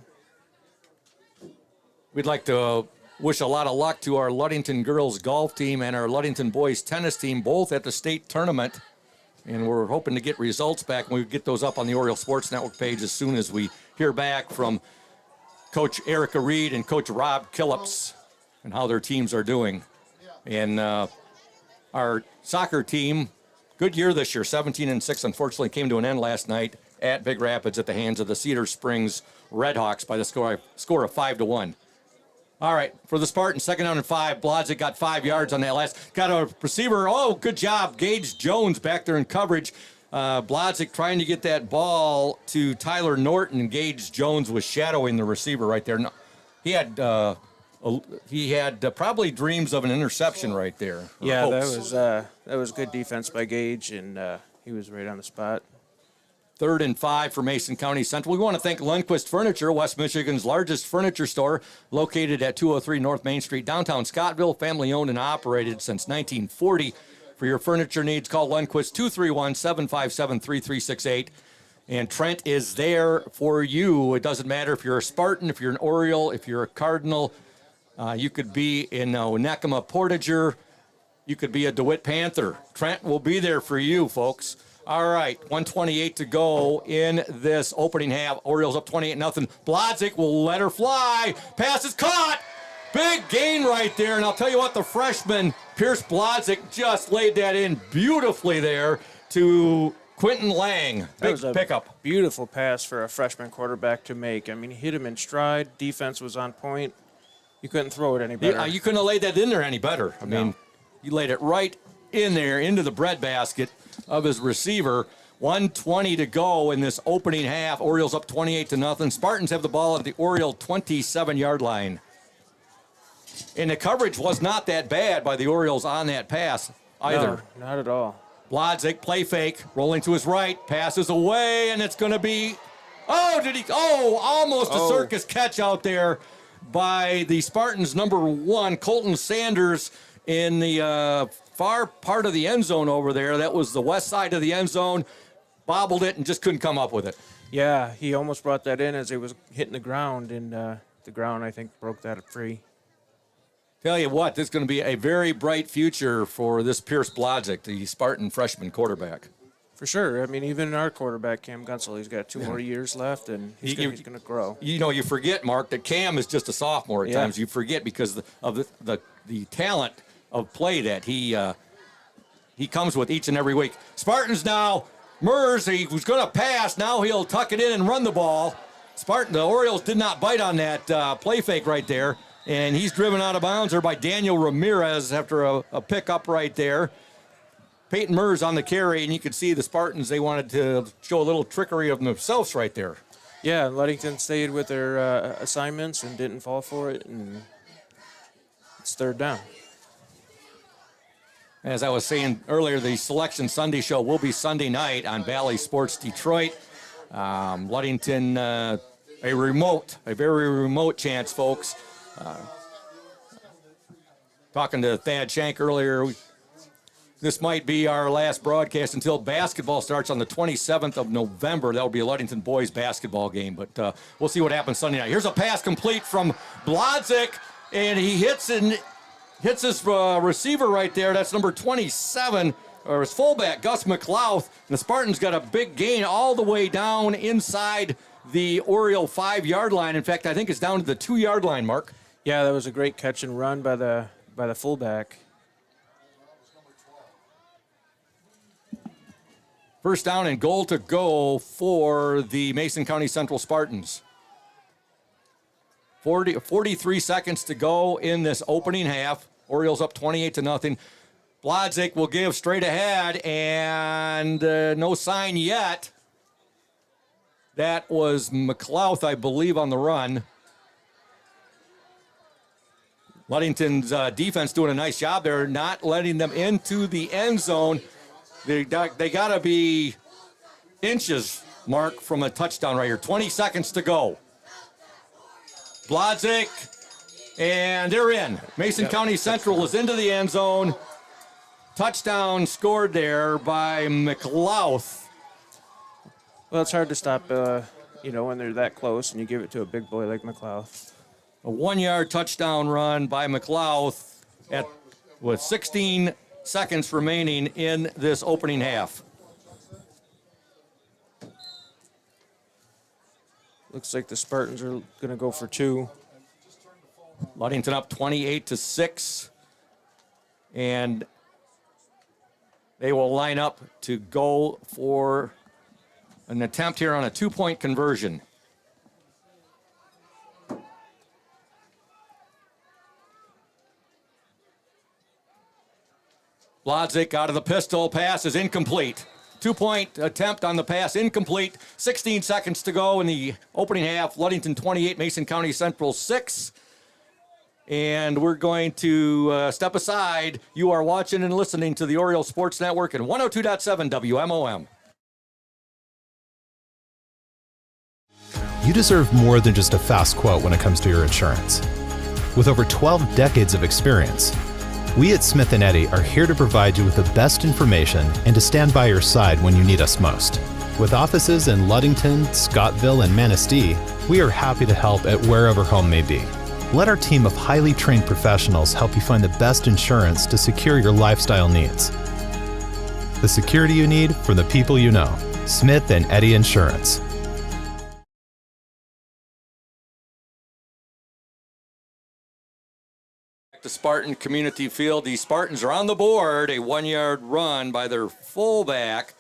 We'd like to wish a lot of luck to our Ludington girls golf team and our Ludington boys tennis team, both at the state tournament. And we're hoping to get results back, and we'll get those up on the Oriole Sports Network page as soon as we hear back from Coach Erica Reed and Coach Rob Killips and how their teams are doing. And our soccer team, good year this year, 17-6, unfortunately came to an end last night at Big Rapids at the hands of the Cedar Springs Redhawks by the score of 5-1. All right, for the Spartans, 2nd down and 5. Blodzik got 5 yards on that last. Got a receiver. Oh, good job. Gage Jones back there in coverage. Blodzik trying to get that ball to Tyler Norton. Gage Jones was shadowing the receiver right there. No, he had probably dreams of an interception right there. Yeah, that was good defense by Gage, and he was right on the spot. 3rd and 5 for Mason County Central. We want to thank Lundquist Furniture, West Michigan's largest furniture store, located at 203 North Main Street, downtown Scottville, family-owned and operated since 1940. For your furniture needs, call Lundquist 231-757-3368. And Trent is there for you. It doesn't matter if you're a Spartan, if you're an Oriole, if you're a Cardinal. You could be in Nakama Portager. You could be a DeWitt Panther. Trent will be there for you, folks. All right, 1:28 to go in this opening half. Orioles up 28-0. Blodzik will let her fly. Pass is caught. Big gain right there. And I'll tell you what, the freshman, Pierce Blodzik, just laid that in beautifully there to Quentin Lang. Big pickup. Beautiful pass for a freshman quarterback to make. I mean, he hit him in stride. Defense was on point. You couldn't throw it any better. You couldn't have laid that in there any better. I mean, you laid it right in there into the breadbasket of his receiver. 1:20 to go in this opening half. Orioles up 28-0. Spartans have the ball at the Oriole 27-yard line. And the coverage was not that bad by the Orioles on that pass either. No, not at all. Blodzik, play fake, rolling to his right, passes away, and it's going to be, almost a circus catch out there by the Spartans' number 1, Colton Sanders, in the far part of the end zone over there. That was the west side of the end zone. Bobbled it and just couldn't come up with it. Yeah, he almost brought that in as it was hitting the ground, and the ground, I think, broke that free. Tell you what, this is going to be a very bright future for this Pierce Blodzik, the Spartan freshman quarterback. For sure. I mean, even our quarterback, Cam Gunsel, he's got 2 more years left, and he's going to grow. You know, you forget, Mark, that Cam is just a sophomore at times. You forget because of the talent of play that he comes with each and every week. Spartans now, Mers, he was going to pass. Now he'll tuck it in and run the ball. The Orioles did not bite on that play fake right there. And he's driven out of bounds there by Daniel Ramirez after a pickup right there. Peyton Mers on the carry, and you could see the Spartans, they wanted to show a little trickery of themselves right there. Yeah, Ludington stayed with their assignments and didn't fall for it, and it's 3rd down. As I was saying earlier, the Selection Sunday show will be Sunday night on Valley Sports Detroit. Ludington, a very remote chance, folks. Talking to Thad Shank earlier, this might be our last broadcast until basketball starts on the 27th of November. That will be a Ludington boys basketball game, but we'll see what happens Sunday night. Here's a pass complete from Blodzik, and he hits his receiver right there. That's number 27, or his fullback, Gus McLouth. And the Spartans got a big gain all the way down inside the Oriole 5-yard line. In fact, I think it's down to the 2-yard line, Mark. Yeah, that was a great catch and run by the fullback. First down and goal to go for the Mason County Central Spartans. 43 seconds to go in this opening half. Orioles up 28-0. Blodzik will give straight ahead, and no sign yet. That was McLouth, I believe, on the run. Ludington's defense doing a nice job there, not letting them into the end zone. They got to be inches, Mark, from a touchdown right here. 20 seconds to go. Blodzik, and they're in. Mason County Central is into the end zone. Touchdown scored there by McLouth. Well, it's hard to stop, when they're that close and you give it to a big boy like McLouth. A 1-yard touchdown run by McLouth with 16 seconds remaining in this opening half. Looks like the Spartans are going to go for 2. Ludington up 28-6. And they will line up to go for an attempt here on a 2-point conversion. Blodzik out of the pistol. Pass is incomplete. 2-point attempt on the pass, incomplete. 16 seconds to go in the opening half. Ludington 28, Mason County Central 6. And we're going to step aside. You are watching and listening to the Oriole Sports Network and 102.7 WMOM. You deserve more than just a fast quote when it comes to your insurance. With over 12 decades of experience, we at Smith & Eddy are here to provide you with the best information and to stand by your side when you need us most. With offices in Ludington, Scottville, and Manistee, we are happy to help at wherever home may be. Let our team of highly trained professionals help you find the best insurance to secure your lifestyle needs. The security you need from the people you know. Smith & Eddy Insurance. The Spartan Community Field. The Spartans are on the board. A 1-yard run by their fullback,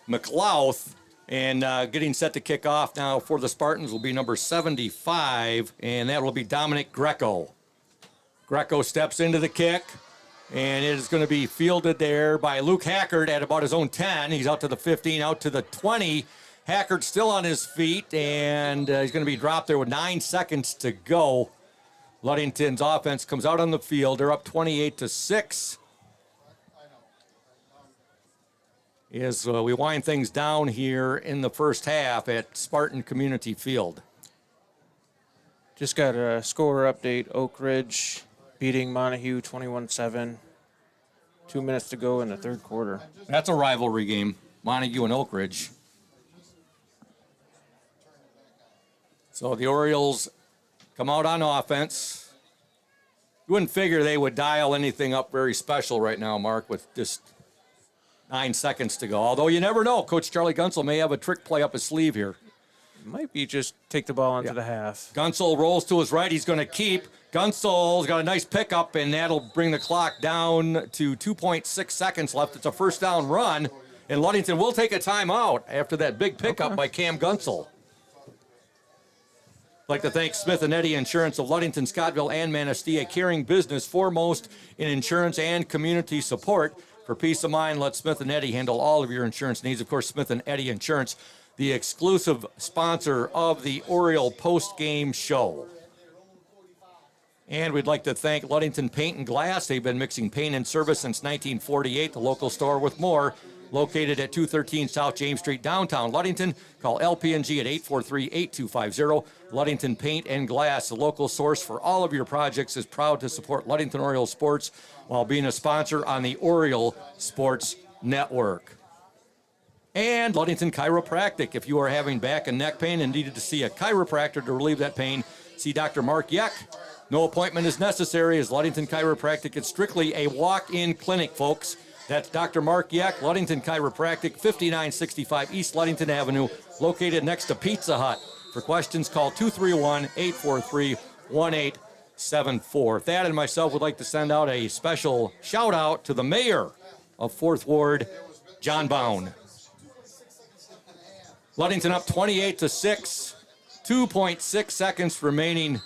McLouth. And getting set to kick off now for the Spartans will be number 75, and that will be Dominic Greco. Greco steps into the kick, and it is going to be fielded there by Luke Hackard at about his own 10. He's out to the 15, out to the 20. Hackard still on his feet, and he's going to be dropped there with 9 seconds to go. Ludington's offense comes out on the field. They're up 28-6. As we wind things down here in the first half at Spartan Community Field. Just got a score update. Oak Ridge beating Montague 21-7. 2 minutes to go in the third quarter. That's a rivalry game, Montague and Oak Ridge. So the Orioles come out on offense. You wouldn't figure they would dial anything up very special right now, Mark, with just 9 seconds to go. Although you never know. Coach Charlie Gunsel may have a trick play up his sleeve here. Might be just take the ball into the half. Gunsel rolls to his right. He's going to keep. Gunsel's got a nice pickup, and that'll bring the clock down to 2.6 seconds left. It's a first down run, and Ludington will take a timeout after that big pickup by Cam Gunsel. I'd like to thank Smith & Eddy Insurance of Ludington, Scottville, and Manistee, a caring business foremost in insurance and community support. For peace of mind, let Smith & Eddy handle all of your insurance needs. Of course, Smith & Eddy Insurance, the exclusive sponsor of the Oriole Postgame Show. And we'd like to thank Ludington Paint and Glass. They've been mixing paint and service since 1948, the local store with more. Located at 213 South James Street, downtown Ludington. Call LPNG at 843-8250. Ludington Paint and Glass, the local source for all of your projects, is proud to support Ludington Oriole sports while being a sponsor on the Oriole Sports Network. And Ludington Chiropractic. If you are having back and neck pain and needed to see a chiropractor to relieve that pain, see Dr. Mark Yeck. No appointment is necessary, as Ludington Chiropractic is strictly a walk-in clinic, folks. That's Dr. Mark Yeck, Ludington Chiropractic, 5965 East Ludington Avenue, located next to Pizza Hut. For questions, call 231-843-1874. Thad and myself would like to send out a special shout-out to the mayor of 4th Ward, John Bound. Ludington up 28-6, 2.6 seconds remaining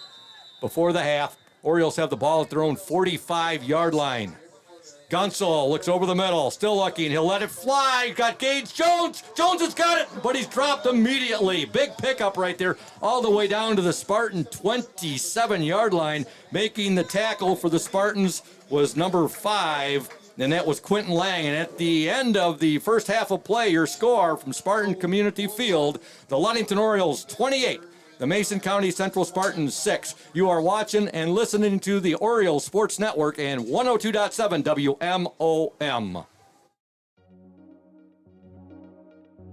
before the half. Orioles have the ball at their own 45-yard line. Gunsel looks over the middle, still looking. He'll let it fly. Got Gage Jones. Jones has got it, but he's dropped immediately. Big pickup right there, all the way down to the Spartan 27-yard line. Making the tackle for the Spartans was number 5, and that was Quentin Lang. And at the end of the first half of play, your score from Spartan Community Field, the Ludington Orioles 28. The Mason County Central Spartans 6. You are watching and listening to the Oriole Sports Network and 102.7 WMOM.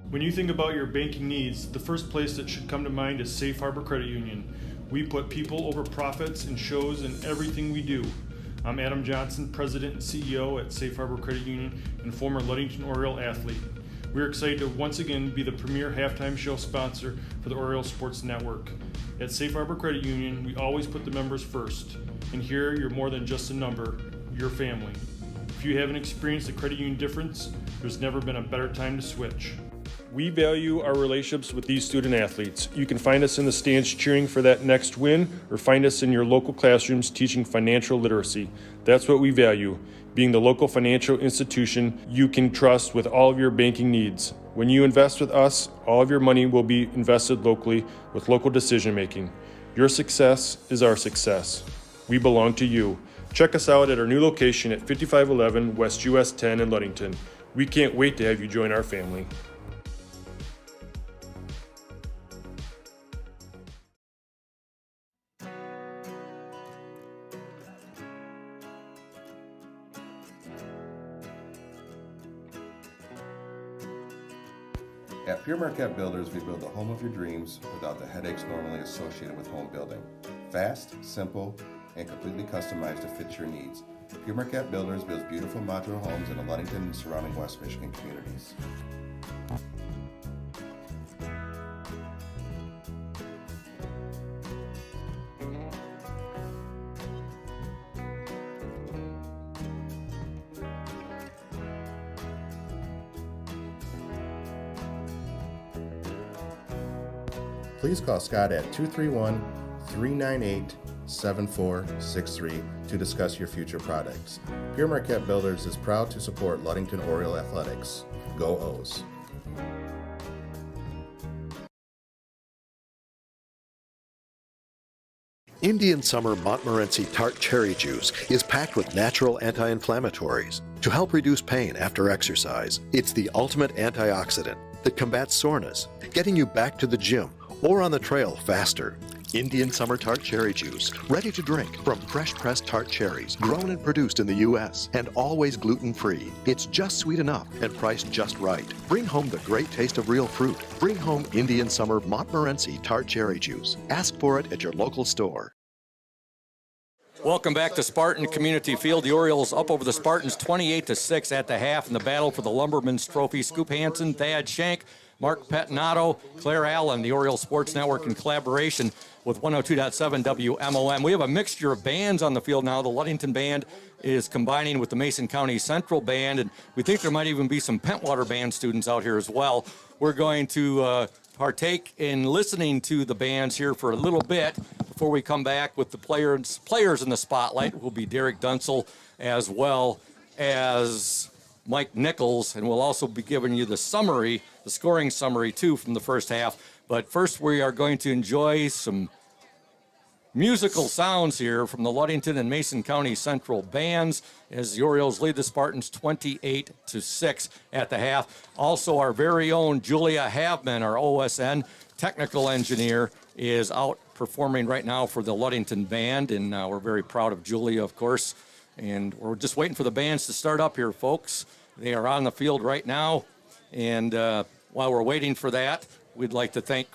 When you think about your banking needs, the first place that should come to mind is Safe Harbor Credit Union. We put people over profits and shows in everything we do. I'm Adam Johnson, President and CEO at Safe Harbor Credit Union and former Ludington Oriole athlete. We're excited to once again be the premier halftime show sponsor for the Oriole Sports Network. At Safe Harbor Credit Union, we always put the members first. And here, you're more than just a number, you're family. If you haven't experienced the credit union difference, there's never been a better time to switch. We value our relationships with these student athletes. You can find us in the stands cheering for that next win, or find us in your local classrooms teaching financial literacy. That's what we value, being the local financial institution you can trust with all of your banking needs. When you invest with us, all of your money will be invested locally with local decision making. Your success is our success. We belong to you. Check us out at our new location at 5511 West US 10 in Ludington. We can't wait to have you join our family. At Pure Marquette Builders, we build the home of your dreams without the headaches normally associated with home building. Fast, simple, and completely customized to fit your needs. Pure Marquette Builders builds beautiful modular homes in the Ludington and surrounding West Michigan communities. Please call Scott at 231-398-7463 to discuss your future projects. Pure Marquette Builders is proud to support Ludington Oriole Athletics. Go O's! Indian Summer Montmorency Tart Cherry Juice is packed with natural anti-inflammatories to help reduce pain after exercise. It's the ultimate antioxidant that combats soreness, getting you back to the gym or on the trail faster. Indian Summer Tart Cherry Juice, ready to drink from fresh pressed tart cherries, grown and produced in the U.S. and always gluten-free. It's just sweet enough and priced just right. Bring home the great taste of real fruit. Bring home Indian Summer Montmorency Tart Cherry Juice. Ask for it at your local store. Welcome back to Spartan Community Field. The Orioles up over the Spartans 28-6 at the half in the battle for the Lumberman's Trophy. Scoop Hansen, Thad Shank, Mark Pettinato, Claire Allen, the Orioles Sports Network in collaboration with 102.7 WMOM. We have a mixture of bands on the field now. The Ludington Band is combining with the Mason County Central Band, and we think there might even be some Pentwater Band students out here as well. We're going to partake in listening to the bands here for a little bit before we come back with the players in the spotlight. Will be Derek Dunsel as well as Mike Nichols, and we'll also be giving you the scoring summary too from the first half. But first we are going to enjoy some musical sounds here from the Ludington and Mason County Central bands as the Orioles lead the Spartans 28-6 at the half. Also, our very own Julia Havman, our OSN technical engineer, is out performing right now for the Ludington Band, and we're very proud of Julia, of course. And we're just waiting for the bands to start up here, folks. They are on the field right now, and while we're waiting for that, we'd like to thank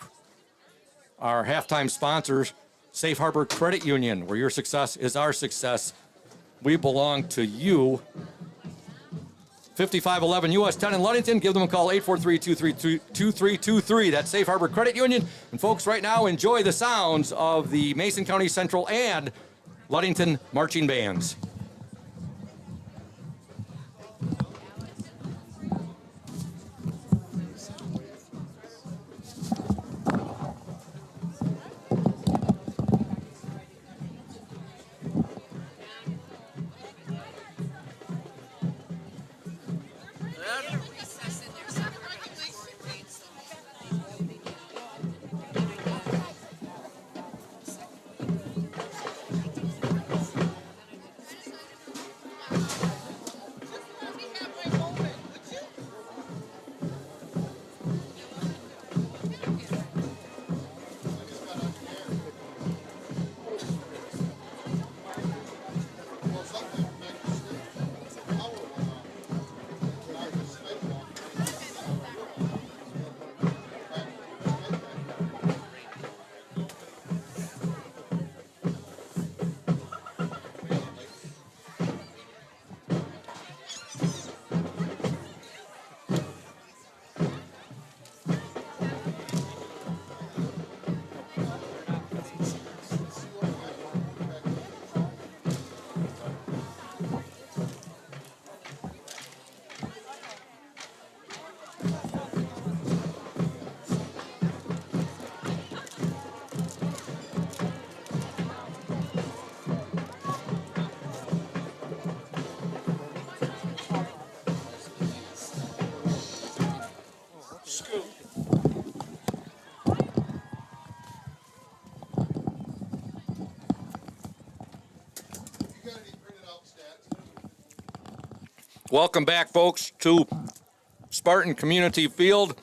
our halftime sponsors, Safe Harbor Credit Union, where your success is our success. We belong to you. 5511 US 10 in Ludington. Give them a call, 843-2323. That's Safe Harbor Credit Union. And folks, right now, enjoy the sounds of the Mason County Central and Ludington marching bands. Welcome back, folks, to Spartan Community Field.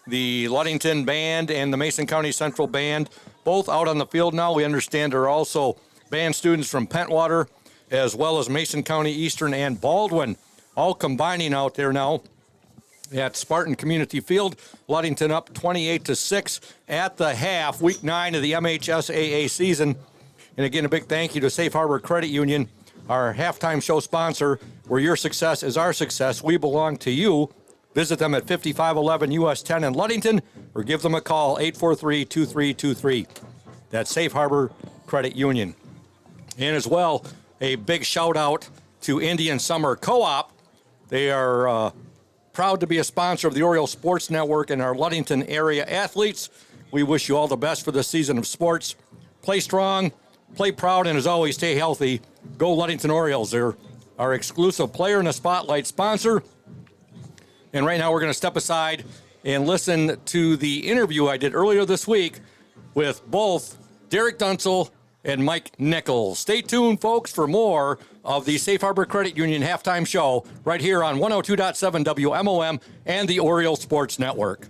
The Ludington Band and the Mason County Central Band, both out on the field now. We understand there are also band students from Pentwater, as well as Mason County Eastern and Baldwin, all combining out there now at Spartan Community Field. Ludington up 28-6 at the half, week 9 of the MHSAA season. And again, a big thank you to Safe Harbor Credit Union, our halftime show sponsor, where your success is our success. We belong to you. Visit them at 5511 US 10 in Ludington, or give them a call, 843-2323. That's Safe Harbor Credit Union. And as well, a big shout out to Indian Summer Co-op. They are proud to be a sponsor of the Orioles Sports Network and our Ludington area athletes. We wish you all the best for the season of sports. Play strong, play proud, and as always, stay healthy. Go Ludington Orioles. They're our exclusive Player in the Spotlight sponsor. And right now we're going to step aside and listen to the interview I did earlier this week with both Derek Dunsel and Mike Nichols. Stay tuned, folks, for more of the Safe Harbor Credit Union halftime show right here on 102.7 WMOM and the Oriole Sports Network.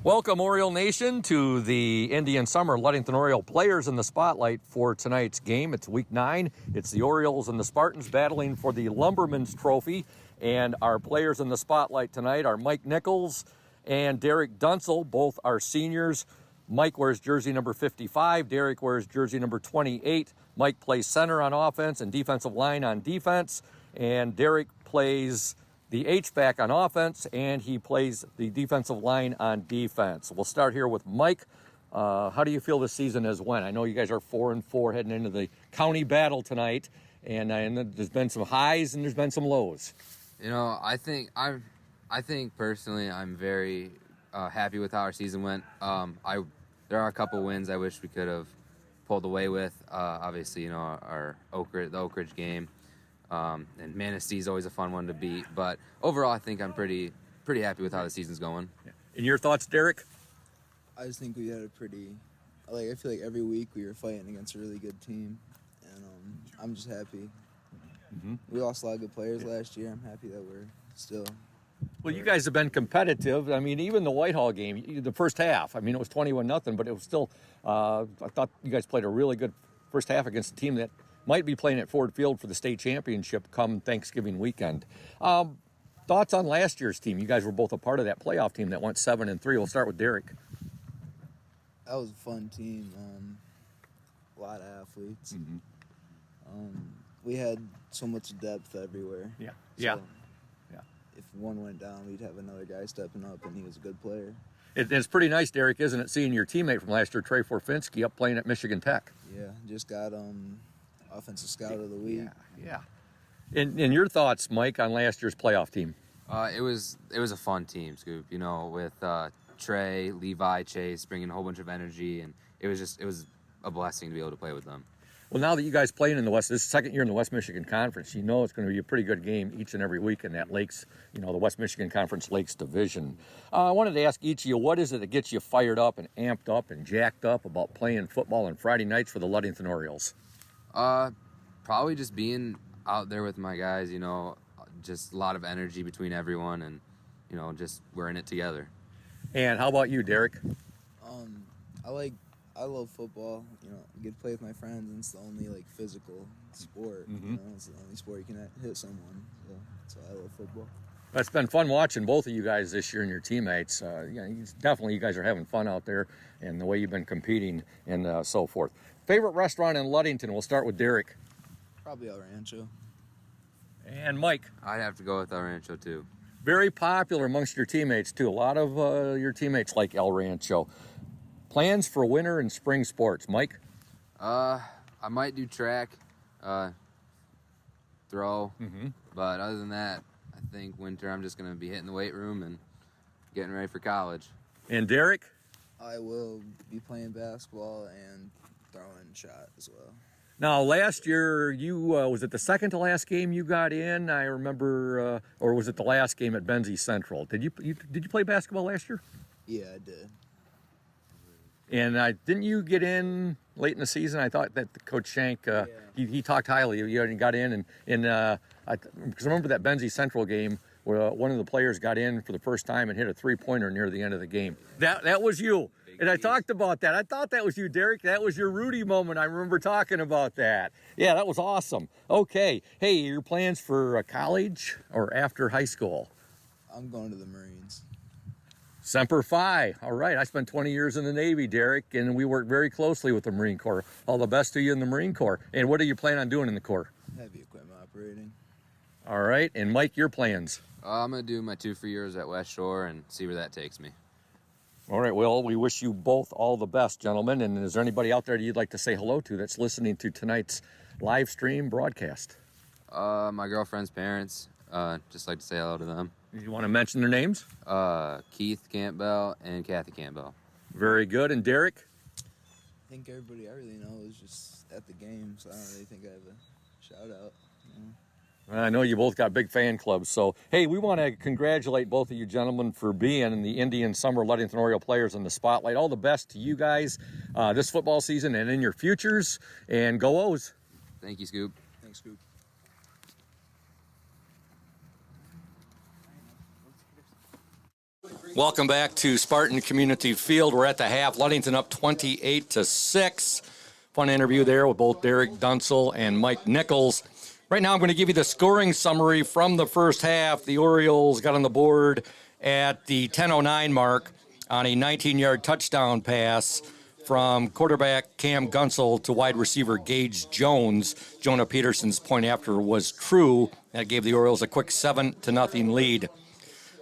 Welcome, Oriole Nation, to the Indian Summer Ludington Oriole Players in the Spotlight for tonight's game. It's week 9. It's the Orioles and the Spartans battling for the Lumberman's Trophy. And our players in the spotlight tonight are Mike Nichols and Derek Dunsel. Both are seniors. Mike wears jersey number 55. Derek wears jersey number 28. Mike plays center on offense and defensive line on defense. And Derek plays the H-back on offense, and he plays the defensive line on defense. We'll start here with Mike. How do you feel this season has went? I know you guys are 4-4 heading into the county battle tonight, and there's been some highs and there's been some lows. You know, I think personally I'm very happy with how our season went. There are a couple wins I wish we could have pulled away with. Obviously, you know, the Oak Ridge game. And Manistee is always a fun one to beat, but overall, I think I'm pretty happy with how the season's going. And your thoughts, Derek? I just think we had a I feel like every week we were fighting against a really good team, and I'm just happy. Mm-hmm. We lost a lot of good players last year. I'm happy that we're still. Well, you guys have been competitive. I mean, even the Whitehall game, the first half, I mean, it was 21-0, but it was still, I thought you guys played a really good first half against a team that might be playing at Ford Field for the state championship come Thanksgiving weekend. Thoughts on last year's team? You guys were both a part of that playoff team that went 7-3. We'll start with Derek. That was a fun team. A lot of athletes. Mm-hmm. We had so much depth everywhere. Yeah. So Yeah. If one went down, we'd have another guy stepping up, and he was a good player. It's pretty nice, Derek, isn't it, seeing your teammate from last year, Trey Forfinski, up playing at Michigan Tech? Yeah, just got Offensive Scout of the Week. Yeah. And your thoughts, Mike, on last year's playoff team? It was a fun team, Scoop. You know, with Trey, Levi, Chase bringing a whole bunch of energy, and it was a blessing to be able to play with them. Well, now that you guys playing in the West, this is the second year in the West Michigan Conference, you know it's going to be a pretty good game each and every week in that Lakes, the West Michigan Conference Lakes division. I wanted to ask each of you, what is it that gets you fired up and amped up and jacked up about playing football on Friday nights for the Ludington Orioles? Probably just being out there with my guys, just a lot of energy between everyone, and, just we're in it together. And how about you, Derek? I love football. I get to play with my friends, and it's the only physical sport. Mm-hmm. It's the only sport you can hit someone. So that's why I love football. It's been fun watching both of you guys this year and your teammates. Definitely you guys are having fun out there, and the way you've been competing and so forth. Favorite restaurant in Ludington? We'll start with Derek. Probably El Rancho. And Mike? I'd have to go with El Rancho, too. Very popular amongst your teammates, too. A lot of your teammates like El Rancho. Plans for winter and spring sports, Mike? I might do track, throw, but other than that, I think winter I'm just going to be hitting the weight room and getting ready for college. And Derek? I will be playing basketball and throwing shot as well. Now, last year, you was it the second to last game you got in? I remember, or was it the last game at Benzie Central? Did you play basketball last year? Yeah, I did. And didn't you get in late in the season? I thought that Coach Shank, he talked highly of you and got in. Because I remember that Benzie Central game where one of the players got in for the first time and hit a three-pointer near the end of the game. That was you. And I talked about that. I thought that was you, Derek. That was your Rudy moment. I remember talking about that. Yeah, that was awesome. Okay. Hey, your plans for college or after high school? I'm going to the Marines. Semper Fi. All right. I spent 20 years in the Navy, Derek, and we work very closely with the Marine Corps. All the best to you in the Marine Corps. And what do you plan on doing in the Corps? Heavy equipment operating. All right. And Mike, your plans? I'm going to do my 2 free years at West Shore and see where that takes me. All right. Well, we wish you both all the best, gentlemen. And is there anybody out there that you'd like to say hello to that's listening to tonight's live stream broadcast? My girlfriend's parents. Just like to say hello to them. You want to mention their names? Keith Campbell and Kathy Campbell. Very good. And Derek? I think everybody I really know is just at the game, so I don't really think I have a shout-out. I know you both got big fan clubs. So, hey, we want to congratulate both of you gentlemen for being in the Indian Summer Ludington Oriole Players in the Spotlight. All the best to you guys this football season and in your futures. And go O's. Thank you, Scoop. Thanks, Scoop. Welcome back to Spartan Community Field. We're at the half. Ludington up 28-6. Fun interview there with both Derek Dunsel and Mike Nichols. Right now I'm going to give you the scoring summary from the first half. The Orioles got on the board at the 10:09 mark on a 19-yard touchdown pass from quarterback Cam Gunsel to wide receiver Gage Jones. Jonah Peterson's point after was true. That gave the Orioles a quick 7-0 lead.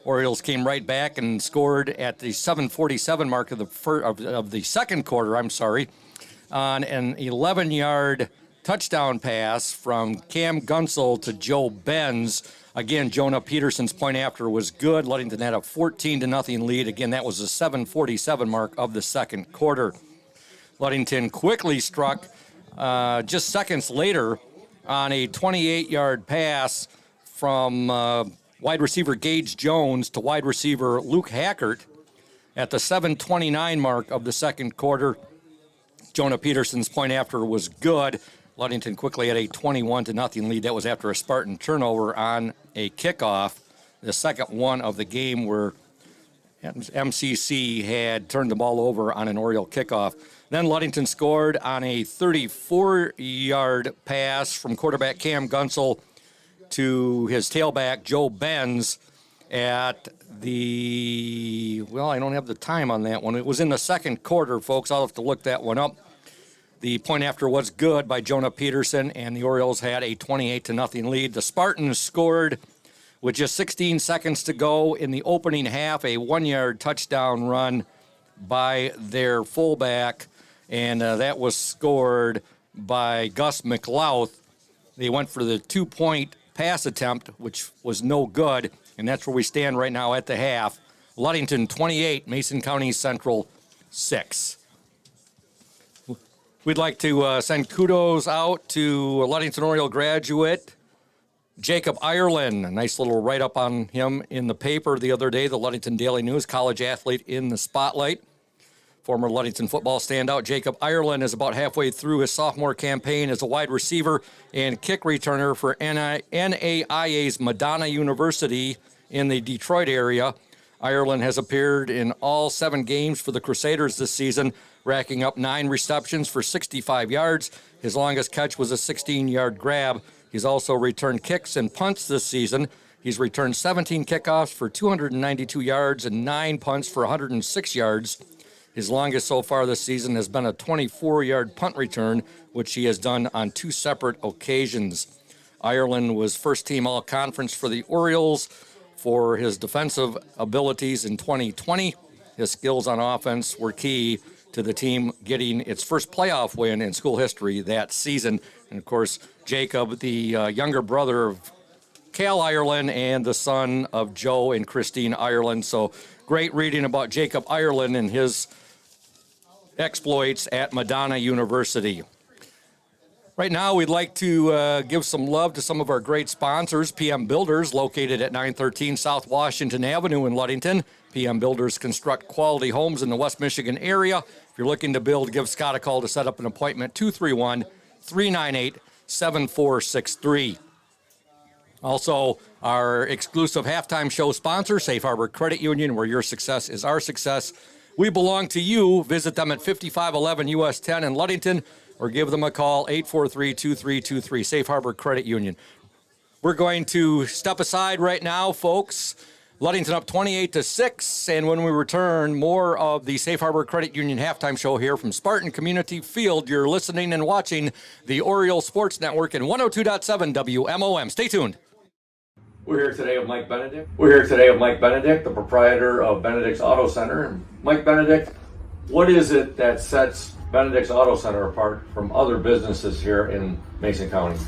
Orioles came right back and scored at the 7:47 mark of the second quarter, on an 11-yard touchdown pass from Cam Gunsel to Joe Benz. Again, Jonah Peterson's point after was good. Ludington had a 14-0 lead. Again, that was the 7:47 mark of the second quarter. Ludington quickly struck just seconds later on a 28-yard pass from wide receiver Gage Jones to wide receiver Luke Hackert at the 7:29 mark of the second quarter. Jonah Peterson's point after was good. Ludington quickly had a 21-0 lead. That was after a Spartan turnover on a kickoff, the second one of the game where MCC had turned the ball over on an Oriole kickoff. Then Ludington scored on a 34-yard pass from quarterback Cam Gunsel to his tailback, Joe Benz, at the, well, I don't have the time on that one. It was in the second quarter, folks. I'll have to look that one up. The point after was good by Jonah Peterson, and the Orioles had a 28-0 lead. The Spartans scored with just 16 seconds to go in the opening half, a 1-yard touchdown run by their fullback, and that was scored by Gus McLouth. They went for the 2-point pass attempt, which was no good, and that's where we stand right now at the half. Ludington 28, Mason County Central 6. We'd like to send kudos out to a Ludington Oriole graduate, Jacob Ireland. A nice little write-up on him in the paper the other day, the Ludington Daily News, college athlete in the spotlight. Former Ludington football standout Jacob Ireland is about halfway through his sophomore campaign as a wide receiver and kick returner for NAIA's Madonna University in the Detroit area. Ireland has appeared in all 7 games for the Crusaders this season, racking up 9 receptions for 65 yards. His longest catch was a 16-yard grab. He's also returned kicks and punts this season. He's returned 17 kickoffs for 292 yards and 9 punts for 106 yards. His longest so far this season has been a 24-yard punt return, which he has done on 2 separate occasions. Ireland was first-team all-conference for the Orioles for his defensive abilities in 2020. His skills on offense were key to the team getting its first playoff win in school history that season. And, of course, Jacob, the younger brother of Cal Ireland and the son of Joe and Christine Ireland. So great reading about Jacob Ireland and his exploits at Madonna University. Right now, we'd like to give some love to some of our great sponsors. PM Builders, located at 913 South Washington Avenue in Ludington. PM Builders construct quality homes in the West Michigan area. If you're looking to build, give Scott a call to set up an appointment, 231-398-7463. Also, our exclusive halftime show sponsor, Safe Harbor Credit Union, where your success is our success. We belong to you. Visit them at 5511 US 10 in Ludington, or give them a call, 843-2323, Safe Harbor Credit Union. We're going to step aside right now, folks. Ludington up 28-6, and when we return, more of the Safe Harbor Credit Union halftime show here from Spartan Community Field. You're listening and watching the Oriole Sports Network and 102.7 WMOM. Stay tuned. We're here today with Mike Benedict, the proprietor of Benedict's Auto Center. And Mike Benedict, what is it that sets Benedict's Auto Center apart from other businesses here in Mason County?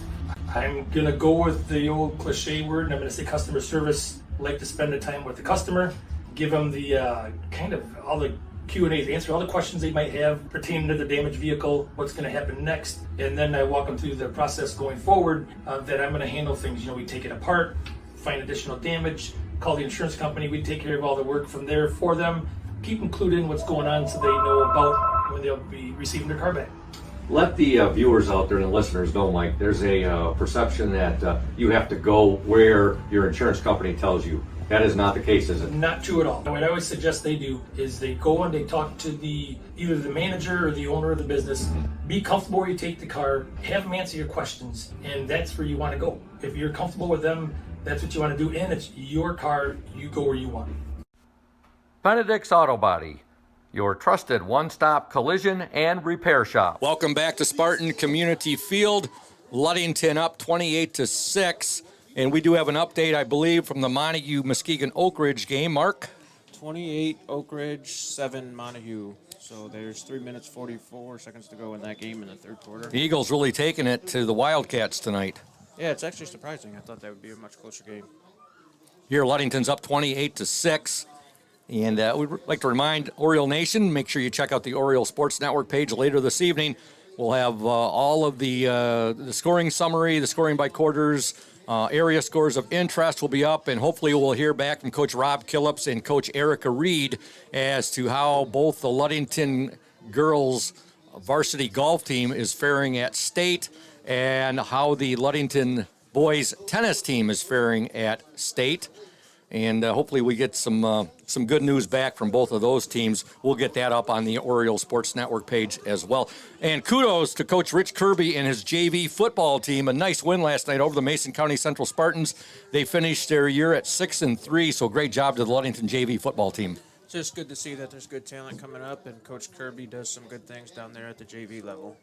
I'm going to go with the old cliche word, and I'm going to say customer service. Like to spend the time with the customer, give them the kind of all the Q&As, answer all the questions they might have pertaining to the damaged vehicle, what's going to happen next, and then I walk them through the process going forward that I'm going to handle things. We take it apart, find additional damage, call the insurance company, we take care of all the work from there for them, keep included in what's going on so they know about when they'll be receiving their car back. Let the viewers out there and the listeners know, Mike, there's a perception that you have to go where your insurance company tells you. That is not the case, is it? Not true at all. What I always suggest they do is they go and they talk to either the manager or the owner of the business. Be comfortable where you take the car, have them answer your questions, and that's where you want to go. If you're comfortable with them, that's what you want to do, and it's your car, you go where you want. Benedict's Auto Body, your trusted one-stop collision and repair shop. Welcome back to Spartan Community Field. Ludington up 28-6. And we do have an update, I believe, from the Montague-Muskegon-Oak Ridge game. Mark? 28 Oak Ridge, 7 Montague. So there's 3 minutes, 44 seconds to go in that game in the third quarter. The Eagles really taking it to the Wildcats tonight. Yeah, it's actually surprising. I thought that would be a much closer game. Here, Ludington's up 28-6. And we'd like to remind Oriole Nation, make sure you check out the Oriole Sports Network page later this evening. We'll have all of the scoring summary, the scoring by quarters, area scores of interest will be up, and hopefully we'll hear back from Coach Rob Killips and Coach Erica Reed as to how both the Ludington girls varsity golf team is faring at state and how the Ludington boys tennis team is faring at state. And hopefully we get some good news back from both of those teams. We'll get that up on the Oriole Sports Network page as well. And kudos to Coach Rich Kirby and his JV football team. A nice win last night over the Mason County Central Spartans. They finished their year at 6-3, so great job to the Ludington JV football team. It's just good to see that there's good talent coming up, and Coach Kirby does some good things down there at the JV level.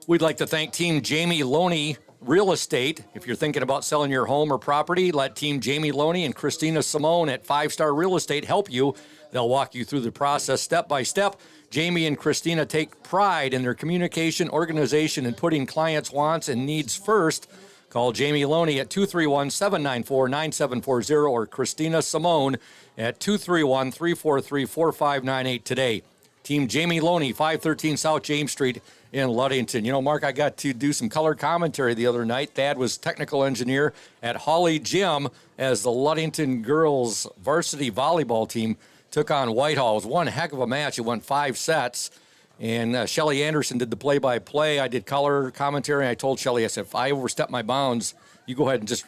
We'd like to thank Team Jamie Loney Real Estate. If you're thinking about selling your home or property, let Team Jamie Loney and Christina Simone at 5 Star Real Estate help you. They'll walk you through the process step by step. Jamie and Christina take pride in their communication, organization, and putting clients' wants and needs first. Call Jamie Loney at 231-794-9740 or Christina Simone at 231-343-4598 today. Team Jamie Loney, 513 South James Street in Ludington. Mark, I got to do some color commentary the other night. Thad was technical engineer at Holly Gym as the Ludington girls varsity volleyball team took on Whitehall. It was one heck of a match. It went 5 sets. And Shelly Anderson did the play-by-play. I did color commentary. And I told Shelly, I said, if I overstep my bounds, you go ahead and just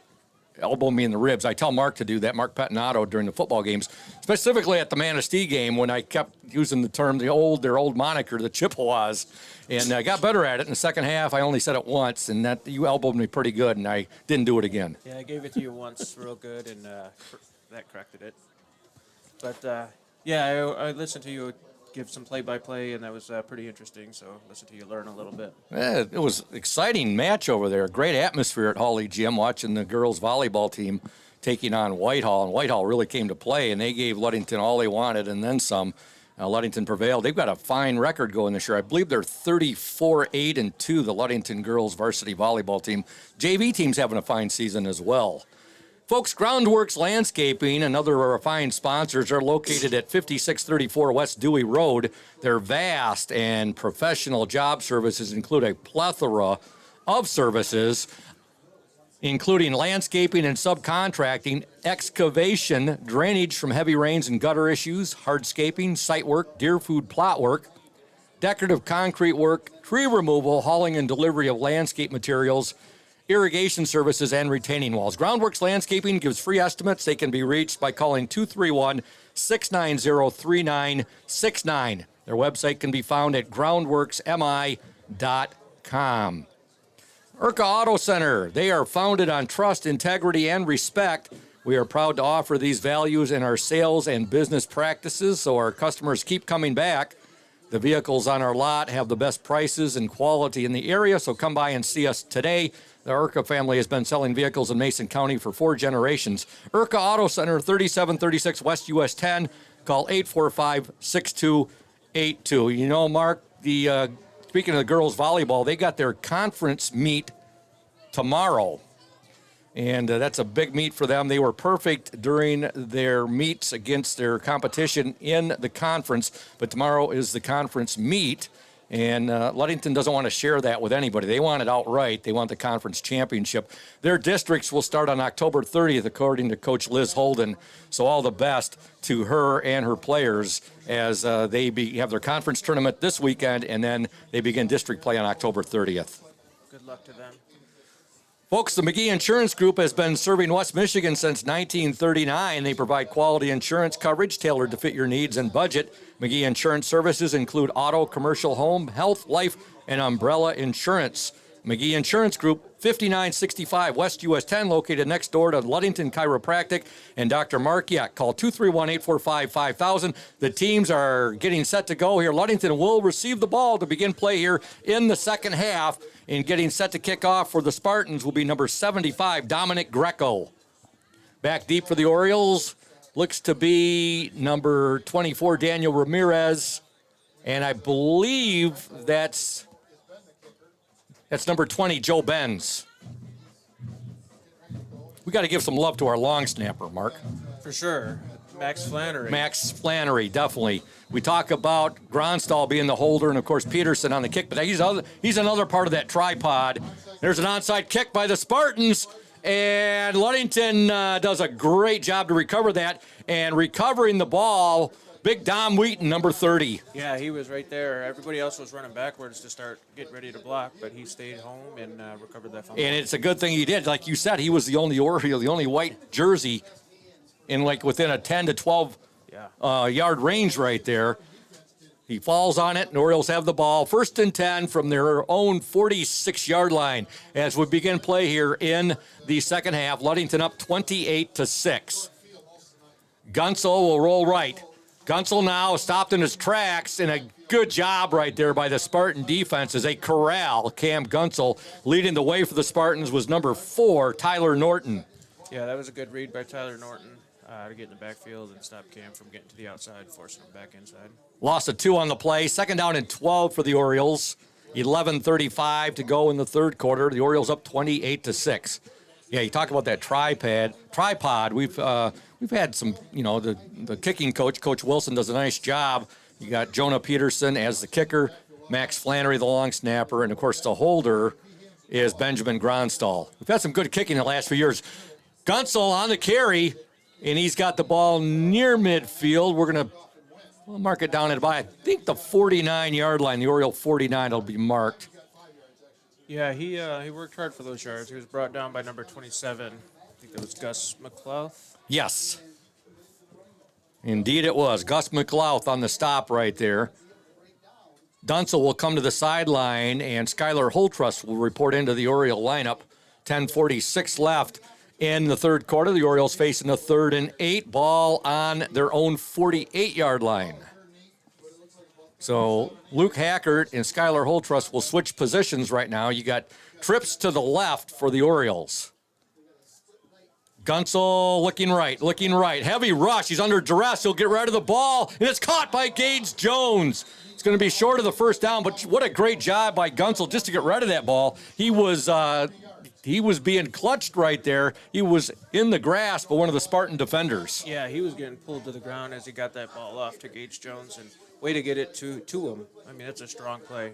elbow me in the ribs. I tell Mark to do that, Mark Pettinato, during the football games, specifically at the Manistee game when I kept using the term, their old moniker, the Chippewas, and I got better at it. In the second half, I only said it once, and that you elbowed me pretty good, and I didn't do it again. Yeah, I gave it to you once real good, and that corrected it. But, I listened to you give some play-by-play, and that was pretty interesting, so listen to you learn a little bit. It was an exciting match over there. Great atmosphere at Holly Gym, watching the girls' volleyball team taking on Whitehall, and Whitehall really came to play, and they gave Ludington all they wanted and then some. Ludington prevailed. They've got a fine record going this year. I believe they're 34-8-2, the Ludington girls' varsity volleyball team. JV team's having a fine season as well. Folks, Groundworks Landscaping and other refined sponsors are located at 5634 West Dewey Road. Their vast and professional job services include a plethora of services, including landscaping and subcontracting, excavation, drainage from heavy rains and gutter issues, hardscaping, site work, deer food plot work, decorative concrete work, tree removal, hauling and delivery of landscape materials, irrigation services, and retaining walls. Groundworks Landscaping gives free estimates. They can be reached by calling 231-690-3969. Their website can be found at groundworksmi.com. Urca Auto Center. They are founded on trust, integrity, and respect. We are proud to offer these values in our sales and business practices so our customers keep coming back. The vehicles on our lot have the best prices and quality in the area, so come by and see us today. The Urca family has been selling vehicles in Mason County for 4 generations. Urca Auto Center, 3736 West US 10. Call 845-6282. You know, Mark, speaking of the girls volleyball, they got their conference meet tomorrow. And that's a big meet for them. They were perfect during their meets against their competition in the conference, but tomorrow is the conference meet, and Ludington doesn't want to share that with anybody. They want it outright. They want the conference championship. Their districts will start on October 30th, according to Coach Liz Holden, so all the best to her and her players as they have their conference tournament this weekend, and then they begin district play on October 30th. Good luck to them. Folks, the McGee Insurance Group has been serving West Michigan since 1939. They provide quality insurance coverage tailored to fit your needs and budget. McGee Insurance services include auto, commercial, home, health, life, and umbrella insurance. McGee Insurance Group, 5965 West US 10, located next door to Ludington Chiropractic and Dr. Mark Yak. Call 231-845-5000. The teams are getting set to go here. Ludington will receive the ball to begin play here in the second half. And getting set to kick off for the Spartans will be number 75, Dominic Greco. Back deep for the Orioles looks to be number 24, Daniel Ramirez. And I believe that's number 20, Joe Benz. We got to give some love to our long snapper, Mark. For sure. Max Flannery, definitely. We talk about Gronstall being the holder and, of course, Peterson on the kick, but he's another part of that tripod. There's an onside kick by the Spartans, and Ludington does a great job to recover that. And recovering the ball, big Dom Wheaton, number 30. Yeah, he was right there. Everybody else was running backwards to start getting ready to block, but he stayed home and recovered that fumble. And it's a good thing he did. Like you said, he was the only Oriole, the only white jersey in within a 10 to 12 yard range right there. He falls on it, and the Orioles have the ball. 1st and 10 from their own 46-yard line as we begin play here in the second half. Ludington up 28-6. Gunsel will roll right. Gunsel now stopped in his tracks, and a good job right there by the Spartan defense as they corral Cam Gunsel. Leading the way for the Spartans was number 4, Tyler Norton. Yeah, that was a good read by Tyler Norton to get in the backfield and stop Cam from getting to the outside, forcing him back inside. Loss of 2 on the play. 2nd down and 12 for the Orioles. 11:35 to go in the third quarter. The Orioles up 28-6. Yeah, you talk about that tripod. We've had some, the kicking coach, Coach Wilson, does a nice job. You got Jonah Peterson as the kicker, Max Flannery, the long snapper, and, of course, the holder is Benjamin Gronstall. We've had some good kicking the last few years. Gunsel on the carry, and he's got the ball near midfield. We're going to mark it down at about, I think, the 49-yard line. The Oriole 49 will be marked. Yeah, he worked hard for those yards. He was brought down by number 27. I think that was Gus McLeod. Yes. Indeed it was. Gus McLeod on the stop right there. Dunsel will come to the sideline, and Skylar Holtrust will report into the Oriole lineup. 10:46 left in the third quarter. The Orioles facing a 3rd and 8, ball on their own 48-yard line. So Luke Hackert and Skylar Holtrust will switch positions right now. You got trips to the left for the Orioles. Gunsel looking right. Heavy rush. He's under duress. He'll get rid of the ball, and it's caught by Gage Jones. It's going to be short of the first down, but what a great job by Gunsel just to get rid of that ball. He was being clutched right there. He was in the grasp of one of the Spartan defenders. Yeah, he was getting pulled to the ground as he got that ball off to Gage Jones, and way to get it to him. I mean, that's a strong play.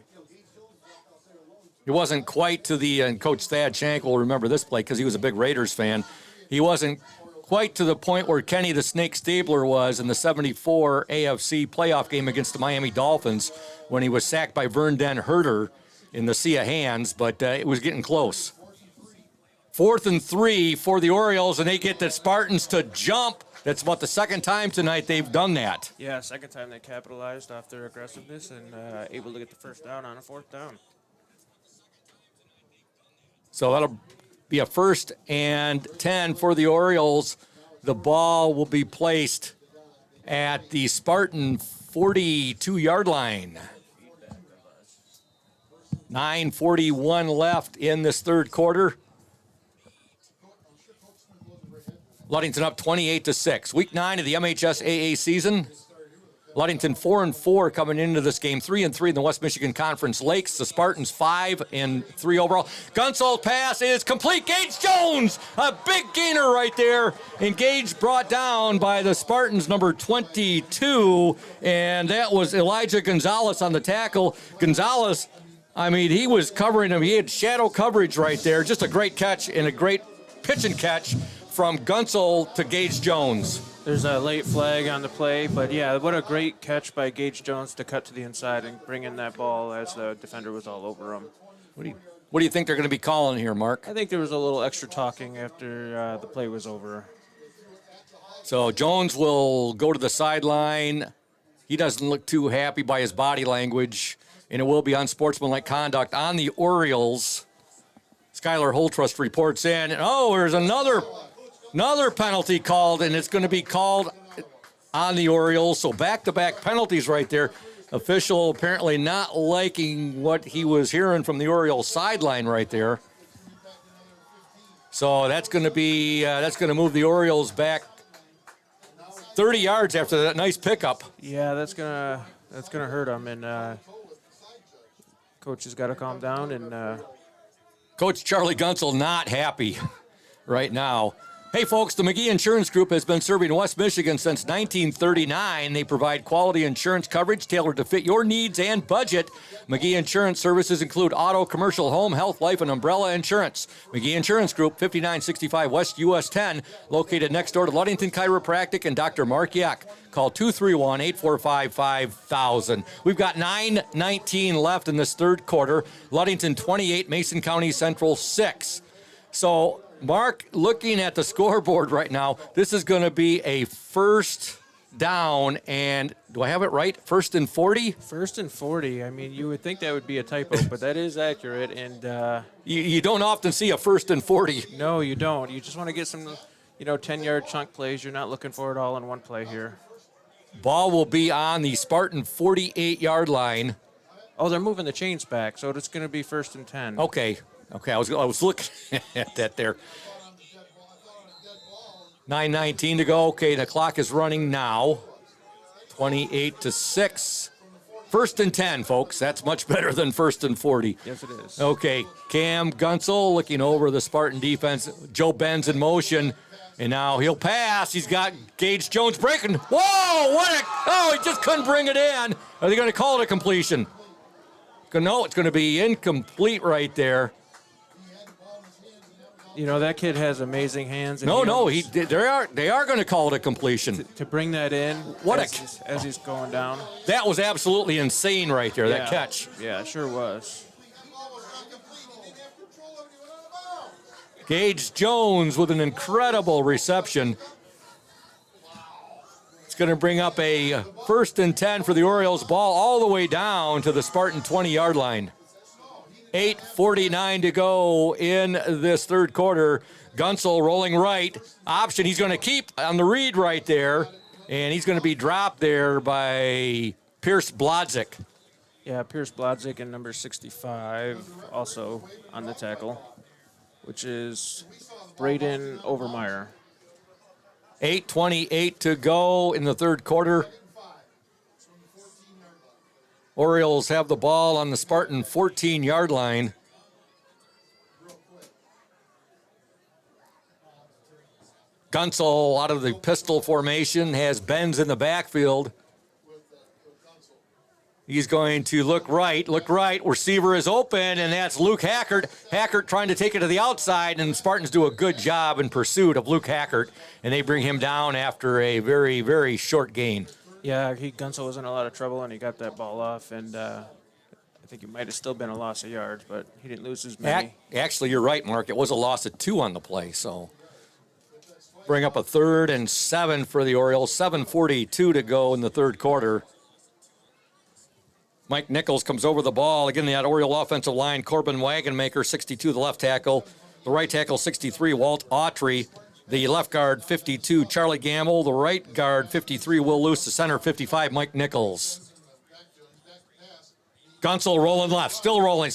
It wasn't quite to the, and Coach Thad Shank will remember this play because he was a big Raiders fan. He wasn't quite to the point where Kenny the Snake Stabler was in the 74 AFC playoff game against the Miami Dolphins when he was sacked by Vern Den Herter in the sea of hands, but it was getting close. 4th and 3 for the Orioles, and they get the Spartans to jump. That's about the second time tonight they've done that. Yeah, second time they capitalized off their aggressiveness and able to get the first down on a 4th down. So that'll be a 1st and 10 for the Orioles The ball will be placed at the Spartan 42-yard line. 9:41 left in this third quarter. Ludington up 28-6. Week 9 of the MHSAA season. Ludington 4-4 coming into this game, 3-3 in the West Michigan Conference Lakes. The Spartans 5-3 overall. Gunsel's pass is complete. Gage Jones, a big gainer right there. And Gage brought down by the Spartans number 22, and that was Elijah Gonzalez on the tackle. Gonzalez, I mean, he was covering him. He had shadow coverage right there. Just a great catch and a great pitch and catch from Gunsel to Gage Jones. There's a late flag on the play, but yeah, what a great catch by Gage Jones to cut to the inside and bring in that ball as the defender was all over him. What do you think they're going to be calling here, Mark? I think there was a little extra talking after the play was over. So Jones will go to the sideline. He doesn't look too happy by his body language, and it will be unsportsmanlike conduct on the Orioles. Skylar Holtrust reports in. Oh, there's another penalty called, and it's going to be called on the Orioles. So back-to-back penalties right there. Official apparently not liking what he was hearing from the Orioles sideline right there. So that's going to move the Orioles back 30 yards after that nice pickup. Yeah, that's gonna hurt him, and coach has got to calm down. And Coach Charlie Gunsel not happy right now. Hey, folks, the McGee Insurance Group has been serving West Michigan since 1939. They provide quality insurance coverage tailored to fit your needs and budget. McGee Insurance services include auto, commercial, home, health, life, and umbrella insurance. McGee Insurance Group, 5965 West US 10, located next door to Ludington Chiropractic and Dr. Mark Yak. Call 231-845-5000. We've got 9:19 left in this third quarter. Ludington 28, Mason County Central 6. So, Mark, looking at the scoreboard right now, this is going to be a first down, and do I have it right? First and 40? First and 40. I mean, you would think that would be a typo, but that is accurate. And you don't often see a first and 40. No, you don't. You just want to get some, 10-yard chunk plays. You're not looking for it all in one play here. Ball will be on the Spartan 48-yard line. Oh, they're moving the chains back, so it's going to be first and 10. Okay, I was looking at that there. 9:19 to go. Okay, the clock is running now. 28-6. First and 10, folks. That's much better than first and 40. Yes, it is. Okay, Cam Gunsel looking over the Spartan defense. Joe Benz in motion, and now he'll pass. He's got Gage Jones breaking. Whoa, he just couldn't bring it in. Are they going to call it a completion? No, it's going to be incomplete right there. That kid has amazing hands. And they are going to call it a completion. To bring that in as he's going down. That was absolutely insane right there, that catch. Yeah, it sure was. Gage Jones with an incredible reception. It's going to bring up a first and 10 for the Orioles. Ball all the way down to the Spartan 20-yard line. 8:49 to go in this third quarter. Gunsel rolling right. Option he's going to keep on the read right there. And he's going to be dropped there by Pierce Blodzik. Yeah, Pierce Blodzik and number 65 also on the tackle, which is Braden Overmeyer. 8:28 to go in the third quarter. Orioles have the ball on the Spartan 14-yard line. Gunsel out of the pistol formation has Benz in the backfield. He's going to look right. Receiver is open, and that's Luke Hackert. Hackert trying to take it to the outside, and the Spartans do a good job in pursuit of Luke Hackert, and they bring him down after a very, very short gain. Yeah, Gunsel was in a lot of trouble, and he got that ball off, and I think it might have still been a loss of yards, but he didn't lose as many. Actually, you're right, Mark. It was a loss of 2 on the play, so bring up a 3rd and 7 for the Orioles. 7:42 to go in the third quarter. Mike Nichols comes over the ball. Again, that Oriole offensive line, Corbin Wagonmaker, 62, the left tackle. The right tackle, 63, Walt Autry. The left guard, 52, Charlie Gamble. The right guard, 53, Will Luce. The center, 55, Mike Nichols. Gunsel rolling left, still rolling.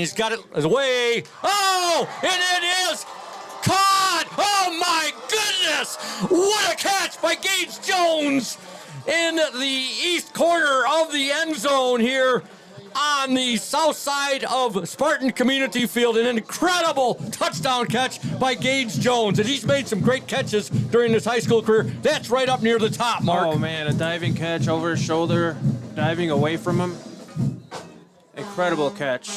He's got it away. Oh, and it is caught. Oh, my goodness. What a catch by Gage Jones in the east corner of the end zone here on the south side of Spartan Community Field. An incredible touchdown catch by Gage Jones. And he's made some great catches during his high school career. That's right up near the top, Mark. Oh, man, a diving catch over his shoulder, diving away from him. Incredible catch.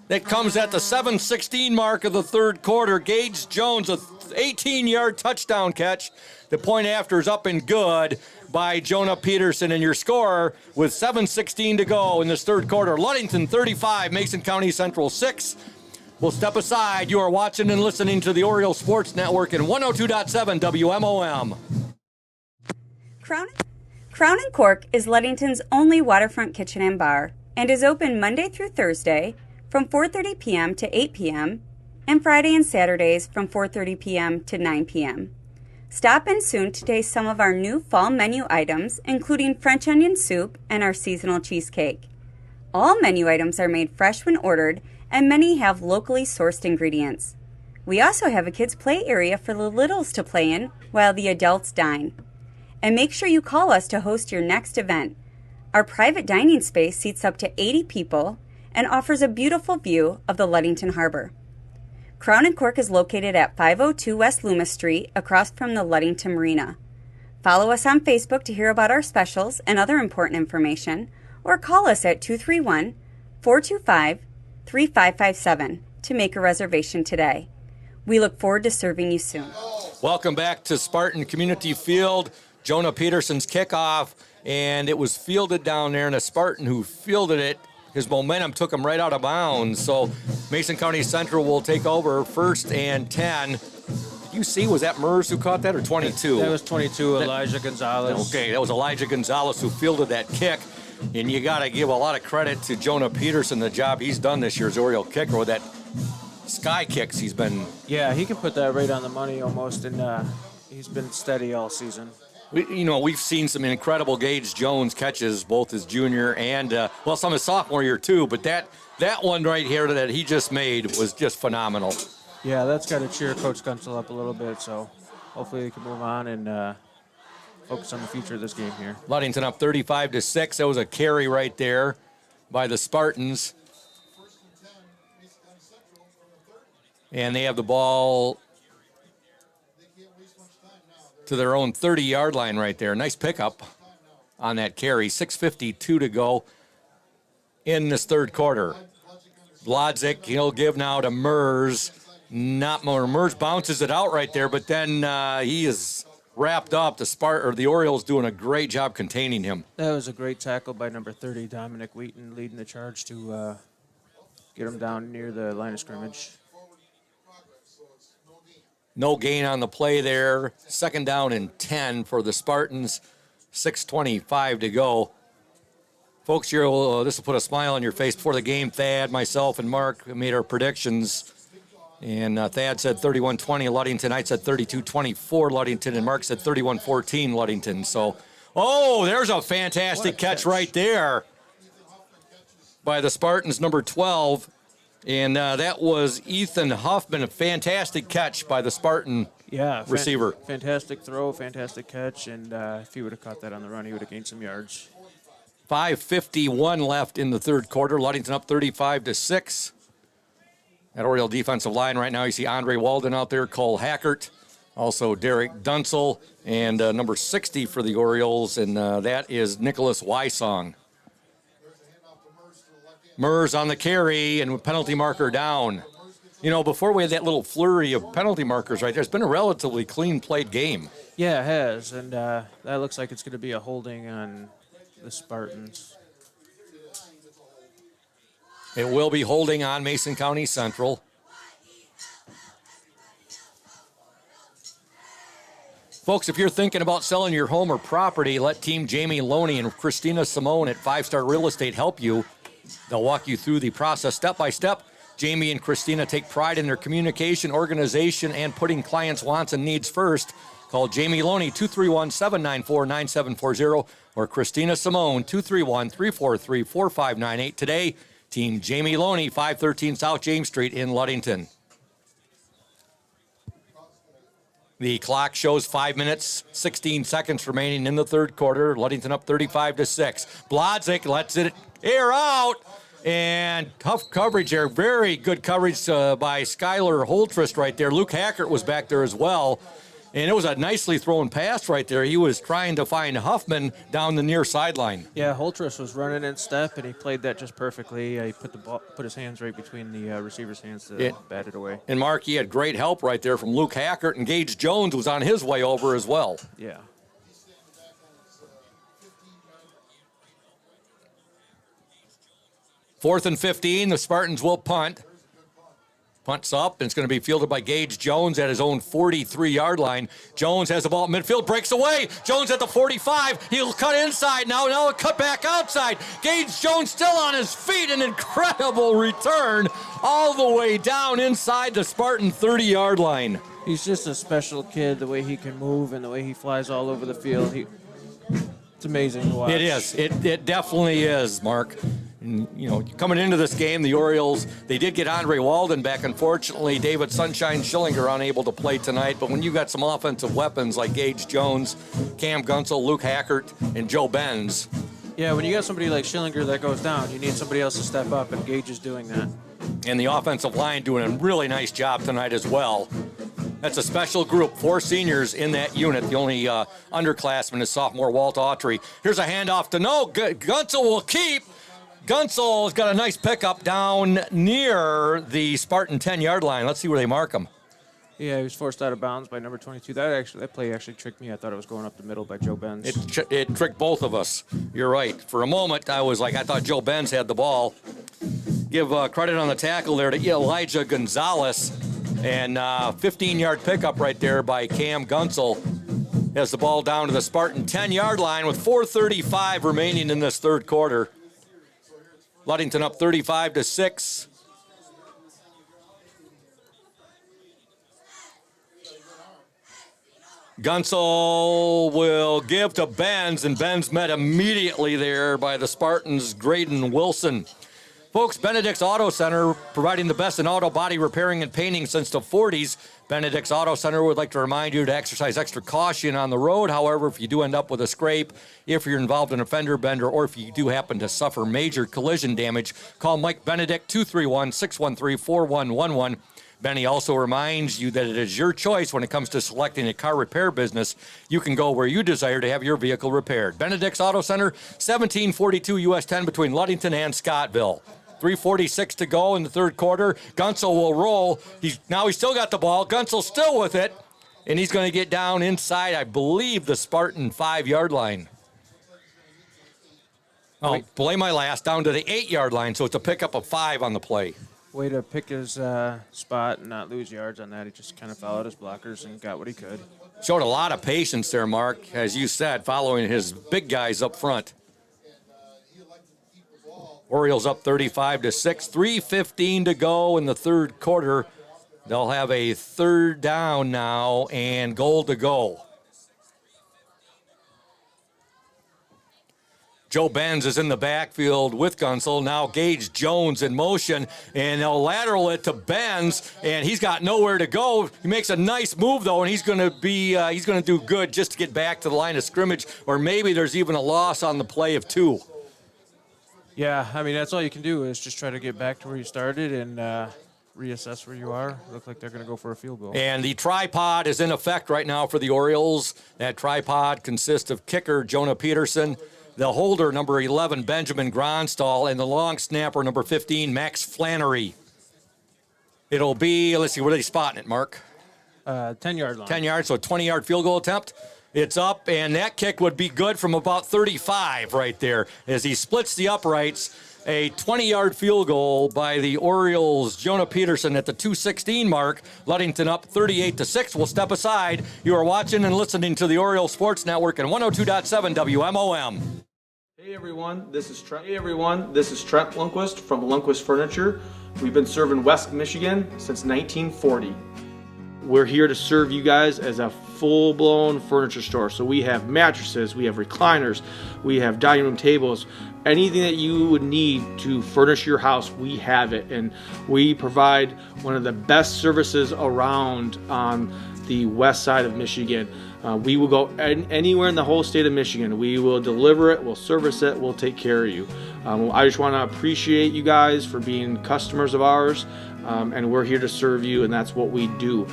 That comes at the 7:16 mark of the third quarter. Gage Jones, a 18-yard touchdown catch. The point after is up and good by Jonah Peterson, and your score with 7:16 to go in this third quarter. Ludington 35, Mason County Central 6. We'll step aside. You are watching and listening to the Oriole Sports Network in 102.7 WMOM. Crown and Cork is Ludington's only waterfront kitchen and bar and is open Monday through Thursday from 4:30 p.m. to 8 p.m. and Friday and Saturdays from 4:30 p.m. to 9 p.m. Stop in soon to taste some of our new fall menu items, including French onion soup and our seasonal cheesecake. All menu items are made fresh when ordered, and many have locally sourced ingredients. We also have a kids' play area for the littles to play in while the adults dine. And make sure you call us to host your next event. Our private dining space seats up to 80 people and offers a beautiful view of the Ludington Harbor. Crown and Cork is located at 502 West Loomis Street, across from the Ludington Marina. Follow us on Facebook to hear about our specials and other important information, or call us at 231-425-3557 to make a reservation today. We look forward to serving you soon. Welcome back to Spartan Community Field. Jonah Peterson's kickoff, and it was fielded down there, and a Spartan who fielded it, his momentum took him right out of bounds. So Mason County Central will take over 1st and 10. Did you see, was that Mers who caught that, or 22? That was 22, Elijah Gonzalez. Okay, that was Elijah Gonzalez who fielded that kick. And you got to give a lot of credit to Jonah Peterson, the job he's done this year as Oriole kicker with that sky kicks he's been. Yeah, he can put that right on the money almost, and he's been steady all season. We've seen some incredible Gage Jones catches, both his junior and, some his sophomore year too, but that one right here that he just made was just phenomenal. Yeah, that's got to cheer Coach Gunsel up a little bit, so hopefully they can move on and focus on the future of this game here. Ludington up 35-6. That was a carry right there by the Spartans. And they have the ball to their own 30-yard line right there. Nice pickup on that carry. 6:52 to go in this third quarter. Blodzik, he'll give now to Mers. Not more. Mers bounces it out right there, but then he is wrapped up. The Orioles doing a great job containing him. That was a great tackle by number 30, Dominic Wheaton, leading the charge to get him down near the line of scrimmage. No gain on the play there. 2nd down and 10 for the Spartans. 6:25 to go. Folks, this will put a smile on your face. Before the game, Thad, myself, and Mark made our predictions. And Thad said 31-20 Ludington. I said 32-24 Ludington. And Mark said 31-14 Ludington. So, there's a fantastic catch right there by the Spartans, number 12. And that was Ethan Huffman, a fantastic catch by the Spartan receiver. Fantastic throw, fantastic catch, and if he would have caught that on the run, he would have gained some yards. 5:51 left in the third quarter. Ludington up 35-6. That Oriole defensive line right now, you see Andre Walden out there, Cole Hackert, also Derek Dunsel, and number 60 for the Orioles, and that is Nicholas Wysong. Mers on the carry and penalty marker down. Before we had that little flurry of penalty markers right there, it's been a relatively clean played game. Yeah, it has, and that looks like it's going to be a holding on the Spartans. It will be holding on Mason County Central. Folks, if you're thinking about selling your home or property, let Team Jamie Loney and Christina Simone at 5 Star Real Estate help you. They'll walk you through the process step by step. Jamie and Christina take pride in their communication, organization, and putting clients' wants and needs first. Call Jamie Loney, 231-794-9740, or Christina Simone, 231-343-4598. Today, Team Jamie Loney, 513 South James Street in Ludington. The clock shows 5 minutes, 16 seconds remaining in the third quarter. Ludington up 35-6. Blodzik lets it air out. And tough coverage there. Very good coverage by Skylar Holtrist right there. Luke Hackert was back there as well. And it was a nicely thrown pass right there. He was trying to find Huffman down the near sideline. Yeah, Holtrist was running in step, and he played that just perfectly. He put his hands right between the receiver's hands to bat it away. And Mark, he had great help right there from Luke Hackert, and Gage Jones was on his way over as well. Yeah. Fourth and 15, the Spartans will punt. Punts up, and it's going to be fielded by Gage Jones at his own 43-yard line. Jones has the ball at midfield, breaks away. Jones at the 45. He'll cut inside now. Now a cut back outside. Gage Jones still on his feet. An incredible return all the way down inside the Spartan 30-yard line. He's just a special kid, the way he can move and the way he flies all over the field. It's amazing to watch. It is. It definitely is, Mark. And, you know, coming into this game, the Orioles, they did get Andre Walden back. Unfortunately, David Sunshine Schillinger unable to play tonight. But when you got some offensive weapons like Gage Jones, Cam Gunsel, Luke Hackert, and Joe Benz. Yeah, when you got somebody like Schillinger that goes down, you need somebody else to step up, and Gage is doing that. And the offensive line doing a really nice job tonight as well. That's a special group, 4 seniors in that unit. The only underclassman is sophomore Walt Autry. Here's a handoff to Gunsel will keep. Gunsel's got a nice pickup down near the Spartan 10-yard line. Let's see where they mark him. Yeah, he was forced out of bounds by number 22. That play actually tricked me. I thought it was going up the middle by Joe Benz. It tricked both of us. You're right. For a moment, I thought Joe Benz had the ball. Give credit on the tackle there to Elijah Gonzalez. And 15-yard pickup right there by Cam Gunsel. Has the ball down to the Spartan 10-yard line with 4:35 remaining in this third quarter. Ludington up 35-6. Gunsel will give to Benz, and Benz met immediately there by the Spartans' Graydon Wilson. Folks, Benedict's Auto Center, providing the best in auto body repairing and painting since the 40s. Benedict's Auto Center would like to remind you to exercise extra caution on the road. However, if you do end up with a scrape, if you're involved in a fender bender, or if you do happen to suffer major collision damage, call Mike Benedict, 231-613-4111. Benny also reminds you that it is your choice when it comes to selecting a car repair business. You can go where you desire to have your vehicle repaired. Benedict's Auto Center, 1742 US 10 between Ludington and Scottville. 3:46 to go in the third quarter. Gunsel will roll. He's still got the ball. Gunsel's still with it. And he's going to get down inside, I believe, the Spartan 5-yard line. Oh, belay my last, down to the 8-yard line. So it's a pickup of 5 on the play. Way to pick his spot and not lose yards on that. He just kind of followed his blockers and got what he could. Showed a lot of patience there, Mark, as you said, following his big guys up front. Orioles up 35-6, 3:15 to go in the third quarter. They'll have a third down now and goal to go. Joe Benz is in the backfield with Gunsel. Now Gage Jones in motion, and they'll lateral it to Benz, and he's got nowhere to go. He makes a nice move though, and he's going to do good just to get back to the line of scrimmage, or maybe there's even a loss on the play of 2. Yeah, I mean, that's all you can do is just try to get back to where you started and reassess where you are. Look like they're going to go for a field goal. And the tripod is in effect right now for the Orioles. That tripod consists of kicker Jonah Peterson, the holder, number 11, Benjamin Gronstall, and the long snapper, number 15, Max Flannery. It'll be, let's see, what are they spotting it, Mark? 10-yard line. 10 yards, so a 20-yard field goal attempt. It's up, and that kick would be good from about 35 right there as he splits the uprights. A 20-yard field goal by the Orioles' Jonah Peterson at the 2:16 mark. Ludington up 38-6. We'll step aside. You are watching and listening to the Orioles Sports Network and 102.7 WMOM. Hey everyone, this is Trent. Hey everyone, this is Trent Lundquist from Lundquist Furniture. We've been serving West Michigan since 1940. We're here to serve you guys as a full-blown furniture store. So we have mattresses, we have recliners, we have dining room tables, anything that you would need to furnish your house, we have it. And we provide one of the best services around on the west side of Michigan. We will go anywhere in the whole state of Michigan. We will deliver it, we'll service it, we'll take care of you. I just want to appreciate you guys for being customers of ours, and we're here to serve you, and that's what we do.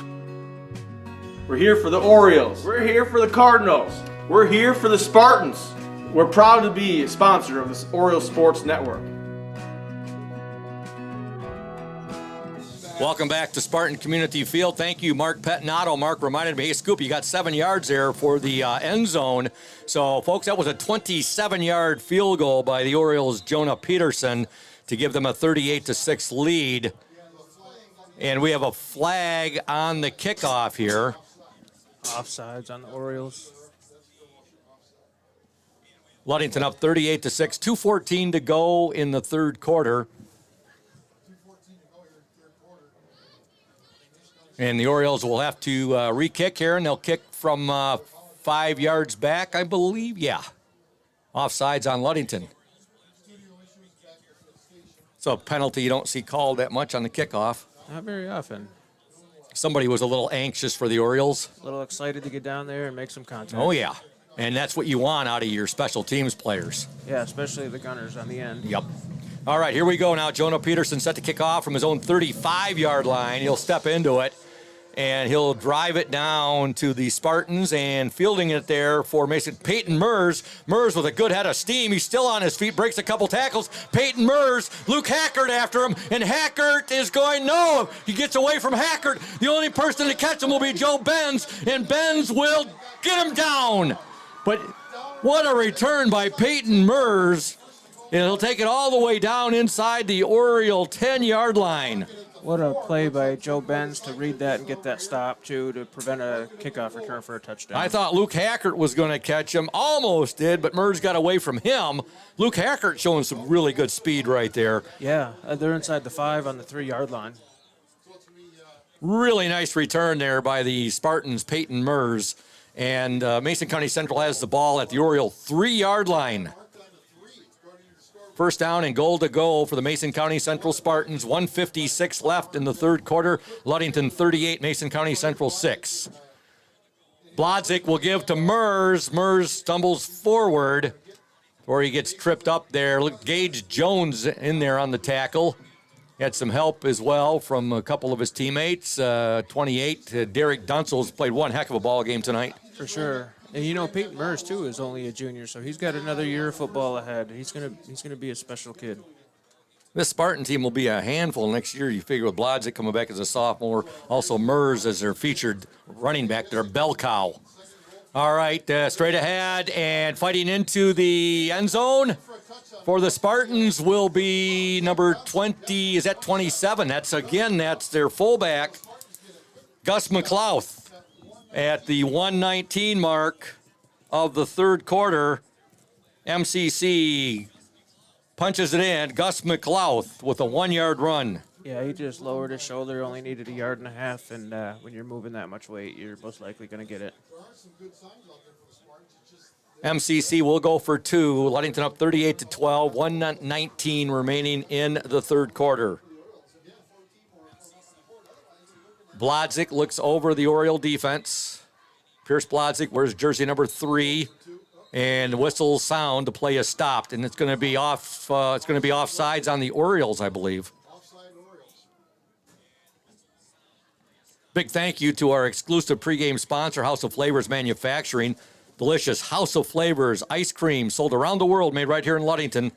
We're here for the Orioles. We're here for the Cardinals. We're here for the Spartans. We're proud to be a sponsor of this Oriole Sports Network. Welcome back to Spartan Community Field. Thank you, Mark Pettinato. Mark reminded me, hey, Scoop, you got 7 yards there for the end zone. So, folks, that was a 27-yard field goal by the Orioles' Jonah Peterson to give them a 38-6 lead. And we have a flag on the kickoff here. Offsides on the Orioles. Ludington up 38-6, 2:14 to go in the third quarter. And the Orioles will have to re-kick here, and they'll kick from 5 yards back, I believe. Yeah. Offsides on Ludington. So a penalty you don't see called that much on the kickoff. Not very often. Somebody was a little anxious for the Orioles. A little excited to get down there and make some contact. Oh, yeah. And that's what you want out of your special teams players. Yeah, especially the gunners on the end. Yep. All right, here we go now. Jonah Peterson set to kick off from his own 35-yard line. He'll step into it, and he'll drive it down to the Spartans, and fielding it there for Peyton Mers. Mers with a good head of steam. He's still on his feet, breaks a couple tackles. Peyton Mers, Luke Hackert after him, and Hackert is going, no, he gets away from Hackert. The only person to catch him will be Joe Benz, and Benz will get him down. But what a return by Peyton Mers. And he'll take it all the way down inside the Oriole 10-yard line. What a play by Joe Benz to read that and get that stop, too, to prevent a kickoff return for a touchdown. I thought Luke Hackert was going to catch him. Almost did, but Mers got away from him. Luke Hackert showing some really good speed right there. Yeah, they're inside the 5 on the 3-yard line. Really nice return there by the Spartans, Peyton Mers. And Mason County Central has the ball at the Oriole 3-yard line. First down and goal to go for the Mason County Central Spartans. 1:56 left in the third quarter. Ludington 38, Mason County Central 6. Blodzik will give to Mers. Mers stumbles forward, or he gets tripped up there. Look, Gage Jones in there on the tackle. Had some help as well from a couple of his teammates. 28, Derek Dunsel's played one heck of a ball game tonight. For sure. And you know, Peyton Mers, too, is only a junior, so he's got another year of football ahead. He's gonna be a special kid. This Spartan team will be a handful next year. You figure with Blodzik coming back as a sophomore, also Mers as their featured running back, their bell cow. All right, straight ahead and fighting into the end zone for the Spartans will be number 20. Is that 27? That's their fullback, Gus McLouth. At the 1:19 mark of the third quarter, MCC punches it in. Gus McLouth with a 1-yard run. Yeah, he just lowered his shoulder, only needed 1.5 yards, and when you're moving that much weight, you're most likely going to get it. MCC will go for 2. Ludington up 38-12, 1:19 remaining in the third quarter. Blodzik looks over the Oriole defense. Pierce Blodzik wears jersey number 3, and the whistle sound. The play is stopped, and it's going to be off. It's going to be offsides on the Orioles, I believe. Big thank you to our exclusive pregame sponsor, House of Flavors Manufacturing. Delicious House of Flavors ice cream sold around the world, made right here in Ludington.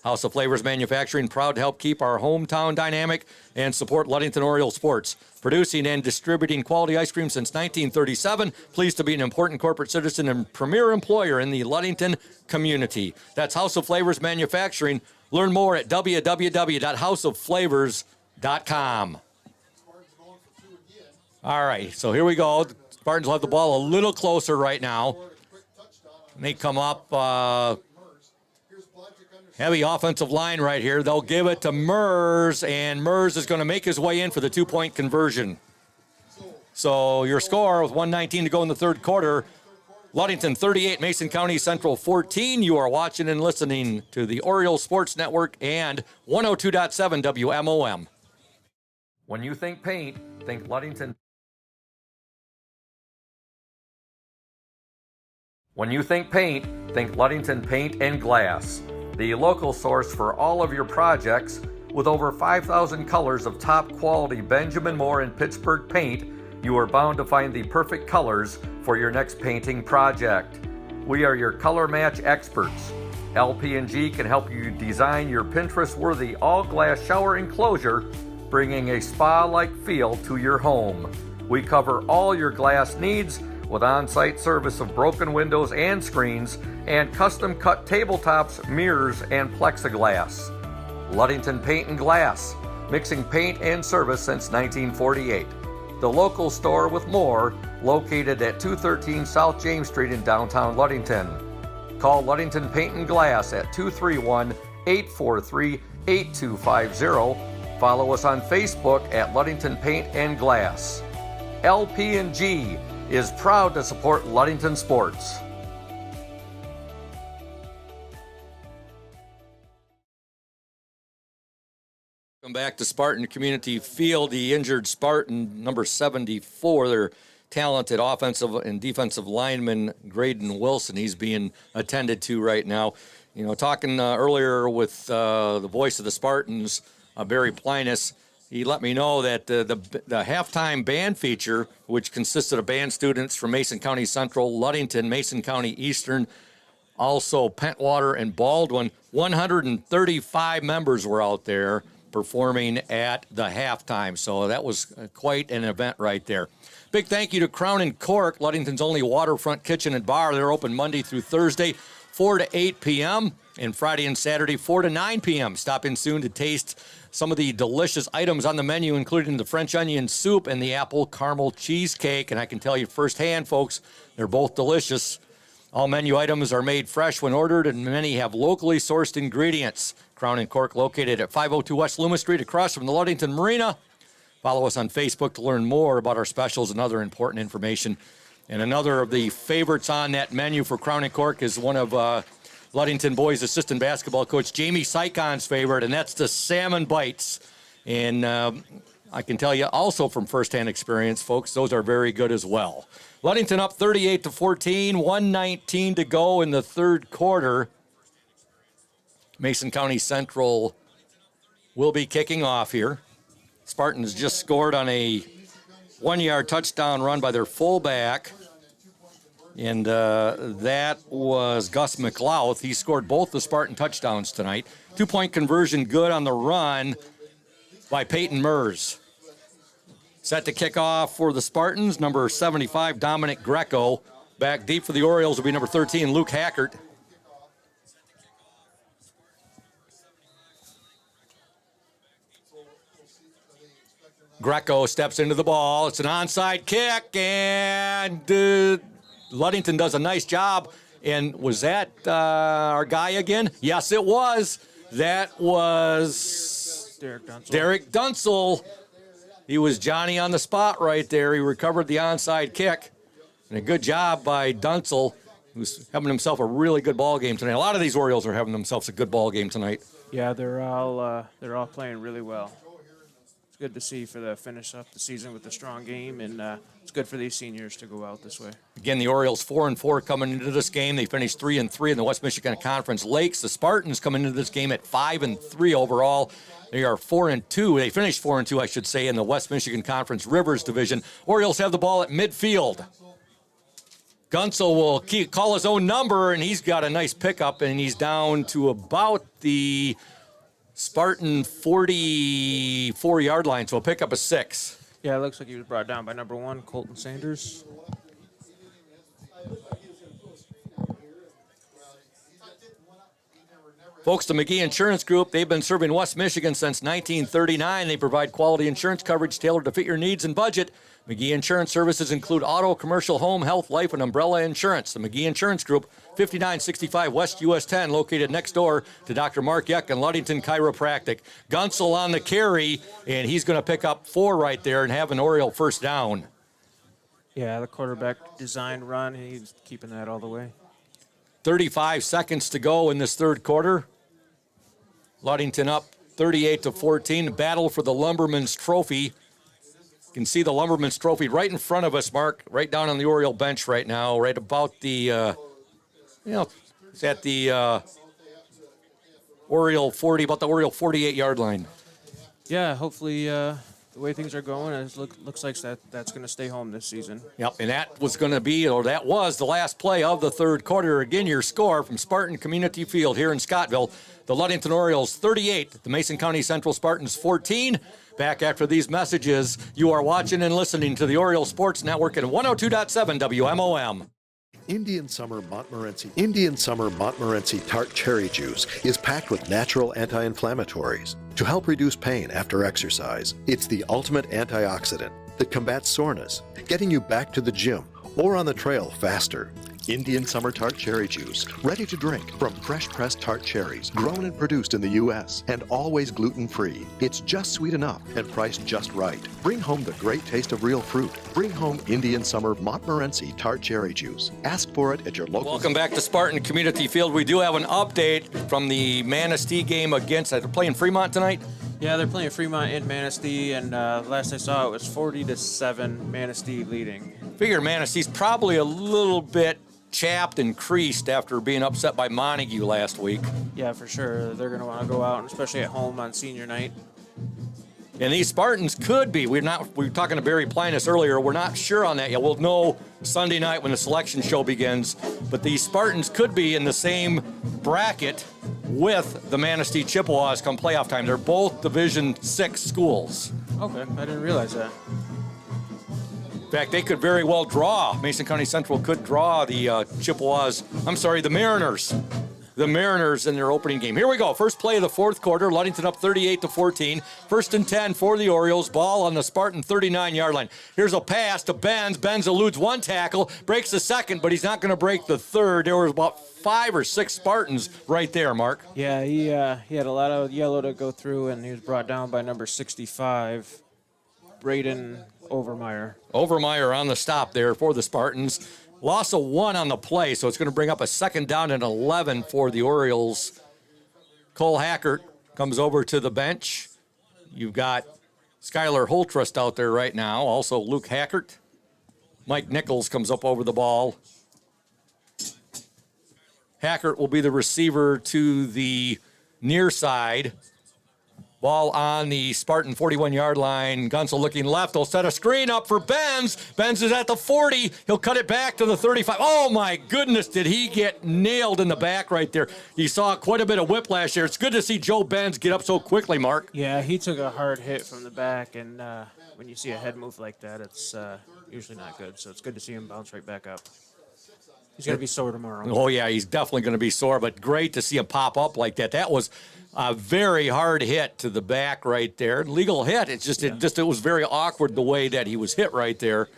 House of Flavors Manufacturing, proud to help keep our hometown dynamic and support Ludington Oriole sports. Producing and distributing quality ice cream since 1937. Pleased to be an important corporate citizen and premier employer in the Ludington community. That's House of Flavors Manufacturing. Learn more at www.houseofflavors.com. All right, so here we go. The Spartans will have the ball a little closer right now. And they come up Heavy offensive line right here. They'll give it to Mers, and Mers is going to make his way in for the 2-point conversion. So your score with 1:19 to go in the third quarter, Ludington 38, Mason County Central 14. You are watching and listening to the Orioles Sports Network and 102.7 WMOM. When you think paint, think Ludington. When you think paint, think Ludington Paint and Glass, the local source for all of your projects. With over 5,000 colors of top quality Benjamin Moore and Pittsburgh paint, you are bound to find the perfect colors for your next painting project. We are your color match experts. LP&G can help you design your Pinterest-worthy all-glass shower enclosure, bringing a spa-like feel to your home. We cover all your glass needs with on-site service of broken windows and screens and custom-cut tabletops, mirrors, and plexiglass. Ludington Paint and Glass, mixing paint and service since 1948. The local store with more, located at 213 South James Street in downtown Ludington. Call Ludington Paint and Glass at 231-843-8250. Follow us on Facebook at Ludington Paint and Glass. LP&G is proud to support Ludington sports. Welcome back to Spartan Community Field. The injured Spartan, number 74, their talented offensive and defensive lineman, Graydon Wilson. He's being attended to right now. You know, talking earlier with the voice of the Spartans, Barry Plinus, he let me know that the halftime band feature, which consisted of band students from Mason County Central, Ludington, Mason County Eastern, also Pentwater and Baldwin, 135 members were out there performing at the halftime. So that was quite an event right there. Big thank you to Crown and Cork, Ludington's only waterfront kitchen and bar. They're open Monday through Thursday, 4 to 8 p.m., and Friday and Saturday, 4 to 9 p.m. Stop in soon to taste some of the delicious items on the menu, including the French onion soup and the apple caramel cheesecake. And I can tell you firsthand, folks, they're both delicious. All menu items are made fresh when ordered, and many have locally sourced ingredients. Crown and Cork, located at 502 West Loomis Street, across from the Ludington Marina. Follow us on Facebook to learn more about our specials and other important information. And another of the favorites on that menu for Crown and Cork is one of Ludington boys' assistant basketball coach Jamie Sykon's favorite, and that's the salmon bites. And I can tell you also from firsthand experience, folks, those are very good as well. Ludington up 38-14, 1:19 to go in the third quarter. Mason County Central will be kicking off here. Spartans just scored on a 1-yard touchdown run by their fullback, and that was Gus McLeod. He scored both the Spartan touchdowns tonight. 2-point conversion good on the run by Peyton Mers. Set to kick off for the Spartans, number 75, Dominic Greco. Back deep for the Orioles will be number 13, Luke Hackert. Greco steps into the ball. It's an onside kick, and Ludington does a nice job. And was that our guy again? Yes, it was. That was Derek Dunsel. He was Johnny on the spot right there. He recovered the onside kick. And a good job by Dunsel, who's having himself a really good ball game tonight. A lot of these Orioles are having themselves a good ball game tonight. Yeah, they're all playing really well. It's good to see for the finish up the season with a strong game, and it's good for these seniors to go out this way. Again, the Orioles 4-4 coming into this game. They finished 3-3 in the West Michigan Conference Lakes. The Spartans coming into this game at 5-3 overall. They are 4-2. They finished 4-2, I should say, in the West Michigan Conference Rivers Division. Orioles have the ball at midfield. Gunsel will call his own number, and he's got a nice pickup, and he's down to about the Spartan 44-yard line, so a pickup of 6. Yeah, it looks like he was brought down by number 1, Colton Sanders. Folks, the McGee Insurance Group, they've been serving West Michigan since 1939. They provide quality insurance coverage tailored to fit your needs and budget. McGee Insurance Services include auto, commercial, home, health, life, and umbrella insurance. The McGee Insurance Group, 5965 West US 10, located next door to Dr. Mark Yeck and Ludington Chiropractic. Gunsel on the carry, and he's going to pick up 4 right there and have an Oriole first down. Yeah, the quarterback design run, he's keeping that all the way. 35 seconds to go in this third quarter. Ludington up 38-14. The battle for the Lumberman's Trophy. You can see the Lumberman's Trophy right in front of us, Mark, right down on the Oriole bench right now, right about the, it's at the Oriole 40, about the Oriole 48-yard line. Yeah, hopefully the way things are going, it looks like that's going to stay home this season. Yep, and that was the last play of the third quarter. Again, your score from Spartan Community Field here in Scottville. The Ludington Orioles 38, the Mason County Central Spartans 14. Back after these messages, you are watching and listening to the Oriole Sports Network at 102.7 WMOM. Indian Summer Montmorency Tart Cherry Juice is packed with natural anti-inflammatories to help reduce pain after exercise. It's the ultimate antioxidant that combats soreness, getting you back to the gym or on the trail faster. Indian Summer Tart Cherry Juice, ready to drink from fresh-pressed tart cherries, grown and produced in the U.S., and always gluten-free. It's just sweet enough and priced just right. Bring home the great taste of real fruit. Bring home Indian Summer Montmorency Tart Cherry Juice. Ask for it at your local... Welcome back to Spartan Community Field. We do have an update from the Manistee game against... They're playing Fremont tonight? Yeah, they're playing Fremont in Manistee, and last I saw it was 40-7 Manistee leading. Figure Manistee's probably a little bit chapped and creased after being upset by Montague last week. Yeah, for sure. They're going to want to go out, especially at home on senior night. And these Spartans could be. We were talking to Barry Plinus earlier. We're not sure on that yet. We'll know Sunday night when the selection show begins. But these Spartans could be in the same bracket with the Manistee Chippewas come playoff time. They're both Division VI schools. Okay, I didn't realize that. In fact, they could very well draw. Mason County Central could draw the the Mariners. The Mariners in their opening game. Here we go. First play of the fourth quarter. Ludington up 38-14. First and 10 for the Orioles. Ball on the Spartan 39-yard line. Here's a pass to Benz. Benz eludes one tackle, breaks the second, but he's not going to break the third. There were about 5 or 6 Spartans right there, Mark. Yeah, he had a lot of yellow to go through, and he was brought down by number 65, Braden Overmeyer. Overmeyer on the stop there for the Spartans. Loss of 1 on the play, so it's going to bring up a second down and 11 for the Orioles. Cole Hackert comes over to the bench. You've got Skylar Holtrust out there right now, also Luke Hackert. Mike Nichols comes up over the ball. Hackert will be the receiver to the near side. Ball on the Spartan 41-yard line. Gunsel looking left. They'll set a screen up for Benz. Benz is at the 40. He'll cut it back to the 35. Oh, my goodness, did he get nailed in the back right there. You saw quite a bit of whiplash there. It's good to see Joe Benz get up so quickly, Mark. Yeah, he took a hard hit from the back, and when you see a head move like that, it's usually not good. So it's good to see him bounce right back up. He's going to be sore tomorrow. Oh, yeah, he's definitely going to be sore, but great to see him pop up like that. That was a very hard hit to the back right there. Legal hit. It was very awkward the way that he was hit right there.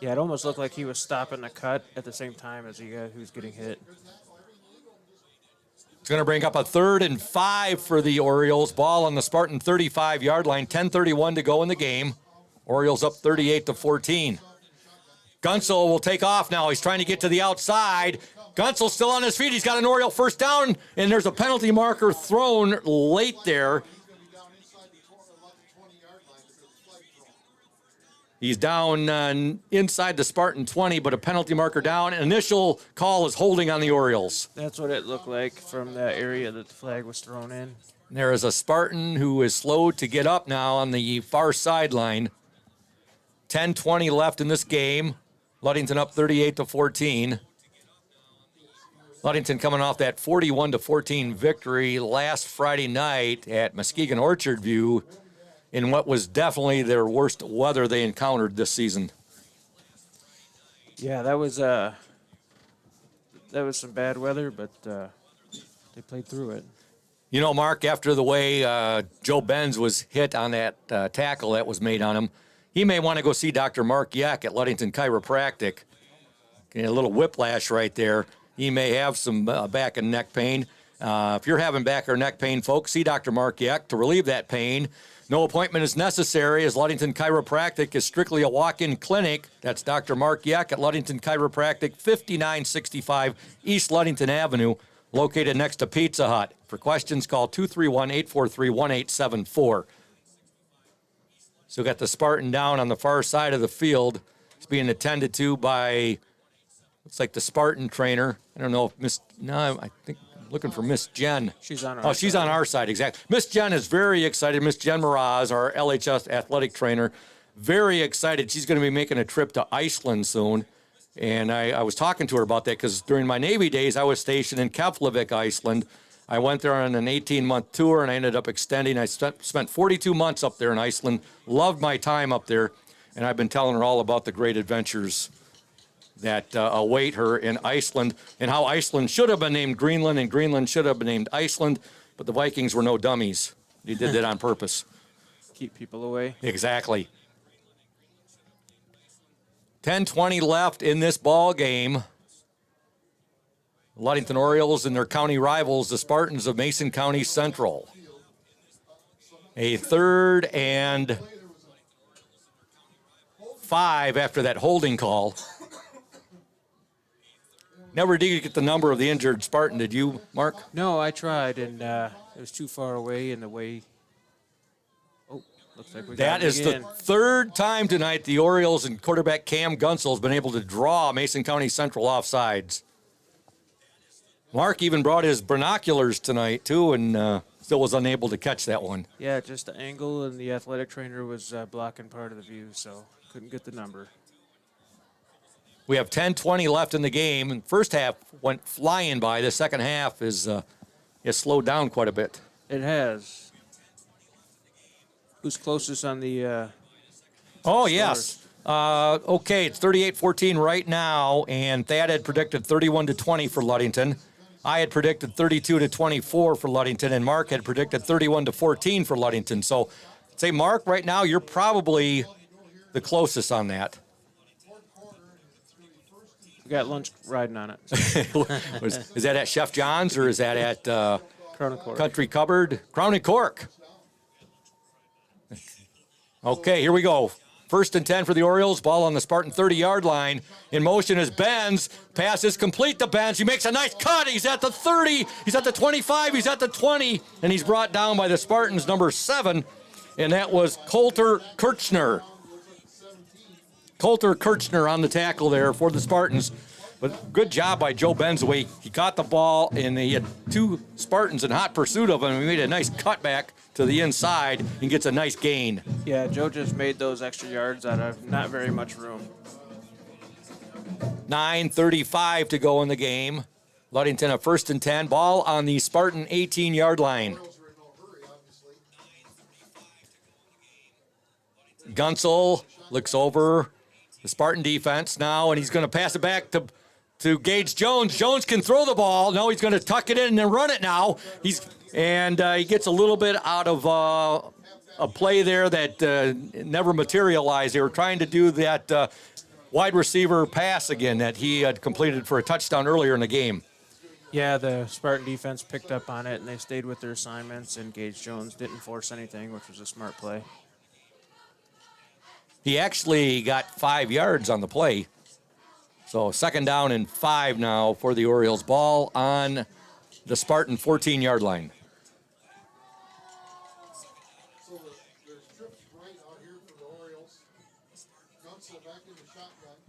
Yeah, it almost looked like he was stopping the cut at the same time as he was getting hit. It's going to bring up a 3rd and 5 for the Orioles. Ball on the Spartan 35-yard line. 10:31 to go in the game. Orioles up 38-14. Gunsel will take off now. He's trying to get to the outside. Gunsel's still on his feet. He's got an Oriole first down, and there's a penalty marker thrown late there. He's down inside the Spartan 20, but a penalty marker down. Initial call is holding on the Orioles. That's what it looked like from that area that the flag was thrown in. There is a Spartan who is slow to get up now on the far sideline. 10:20 left in this game. Ludington up 38-14. Ludington coming off that 41-14 victory last Friday night at Muskegon Orchard View in what was definitely their worst weather they encountered this season. Yeah, that was some bad weather, but they played through it. You know, Mark, after the way Joe Benz was hit on that tackle that was made on him, he may want to go see Dr. Mark Yeck at Ludington Chiropractic. Okay, a little whiplash right there. He may have some back and neck pain. If you're having back or neck pain, folks, see Dr. Mark Yeck to relieve that pain. No appointment is necessary, as Ludington Chiropractic is strictly a walk-in clinic. That's Dr. Mark Yeck at Ludington Chiropractic, 5965 East Ludington Avenue, located next to Pizza Hut. For questions, call 231-843-1874. So got the Spartan down on the far side of the field. It's being attended to by, looks like the Spartan trainer. I don't know if I think I'm looking for Miss Jen. She's on our side. She's on our side, exactly. Miss Jen is very excited. Miss Jen Mraz, our LHS athletic trainer, very excited. She's going to be making a trip to Iceland soon. And I was talking to her about that because during my Navy days, I was stationed in Keflavik, Iceland. I went there on an 18-month tour, and I ended up extending. I spent 42 months up there in Iceland, loved my time up there, and I've been telling her all about the great adventures that await her in Iceland and how Iceland should have been named Greenland and Greenland should have been named Iceland, but the Vikings were no dummies. They did that on purpose. Keep people away. Exactly. 10:20 left in this ball game. Ludington Orioles and their county rivals, the Spartans of Mason County Central. A 3rd and 5 after that holding call. Never did get the number of the injured Spartan, did you, Mark? No, I tried, and it was too far away in the way. Oh, looks like we got That is the 3rd time tonight the Orioles and quarterback Cam Gunsel has been able to draw Mason County Central offsides. Mark even brought his binoculars tonight, too, and still was unable to catch that one. Yeah, just the angle, and the athletic trainer was blocking part of the view, so couldn't get the number. We have 10:20 left in the game, and first half went flying by. The second half is slowed down quite a bit. It has. Who's closest on the Oh, yes. Okay, it's 38-14 right now, and Thad had predicted 31-20 for Ludington. I had predicted 32-24 for Ludington, and Mark had predicted 31-14 for Ludington. So, say, Mark, right now you're probably the closest on that. We got lunch riding on it. Is that at Chef John's or is that at Crown and Cork. Country Cupboard? Crown and Cork. Okay, here we go. 1st and 10 for the Orioles. Ball on the Spartan 30-yard line. In motion is Benz. Pass is complete to Benz. He makes a nice cut. He's at the 30. He's at the 25. He's at the 20. And he's brought down by the Spartans, number 7. And that was Coulter Kirchner. Coulter Kirchner on the tackle there for the Spartans. But good job by Joe Benz. He caught the ball, and he had 2 Spartans in hot pursuit of him. He made a nice cutback to the inside and gets a nice gain. Yeah, Joe just made those extra yards out of not very much room. 9:35 to go in the game. Ludington a 1st and 10. Ball on the Spartan 18-yard line. Gunsel looks over the Spartan defense now, and he's going to pass it back to Gage Jones. Jones can throw the ball. No, he's going to tuck it in and then run it now. He gets a little bit out of a play there that never materialized. They were trying to do that wide receiver pass again that he had completed for a touchdown earlier in the game. Yeah, the Spartan defense picked up on it, and they stayed with their assignments, and Gage Jones didn't force anything, which was a smart play. He actually got 5 yards on the play. So 2nd down and 5 now for the Orioles. Ball on the Spartan 14-yard line.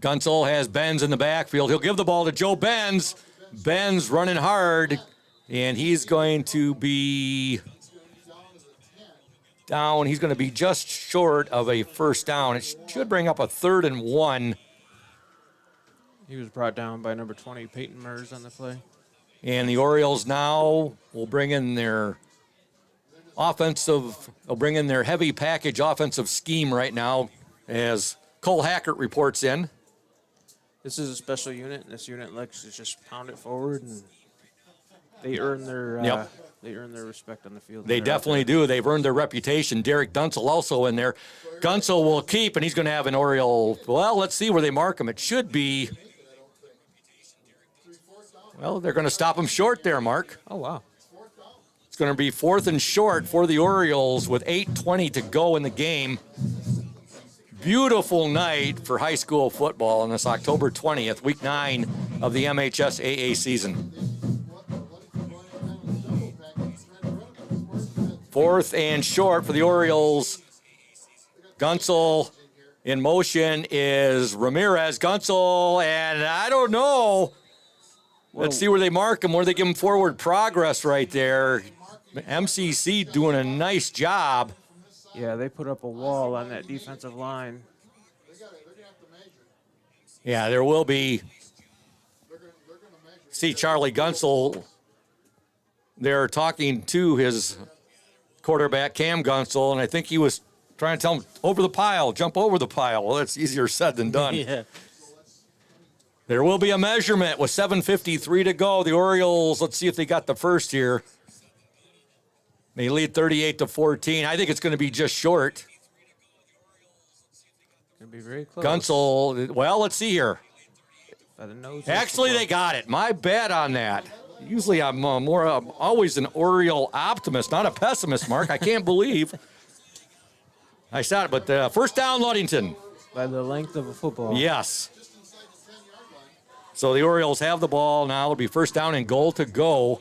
Gunsel has Benz in the backfield. He'll give the ball to Joe Benz. Benz running hard, and he's going to be down. He's going to be just short of a 1st down. It should bring up a 3rd and 1. He was brought down by number 20, Peyton Mers, on the play. And the Orioles now will bring in their heavy package offensive scheme right now as Cole Hackert reports in. This is a special unit, and this unit likes to just pound it forward, and they earn their they earn their respect on the field. They definitely do. They've earned their reputation. Derek Dunsel also in there. Gunsel will keep, and he's going to have an Oriole. Well, let's see where they mark him. It should be. Well, they're going to stop him short there, Mark. Oh, wow. It's going to be 4th and short for the Orioles with 8:20 to go in the game. Beautiful night for high school football on this October 20th, week 9 of the MHSAA season. 4th and short for the Orioles. Gunsel in motion is Ramirez. Gunsel, and I don't know. Let's see where they mark him, where they give him forward progress right there. MCC doing a nice job. Yeah, they put up a wall on that defensive line. Yeah, there will be. See Charlie Gunsel. They're talking to his quarterback, Cam Gunsel, and I think he was trying to tell him, over the pile, jump over the pile. Well, that's easier said than done. Yeah. There will be a measurement with 7:53 to go. The Orioles, let's see if they got the first here. They lead 38-14. I think it's going to be just short. Going to be very close. Gunsel, well, let's see here. By the nose. Actually, they got it. My bad on that. Usually I'm always an Oriole optimist, not a pessimist, Mark. I can't believe I said it. But first down, Ludington. By the length of a football. Yes. So the Orioles have the ball now. It'll be first down and goal to go.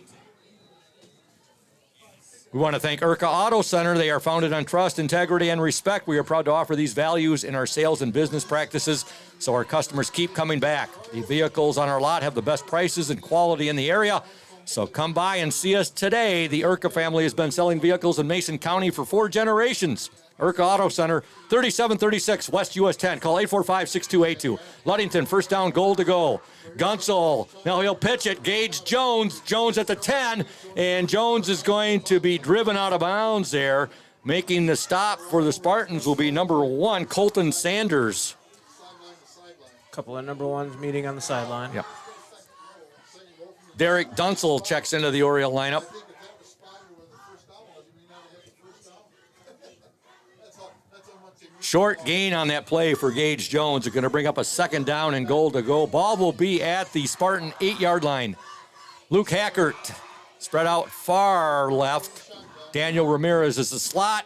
We want to thank IRCA Auto Center. They are founded on trust, integrity, and respect. We are proud to offer these values in our sales and business practices so our customers keep coming back. The vehicles on our lot have the best prices and quality in the area. So come by and see us today. The IRCA family has been selling vehicles in Mason County for 4 generations. IRCA Auto Center, 3736 West US 10. Call 845-6282. Ludington, first down, goal to go. Gunsel, now he'll pitch it. Gage Jones. Jones at the 10. And Jones is going to be driven out of bounds there. Making the stop for the Spartans will be number 1, Colton Sanders. A couple of number 1s meeting on the sideline. Yep. Derek Dunsel checks into the Oriole lineup. Short gain on that play for Gage Jones. They're going to bring up a second down and goal to go. Ball will be at the Spartan 8-yard line. Luke Hackert spread out far left. Daniel Ramirez is the slot.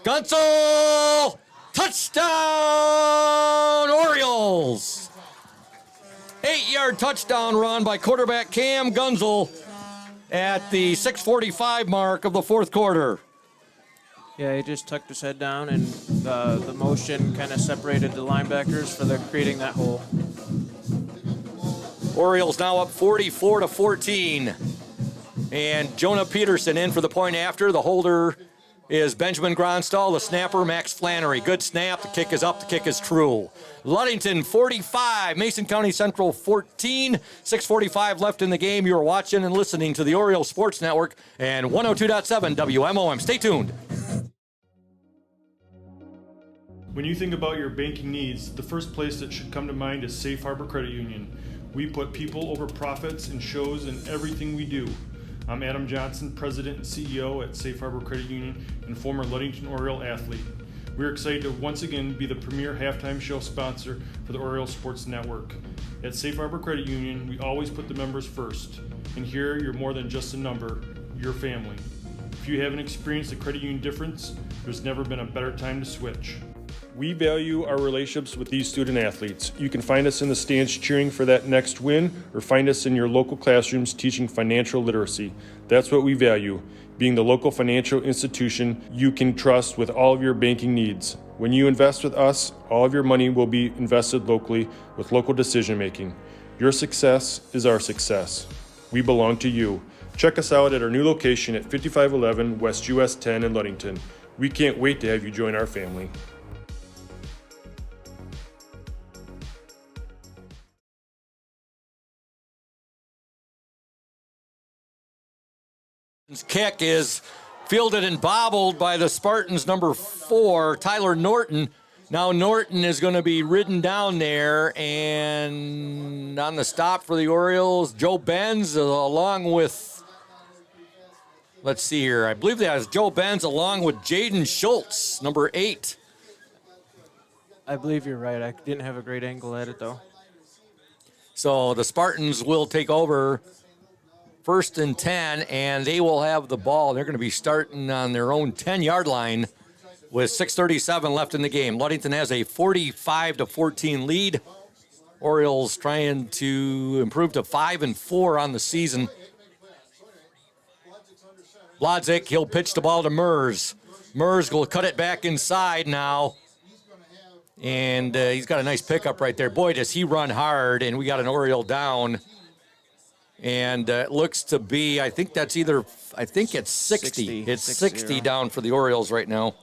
Gunsel! Touchdown, Orioles! 8-yard touchdown run by quarterback Cam Gunsel at the 6:45 mark of the fourth quarter. Yeah, he just tucked his head down, and the motion kind of separated the linebackers for creating that hole. Orioles now up 44-14. And Jonah Peterson in for the point after. The holder is Benjamin Gronstall. The snapper, Max Flannery. Good snap. The kick is up. The kick is true. Ludington 45, Mason County Central 14. 6:45 left in the game. You're watching and listening to the Orioles Sports Network and 102.7 WMOM. Stay tuned. When you think about your banking needs, the first place that should come to mind is Safe Harbor Credit Union. We put people over profits and shows in everything we do. I'm Adam Johnson, President and CEO at Safe Harbor Credit Union and former Ludington Oriole athlete. We're excited to once again be the premier halftime show sponsor for the Oriole Sports Network. At Safe Harbor Credit Union, we always put the members first. And here, you're more than just a number, you're family. If you haven't experienced the credit union difference, there's never been a better time to switch. We value our relationships with these student athletes. You can find us in the stands cheering for that next win, or find us in your local classrooms teaching financial literacy. That's what we value, being the local financial institution you can trust with all of your banking needs. When you invest with us, all of your money will be invested locally with local decision making. Your success is our success. We belong to you. Check us out at our new location at 5511 West US 10 in Ludington. We can't wait to have you join our family. Kick is fielded and bobbled by the Spartans' number 4, Tyler Norton. Now Norton is going to be ridden down there, and on the stop for the Orioles, Joe Benz along with Let's see here. I believe that is Joe Benz along with Jaden Schultz, number 8. I believe you're right. I didn't have a great angle at it, though. So the Spartans will take over 1st and 10, and they will have the ball. They're going to be starting on their own 10-yard line with 6:37 left in the game. Ludington has a 45-14 lead. Orioles trying to improve to 5-4 on the season. Blodzik, he'll pitch the ball to Mers. Mers will cut it back inside now. And he's got a nice pickup right there. Boy, does he run hard, and we got an Oriole down. And it looks to be, I think it's 60. It's 60 down for the Orioles right now.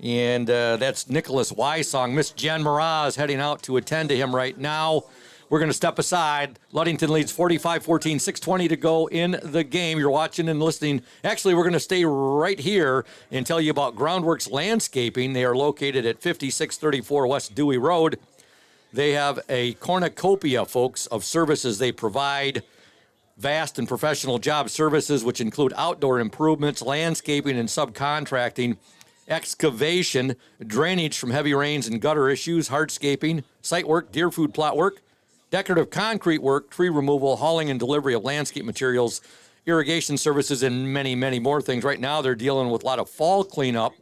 And that's Nicholas Wysong. Miss Jen Mraz heading out to attend to him right now. We're going to step aside. Ludington leads 45-14, 6:20 to go in the game. You're watching and listening. Actually, we're going to stay right here and tell you about Groundworks Landscaping. They are located at 5634 West Dewey Road. They have a cornucopia, folks, of services they provide. Vast and professional job services, which include outdoor improvements, landscaping and subcontracting, excavation, drainage from heavy rains and gutter issues, hardscaping, site work, deer food plot work, decorative concrete work, tree removal, hauling and delivery of landscape materials, irrigation services, and many, many more things. Right now, they're dealing with a lot of fall cleanup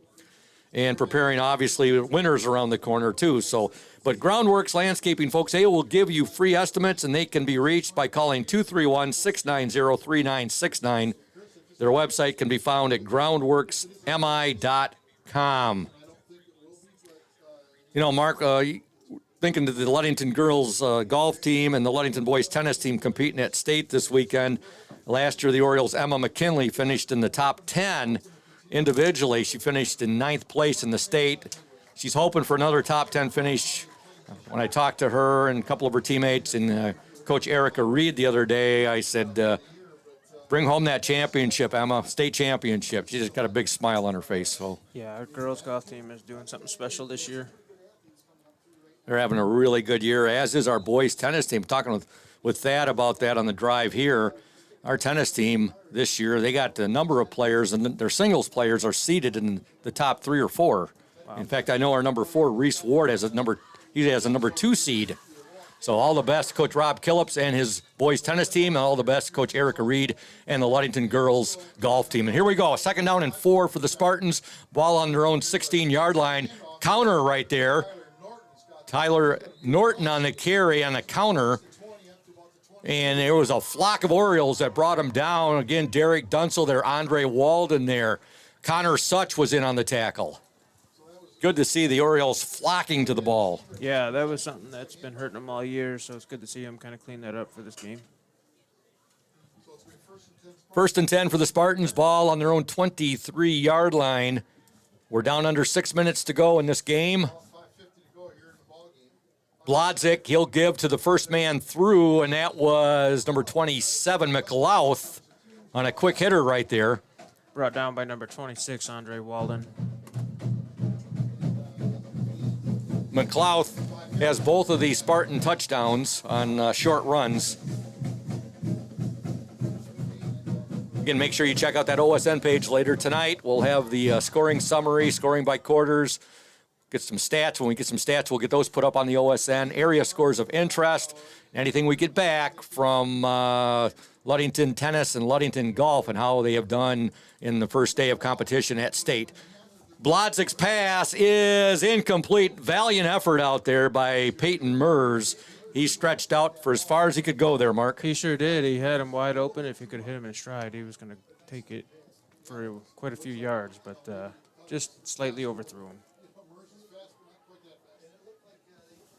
and preparing, obviously, winter's around the corner, too. But Groundworks Landscaping, folks, they will give you free estimates, and they can be reached by calling 231-690-3969. Their website can be found at groundworksmi.com. You know, Mark, thinking of the Ludington girls golf team and the Ludington boys tennis team competing at state this weekend. Last year, the Orioles' Emma McKinley finished in the top 10 individually. She finished in 9th place in the state. She's hoping for another top 10 finish. When I talked to her and a couple of her teammates and Coach Erica Reed the other day, I said, bring home that championship, Emma, state championship. She just got a big smile on her face. So yeah, our girls golf team is doing something special this year. They're having a really good year, as is our boys tennis team. Talking with Thad about that on the drive here. Our tennis team this year, they got a number of players, and their singles players are seated in the top 3 or 4. Wow. In fact, I know our number 4, Reese Ward, has a number 2 seed. So all the best, Coach Rob Killips and his boys tennis team, and all the best, Coach Erica Reed and the Ludington girls golf team. And here we go, 2nd down and 4 for the Spartans. Ball on their own 16-yard line. Counter right there. Tyler Norton on the carry on the counter. And there was a flock of Orioles that brought him down. Again, Derek Dunsel there, Andre Walden there. Connor Such was in on the tackle. Good to see the Orioles flocking to the ball. Yeah, that was something that's been hurting them all year, so it's good to see them kind of clean that up for this game. 1st and 10 for the Spartans. Ball on their own 23-yard line. We're down under 6 minutes to go in this game. Blodzik, he'll give to the first man through, and that was number 27, McLouth, on a quick hitter right there. Brought down by number 26, Andre Walden. McLouth has both of these Spartan touchdowns on short runs. Again, make sure you check out that OSN page later tonight. We'll have the scoring summary, scoring by quarters. Get some stats. When we get some stats, we'll get those put up on the OSN. Area scores of interest. Anything we get back from Ludington Tennis and Ludington Golf and how they have done in the first day of competition at state. Blodzik's pass is incomplete. Valiant effort out there by Peyton Mers. He stretched out for as far as he could go there, Mark. He sure did. He had him wide open. If he could hit him in stride, he was going to take it for quite a few yards, but just slightly overthrew him.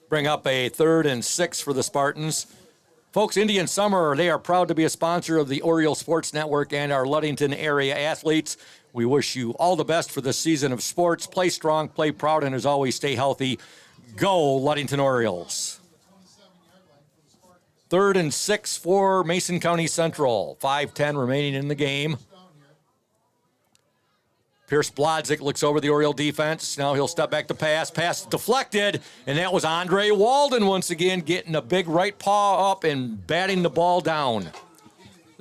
Bring up a 3rd and 6 for the Spartans. Folks, Indian Summer, they are proud to be a sponsor of the Oriole Sports Network and our Ludington area athletes. We wish you all the best for this season of sports. Play strong, play proud, and as always, stay healthy. Go Ludington Orioles. 3rd and 6 for Mason County Central. 5:10 remaining in the game. Pierce Blodzik looks over the Oriole defense. Now he'll step back to pass. Pass deflected, and that was Andre Walden once again getting a big right paw up and batting the ball down.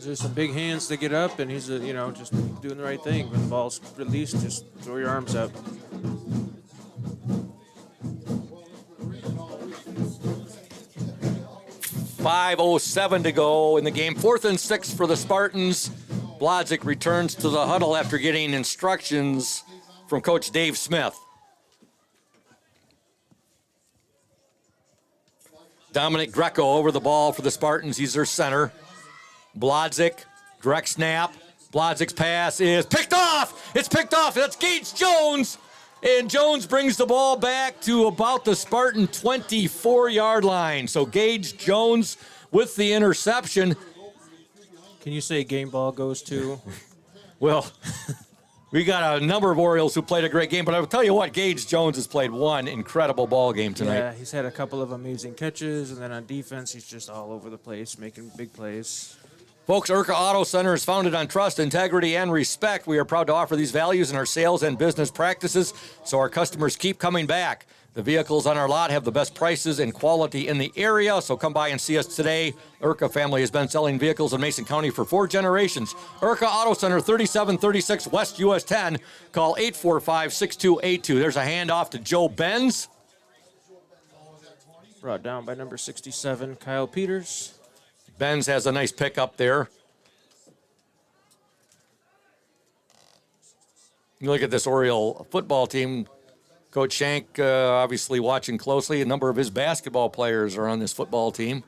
There's some big hands to get up, and he's just doing the right thing. When the ball's released, just throw your arms up. .5:07 to go in the game. 4th and 6 for the Spartans. Blodzik returns to the huddle after getting instructions from Coach Dave Smith. Dominic Greco over the ball for the Spartans. He's their center. Blodzik, direct snap. Blodzik's pass is picked off. It's picked off. That's Gage Jones. And Jones brings the ball back to about the Spartan 24-yard line. So Gage Jones with the interception. Can you say game ball goes to? Well, we got a number of Orioles who played a great game, but I will tell you what, Gage Jones has played one incredible ball game tonight. Yeah, he's had a couple of amazing catches, and then on defense, he's just all over the place, making big plays. Folks, Urca Auto Center is founded on trust, integrity, and respect. We are proud to offer these values in our sales and business practices so our customers keep coming back. The vehicles on our lot have the best prices and quality in the area, so come by and see us today. Urca family has been selling vehicles in Mason County for 4 generations. Urca Auto Center, 3736 West US 10. Call 845-6282. There's a handoff to Joe Benz. Brought down by number 67, Kyle Peters. Benz has a nice pickup there. You look at this Oriole football team. Coach Shank obviously watching closely. A number of his basketball players are on this football team.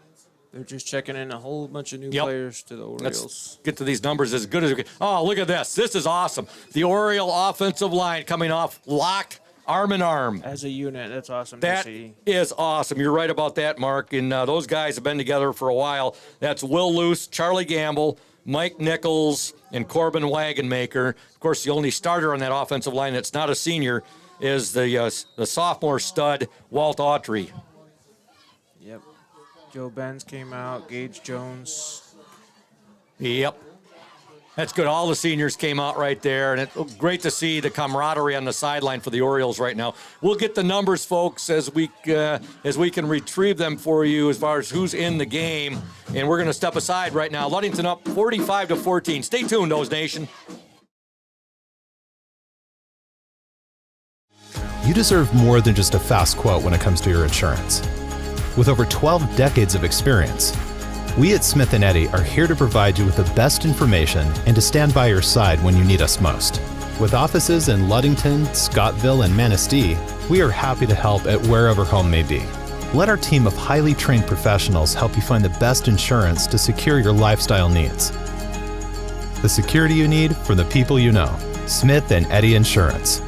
They're just checking in a whole bunch of new players to the Orioles. Let's get to these numbers as good as we can. Oh, look at this. This is awesome. The Oriole offensive line coming off locked arm in arm. As a unit, that's awesome to see. That is awesome. You're right about that, Mark. And those guys have been together for a while. That's Will Luce, Charlie Gamble, Mike Nichols, and Corbin Wagonmaker. Of course, the only starter on that offensive line that's not a senior is the sophomore stud, Walt Autry. Yep. Joe Benz came out, Gage Jones. Yep. That's good. All the seniors came out right there, and it's great to see the camaraderie on the sideline for the Orioles right now. We'll get the numbers, folks, as we can retrieve them for you as far as who's in the game. And we're going to step aside right now. Ludington up 45-14. Stay tuned, Nose Nation. You deserve more than just a fast quote when it comes to your insurance. With over 12 decades of experience, we at Smith & Eddy are here to provide you with the best information and to stand by your side when you need us most. With offices in Ludington, Scottville, and Manistee, we are happy to help at wherever home may be. Let our team of highly trained professionals help you find the best insurance to secure your lifestyle needs. The security you need from the people you know. Smith & Eddy Insurance.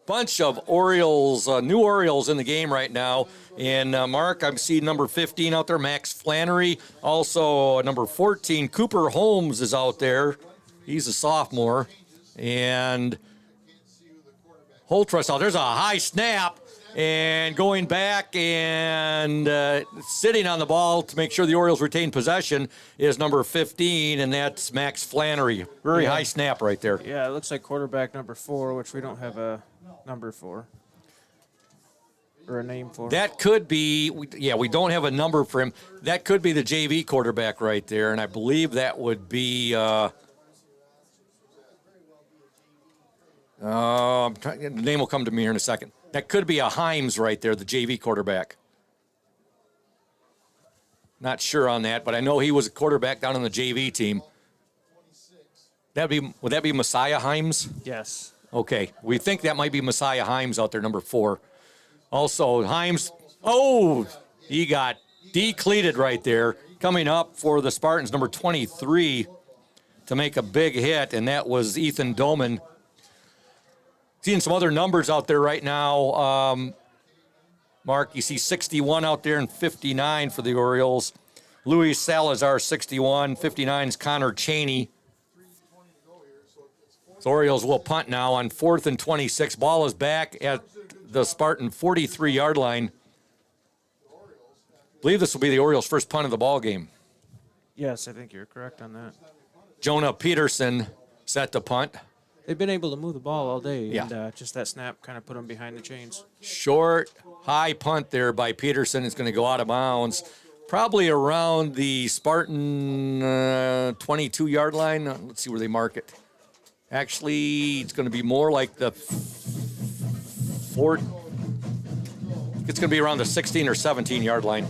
Bunch of Orioles, new Orioles in the game right now. And Mark, I see number 15 out there, Max Flannery. Also number 14, Cooper Holmes is out there. He's a sophomore. And Holtrust out. There's a high snap. And going back and sitting on the ball to make sure the Orioles retain possession is number 15, and that's Max Flannery. Very high snap right there. Yeah, it looks like quarterback number 4, which we don't have a number for or a name for. That could be, we don't have a number for him. That could be the JV quarterback right there, and I believe that would be the name will come to me here in a second. That could be a Himes right there, the JV quarterback. Not sure on that, but I know he was a quarterback down on the JV team. Would that be Messiah Himes? Yes. Okay, we think that might be Messiah Himes out there, number 4. Also, Himes, he got decleated right there. Coming up for the Spartans, number 23, to make a big hit, and that was Ethan Doman. Seeing some other numbers out there right now. Mark, you see 61 out there and 59 for the Orioles. Luis Salazar, 61. 59 is Connor Chaney. So Orioles will punt now on 4th and 26. Ball is back at the Spartan 43-yard line. believe this will be the Orioles' first punt of the ball game. Yes, I think you're correct on that. Jonah Peterson set to punt. They've been able to move the ball all day, Yeah. and just that snap kind of put them behind the chains. Short, high punt there by Peterson. It's going to go out of bounds, probably around the Spartan 22-yard line. Let's see where they mark it. Actually, it's going to be more like the fourth. It's going to be around the 16 or 17-yard line.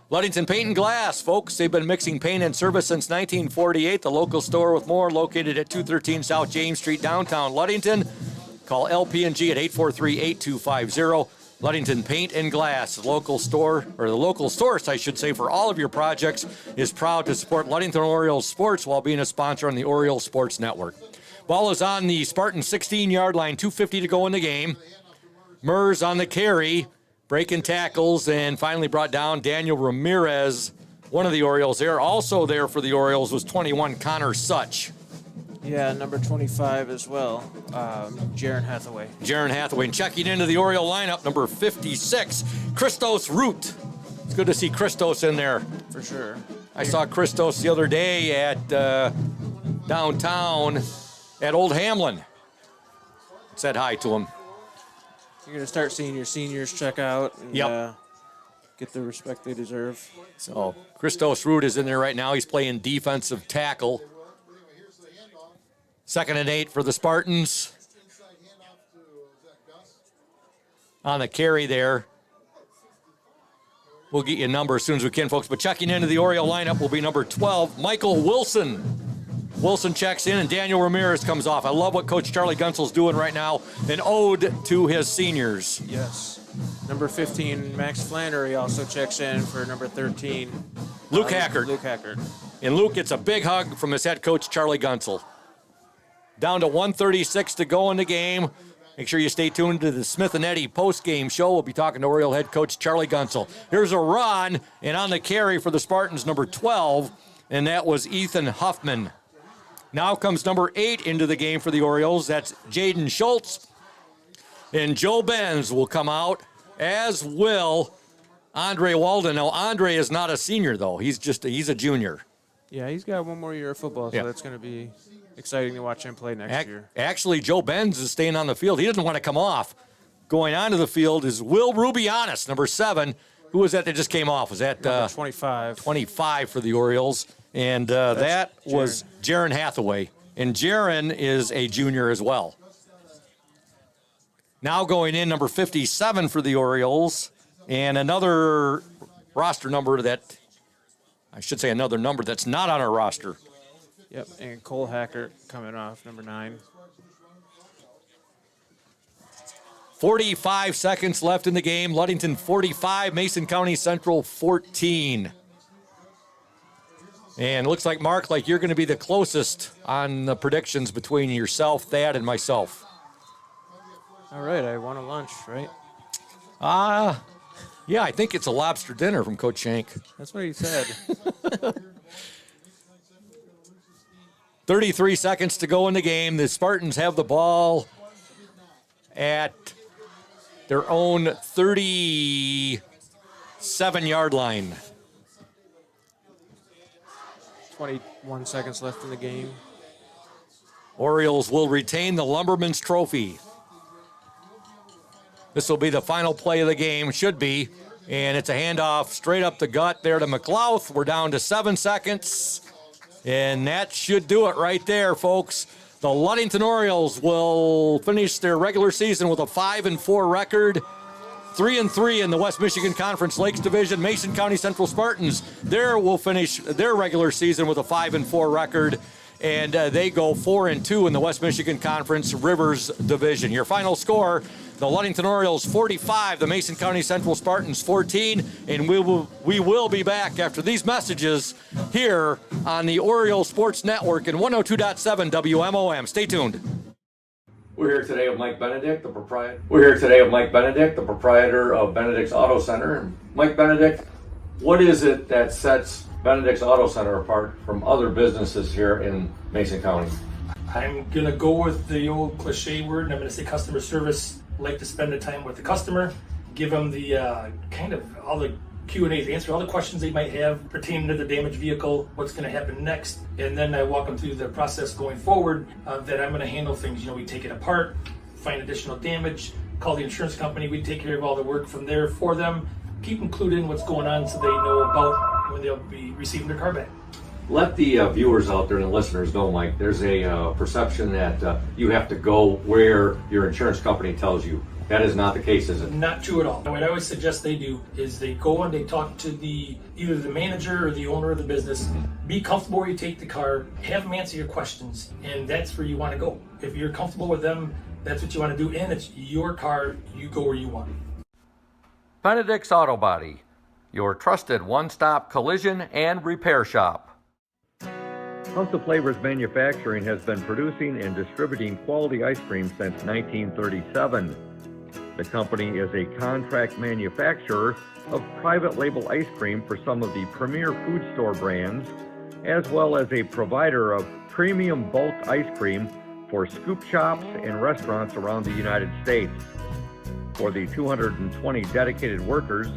Ludington Paint and Glass, folks. They've been mixing paint and service since 1948. The local store with more, located at 213 South James Street, downtown Ludington. Call LP&G at 843-8250. Ludington Paint and Glass, the local store, or the local source, I should say, for all of your projects, is proud to support Ludington Orioles sports while being a sponsor on the Orioles Sports Network. Ball is on the Spartan 16-yard line, 2:50 to go in the game. Mers on the carry, breaking tackles, and finally brought down Daniel Ramirez, one of the Orioles there. Also there for the Orioles was 21, Connor Such. Yeah, number 25 as well, Jaron Hathaway. Jaron Hathaway. And checking into the Oriole lineup, number 56, Christos Root. It's good to see Christos in there. For sure. I saw Christos the other day at downtown at Old Hamlin. Said hi to him. You're going to start seeing your seniors check out and get the respect they deserve. So Christos Root is in there right now. He's playing defensive tackle. 2nd and 8 for the Spartans. On the carry there. We'll get you a number as soon as we can, folks. But checking into the Oriole lineup will be number 12, Michael Wilson. Wilson checks in, and Daniel Ramirez comes off. I love what Coach Charlie Gunsel's doing right now. An ode to his seniors. Yes. Number 15, Max Flannery also checks in for number 13. Luke Hackert. Luke Hackert. And Luke gets a big hug from his head coach, Charlie Gunsel. Down to 1:36 to go in the game. Make sure you stay tuned to the Smith and Eddy post-game show. We'll be talking to Oriole head coach Charlie Gunsel. Here's a run, and on the carry for the Spartans, number 12, and that was Ethan Huffman. Now comes number 8 into the game for the Orioles. That's Jaden Schultz. And Joe Benz will come out, as will Andre Walden. Now, Andre is not a senior, though. He's a junior. Yeah, he's got one more year of football, so that's going to be exciting to watch him play next year. Actually, Joe Benz is staying on the field. He doesn't want to come off. Going onto the field is Will Rubianis, number 7. Who was that just came off? Was that number 25? 25 for the Orioles. And that was Jaron Hathaway. And Jaron is a junior as well. Now going in, number 57 for the Orioles. And another roster number that, I should say another number that's not on our roster. Yep, and Cole Hackert coming off, number 9. 45 seconds left in the game. Ludington 45, Mason County Central 14. And it looks like, Mark, like you're going to be the closest on the predictions between yourself, Thad, and myself. All right, I want a lunch, right? Yeah, I think it's a lobster dinner from Coach Shank. That's what he said. 33 seconds to go in the game. The Spartans have the ball at their own 37-yard line. 21 seconds left in the game. Orioles will retain the Lumberman's Trophy. This will be the final play of the game, should be. And it's a handoff straight up the gut there to McLouth. We're down to 7 seconds. And that should do it right there, folks. The Ludington Orioles will finish their regular season with a 5-4 record. 3-3 in the West Michigan Conference Lakes Division. Mason County Central Spartans will finish their regular season with a 5-4 record. And they go 4-2 in the West Michigan Conference Rivers Division. Your final score, the Ludington Orioles 45, the Mason County Central Spartans 14. And we will be back after these messages here on the Oriole Sports Network and 102.7 WMOM. Stay tuned. We're here today with Mike Benedict, the proprietor. of Benedict's Auto Center. And Mike Benedict, what is it that sets Benedict's Auto Center apart from other businesses here in Mason County? I'm going to go with the old cliche word, and I'm going to say customer service. I like to spend the time with the customer, give them the kind of all the Q&As, answer all the questions they might have pertaining to the damaged vehicle, what's going to happen next, and then I walk them through the process going forward that I'm going to handle things. You know, we take it apart, find additional damage, call the insurance company, we take care of all the work from there for them, keep them clued in what's going on so they know about when they'll be receiving their car back. Let the viewers out there and the listeners know, Mike, there's a perception that you have to go where your insurance company tells you. That is not the case, is it? Not true at all. What I always suggest they do is they go and they talk to either the manager or the owner of the business. Be comfortable where you take the car, have them answer your questions, and that's where you want to go. If you're comfortable with them, that's what you want to do, and it's your car, you go where you want. Benedict's Auto Body, your trusted one-stop collision and repair shop. House of Flavors Manufacturing has been producing and distributing quality ice cream since 1937. The company is a contract manufacturer of private label ice cream for some of the premier food store brands, as well as a provider of premium bulk ice cream for scoop shops and restaurants around the United States. For the 220 dedicated workers,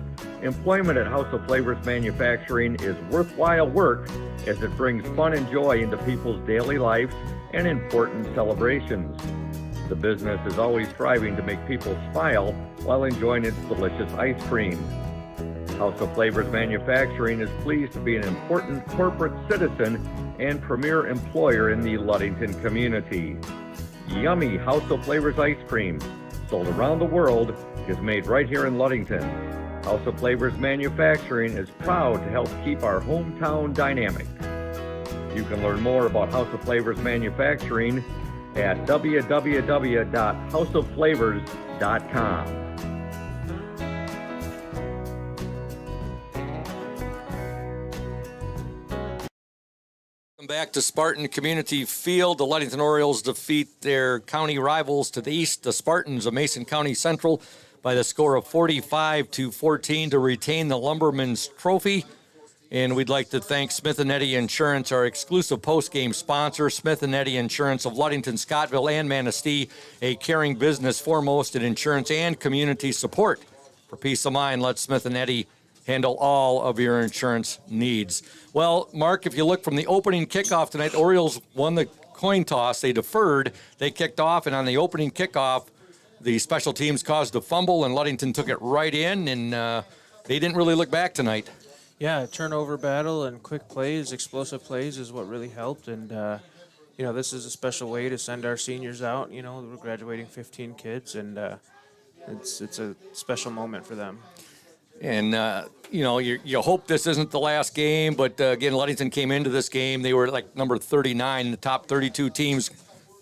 employment at House of Flavors Manufacturing is worthwhile work as it brings fun and joy into people's daily lives and important celebrations. The business is always striving to make people smile while enjoying its delicious ice cream. House of Flavors Manufacturing is pleased to be an important corporate citizen and premier employer in the Ludington community. Yummy House of Flavors ice cream, sold around the world, is made right here in Ludington. House of Flavors Manufacturing is proud to help keep our hometown dynamic. You can learn more about House of Flavors Manufacturing at www.houseofflavors.com. Welcome back to Spartan Community Field. The Ludington Orioles defeat their county rivals to the east, the Spartans of Mason County Central, by the score of 45-14 to retain the Lumberman's Trophy. And we'd like to thank Smith & Eddy Insurance, our exclusive post-game sponsor. Smith & Eddy Insurance of Ludington, Scottville, and Manistee, a caring business foremost in insurance and community support. For peace of mind, let Smith & Eddy handle all of your insurance needs. Well, Mark, if you look from the opening kickoff tonight, the Orioles won the coin toss. They deferred. They kicked off, and on the opening kickoff, the special teams caused a fumble, and Ludington took it right in, and they didn't really look back tonight. Yeah, turnover battle and quick plays, explosive plays is what really helped. And, this is a special way to send our seniors out. You know, we're graduating 15 kids, and it's a special moment for them. And, you hope this isn't the last game, but, again, Ludington came into this game. They were like number 39 in the top 32 teams.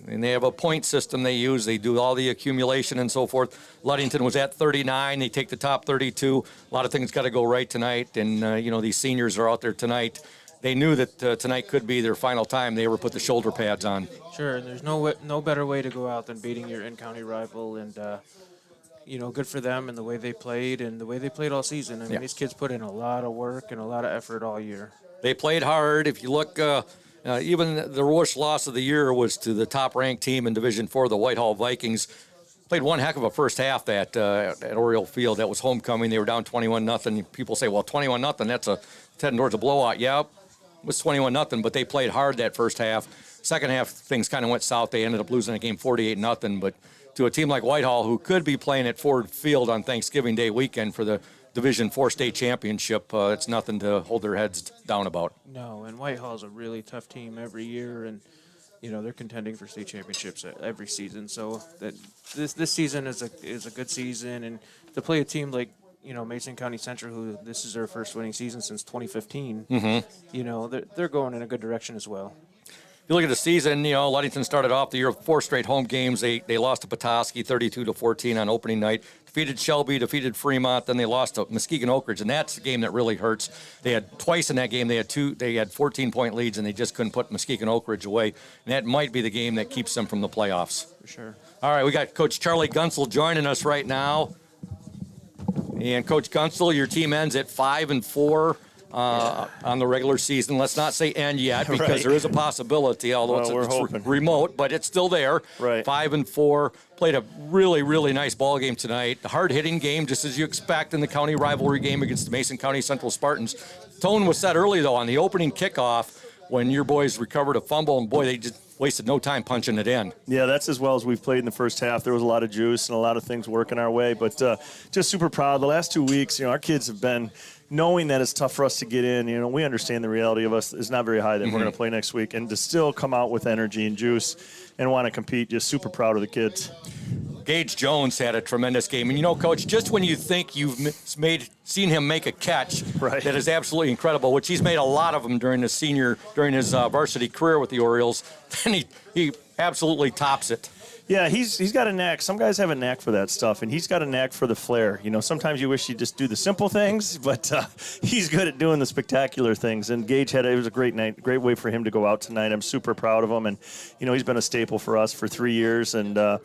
And they have a point system they use. They do all the accumulation and so forth. Ludington was at 39. They take the top 32. A lot of things got to go right tonight. And, these seniors are out there tonight. They knew that tonight could be their final time they ever put the shoulder pads on. Sure, and there's no better way to go out than beating your in-county rival. And, good for them and the way they played and the way they played all season. I mean, These kids put in a lot of work and a lot of effort all year. They played hard. If you look... even the worst loss of the year was to the top-ranked team in Division IV, the Whitehall Vikings. Played one heck of a first half at Oriole Field. That was homecoming. They were down 21-0. People say, well, 21-0, that's heading towards a blowout. Yeah, it was 21-0, but they played hard that first half. Second half, things kind of went south. They ended up losing the game 48-0. But to a team like Whitehall, who could be playing at Ford Field on Thanksgiving Day weekend for the Division IV state championship, it's nothing to hold their heads down about. No, and Whitehall's a really tough team every year, and they're contending for state championships every season. So that this season is a good season, and to play a team like Mason County Central, who this is their first winning season since 2015, they're going in a good direction as well. If you look at the season, Ludington started off the year with 4 straight home games. They lost to Petoskey 32-14 on opening night. Defeated Shelby, defeated Fremont, then they lost to Muskegon Oak Ridge, and that's the game that really hurts. They had twice in that game. They had 14-point leads, and they just couldn't put Muskegon Oak Ridge away. And that might be the game that keeps them from the playoffs. For sure. All right, we got Coach Charlie Gunsel joining us right now. And Coach Gunsel, your team ends at 5-4. on the regular season. Let's not say end yet, because there is a possibility, although it's remote, but it's still there. Right. 5-4. Played a really, really nice ball game tonight. A hard-hitting game, just as you expect in the county rivalry game against the Mason County Central Spartans. Tone was set early, though, on the opening kickoff when your boys recovered a fumble, and boy, they just wasted no time punching it in. Yeah, that's as well as we've played in the first half. There was a lot of juice and a lot of things working our way, but just super proud. The last 2 weeks, our kids have been knowing that it's tough for us to get in. We understand the reality of us is not very high that we're going to play next week, and to still come out with energy and juice and want to compete, just super proud of the kids. Gage Jones had a tremendous game. And, Coach, just when you think you've seen him make a catch that is absolutely incredible, which he's made a lot of them during his varsity career with the Orioles, then he absolutely tops it. Yeah, he's got a knack. Some guys have a knack for that stuff, and he's got a knack for the flair. Sometimes you wish you just do the simple things, but he's good at doing the spectacular things. And Gage it was a great night, great way for him to go out tonight. I'm super proud of him, and he's been a staple for us for 3 years, and I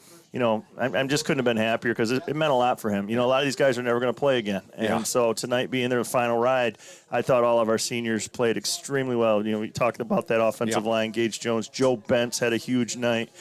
just couldn't have been happier because it meant a lot for him. A lot of these guys are never going to play again, and so tonight being their final ride, I thought all of our seniors played extremely well. We talked about that offensive line. Gage Jones, Joe Bentz had a huge night.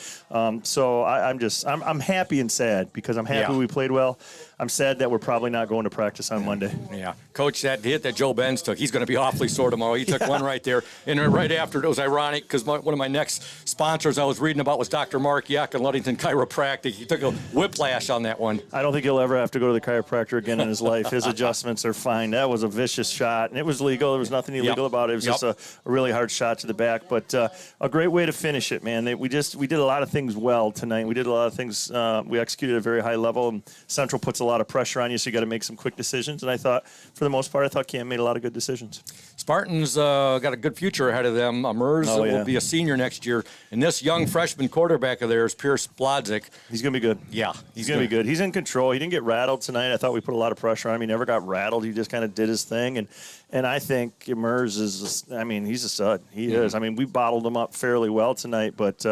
So I'm happy and sad because I'm happy we played well. I'm sad that we're probably not going to practice on Monday. Yeah. Coach, that hit that Joe Benz took, he's going to be awfully sore tomorrow. He took one right there. And right after, it was ironic because one of my next sponsors I was reading about was Dr. Mark Yuck in Ludington Chiropractic. He took a whiplash on that one. I don't think he'll ever have to go to the chiropractor again in his life. His adjustments are fine. That was a vicious shot, and it was legal. There was nothing illegal about it. It was just a really hard shot to the back. But a great way to finish it, man. We did a lot of things well tonight. We did a lot of things. We executed at a very high level, and Central puts a lot of pressure on you, so you got to make some quick decisions. And I thought, for the most part, Cam made a lot of good decisions. Spartans got a good future ahead of them. Mers will be a senior next year. And this young freshman quarterback of theirs, Pierce Blodzik. He's going to be good. Yeah. He's going to be good. He's in control. He didn't get rattled tonight. I thought we put a lot of pressure on him. He never got rattled. He just kind of did his thing. And I think Mers is, he's a stud. He is. We bottled him up fairly well tonight, but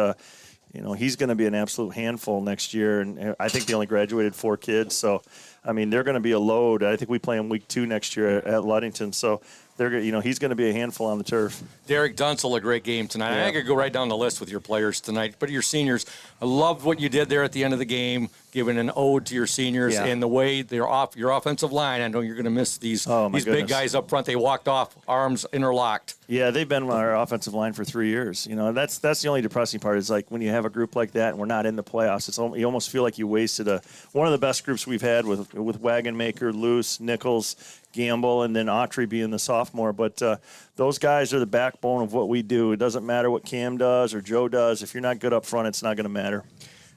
he's going to be an absolute handful next year. And I think they only graduated 4 kids. So, they're going to be a load. I think we play him week 2 next year at Ludington. So, he's going to be a handful on the turf. Derek Dunsel, a great game tonight. I could go right down the list with your players tonight, but your seniors, I loved what you did there at the end of the game, giving an ode to your seniors and the way they're off your offensive line. I know you're going to miss these big guys up front. They walked off, arms interlocked. Yeah, they've been on our offensive line for 3 years. That's the only depressing part is like when you have a group like that and we're not in the playoffs, you almost feel like you wasted one of the best groups we've had with Wagonmaker, Luce, Nichols, Gamble, and then Autry being the sophomore. But those guys are the backbone of what we do. It doesn't matter what Cam does or Joe does. If you're not good up front, it's not going to matter.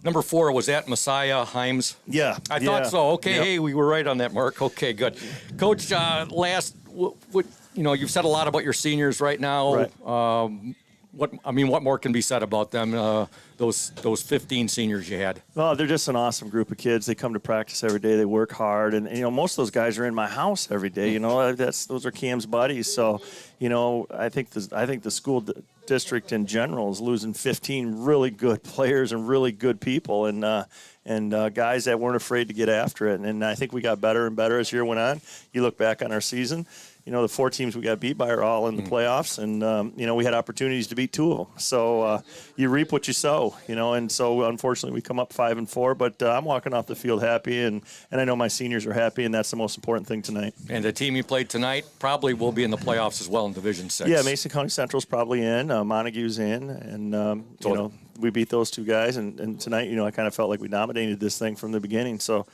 Number 4, was that Messiah Himes? Yeah. I thought so. Okay, hey, we were right on that, Mark. Okay, good. Coach, you've said a lot about your seniors right now. Right. What more can be said about them, those 15 seniors you had? Well, they're just an awesome group of kids. They come to practice every day. They work hard. And, most of those guys are in my house every day. Those are Cam's buddies. So, I think the school district in general is losing 15 really good players and really good people and guys that weren't afraid to get after it. And I think we got better and better as the year went on. You look back on our season, the 4 teams we got beat by are all in the playoffs, and we had opportunities to beat 2 of them. So you reap what you sow, and so unfortunately we come up 5-4. But I'm walking off the field happy, and I know my seniors are happy, and that's the most important thing tonight. And the team you played tonight probably will be in the playoffs as well in Division 6. Yeah, Mason County Central's probably in, Montague's in, and we beat those 2 guys, and tonight, I kind of felt like we dominated this thing from the beginning. So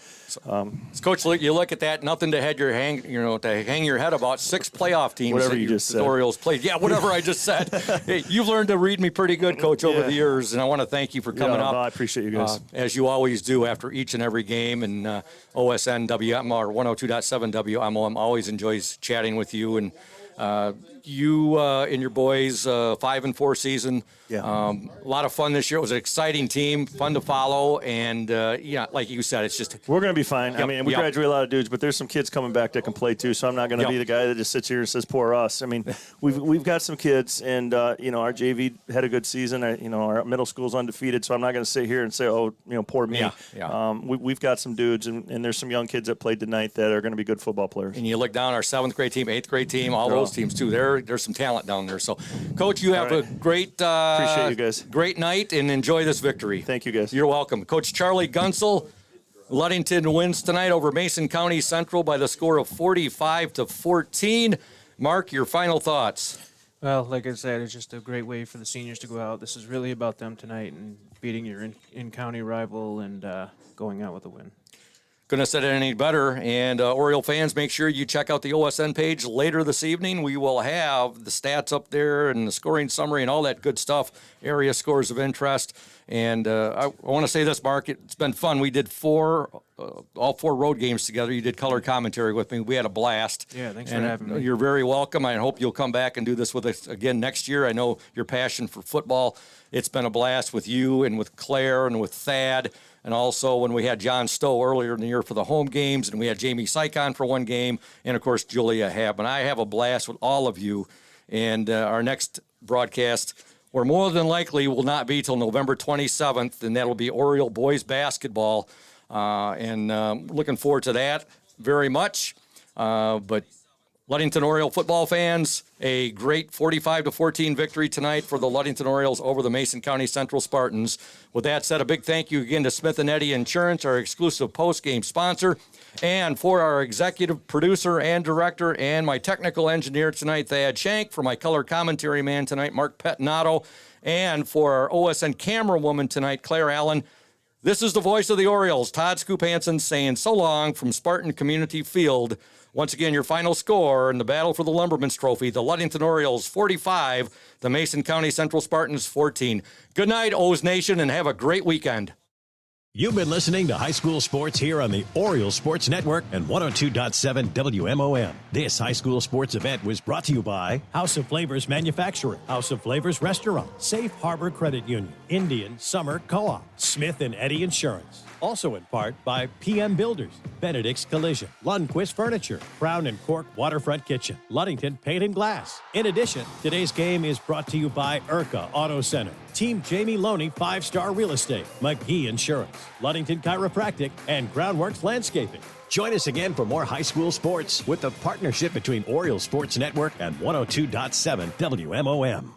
Coach, you look at that, nothing to hang your head about. 6 playoff teams. Whatever you just said. The Orioles played. Yeah, whatever I just said. Hey, you've learned to read me pretty good, Coach, over the years, and I want to thank you for coming up. No, I appreciate you guys. As you always do after each and every game, and OSN WMR 102.7 WMOM always enjoys chatting with you, and you and your boys, 5-4 season. Yeah. A lot of fun this year. It was an exciting team, fun to follow, and like you said, it's just we're going to be fine. Yep, we graduate a lot of dudes, but there's some kids coming back that can play too. So I'm not going to be the guy that just sits here and says poor us. We've got some kids, and our JV had a good season. Our middle school's undefeated, so I'm not going to sit here and say poor me. We've got some dudes, and there's some young kids that played tonight that are going to be good football players. And you look down our 7th grade team, 8th grade team, all those Orioles teams too. There's some talent down there. So, Coach, you have a great Appreciate you guys. Great night, and enjoy this victory. Thank you, guys. You're welcome. Coach Charlie Gunsel, Ludington wins tonight over Mason County Central by the score of 45-14. Mark, your final thoughts. Well, like I said, it's just a great way for the seniors to go out. This is really about them tonight and beating your in-county rival and going out with a win. Couldn't have said it any better. And Oriole fans, make sure you check out the OSN page later this evening. We will have the stats up there and the scoring summary and all that good stuff, area scores of interest. And I want to say this, Mark, it's been fun. We did all 4 road games together. You did color commentary with me. We had a blast. Yeah, thanks for having me. You're very welcome. I hope you'll come back and do this with us again next year. I know your passion for football. It's been a blast with you and with Claire and with Thad. And also when we had John Stowe earlier in the year for the home games, and we had Jamie Sykon for one game, and of course Julia Hab. And I have a blast with all of you. And our next broadcast, or more than likely, will not be till November 27th, and that'll be Oriole boys basketball. Looking forward to that very much. But Ludington Oriole football fans, a great 45-14 victory tonight for the Ludington Orioles over the Mason County Central Spartans. With that said, a big thank you again to Smith & Eddy Insurance, our exclusive post-game sponsor, and for our executive producer and director and my technical engineer tonight, Thad Shank, for my color commentary man tonight, Mark Pettinato, and for our OSN camera woman tonight, Claire Allen. This is the voice of the Orioles, Todd Scoop Hansen, saying so long from Spartan Community Field. Once again, your final score in the battle for the Lumberman's Trophy, the Ludington Orioles 45, the Mason County Central Spartans 14. Good night, O's Nation, and have a great weekend. You've been listening to High School Sports here on the Oriole Sports Network and 102.7 WMOM. This high school sports event was brought to you by House of Flavors Manufacturing, House of Flavors Restaurant, Safe Harbor Credit Union, Indian Summer Co-op, Smith & Eddy Insurance. Also in part by PM Builders, Benedict's Collision, Lundquist Furniture, Crown and Cork Waterfront Kitchen, Ludington Paint and Glass. In addition, today's game is brought to you by Urca Auto Center, Team Jamie Loney 5-Star Real Estate, McGee Insurance, Ludington Chiropractic, and Groundworks Landscaping. Join us again for more high school sports with the partnership between Oriole Sports Network and 102.7 WMOM.